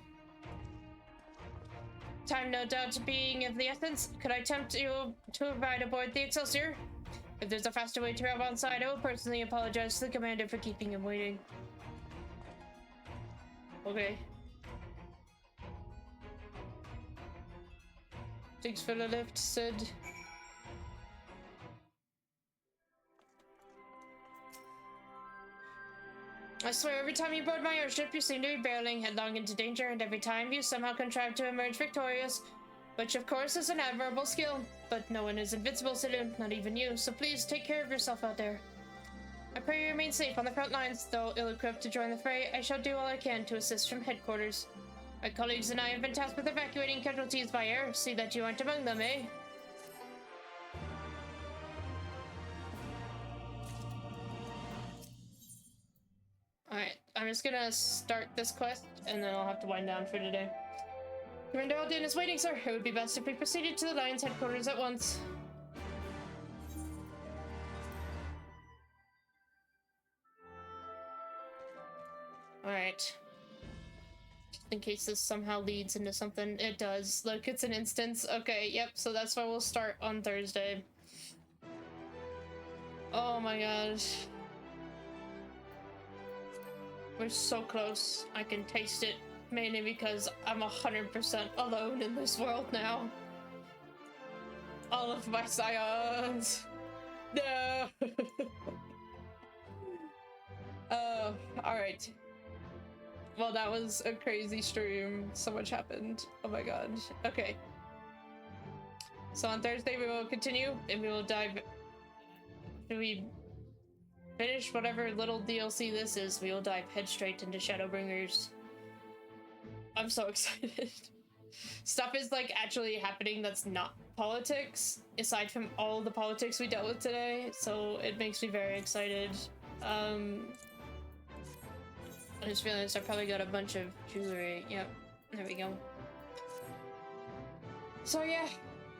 Time, no doubt, being of the essence. Could I tempt you to ride aboard the Excelsior? If there's a faster way to arrive on side, I will personally apologize to the commander for keeping him waiting. Okay. Thanks for the lift, Sid. I swear, every time you board my airship, you seem to be barreling headlong into danger, and every time you somehow contrive to emerge victorious, which of course is an admirable skill. But no one is invincible, Saloon, not even you, so please take care of yourself out there. I pray you remain safe on the front lines. Though ill-equipped to join the fray, I shall do all I can to assist from headquarters. My colleagues and I have been tasked with evacuating casualties by air. See that you aren't among them, eh? Alright, I'm just gonna start this quest, and then I'll have to wind down for today. Commander Alden is waiting, sir. It would be best if we proceeded to the Lions headquarters at once. Alright. Just in case this somehow leads into something. It does. Look, it's an instance. Okay, yep, so that's why we'll start on Thursday. Oh my gosh. We're so close. I can taste it. Mainly because I'm 100% alone in this world now. All of my scions. No. Alright. Well, that was a crazy stream. So much happened. Oh my god. Okay. So on Thursday we will continue and we will dive... Should we finish whatever little DLC this is? We will dive head straight into Shadowbringers. I'm so excited. Stuff is like actually happening that's not politics, aside from all the politics we dealt with today, so it makes me very excited. I just realized I probably got a bunch of jewelry. Yep, there we go. So yeah,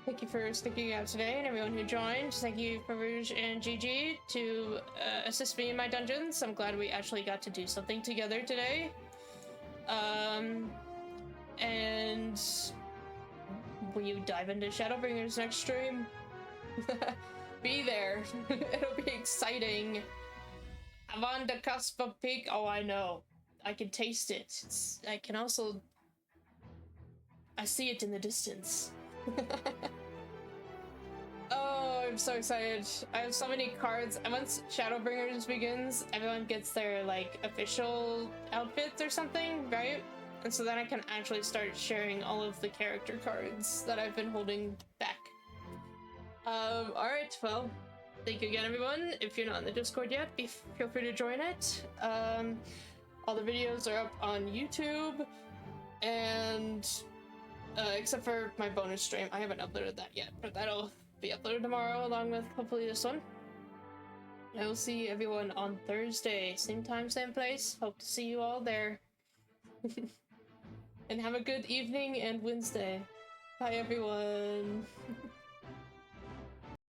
thank you for sticking out today, and everyone who joined. Thank you for Rouge and Gigi to assist me in my dungeons. I'm glad we actually got to do something together today. And when you dive into Shadowbringers next stream, be there. It'll be exciting. I'm on the cusp of peak. Oh, I know. I can taste it. I can also... I see it in the distance. Oh, I'm so excited. I have so many cards, and once Shadowbringers begins, everyone gets their, like, official outfits or something, right? And so then I can actually start sharing all of the character cards that I've been holding back. Alright, well, thank you again, everyone. If you're not in the Discord yet, feel free to join it. All the videos are up on YouTube, and except for my bonus stream, I haven't uploaded that yet, but that'll be uploaded tomorrow along with hopefully this one. I will see everyone on Thursday, same time, same place. Hope to see you all there. And have a good evening and Wednesday. Bye, everyone.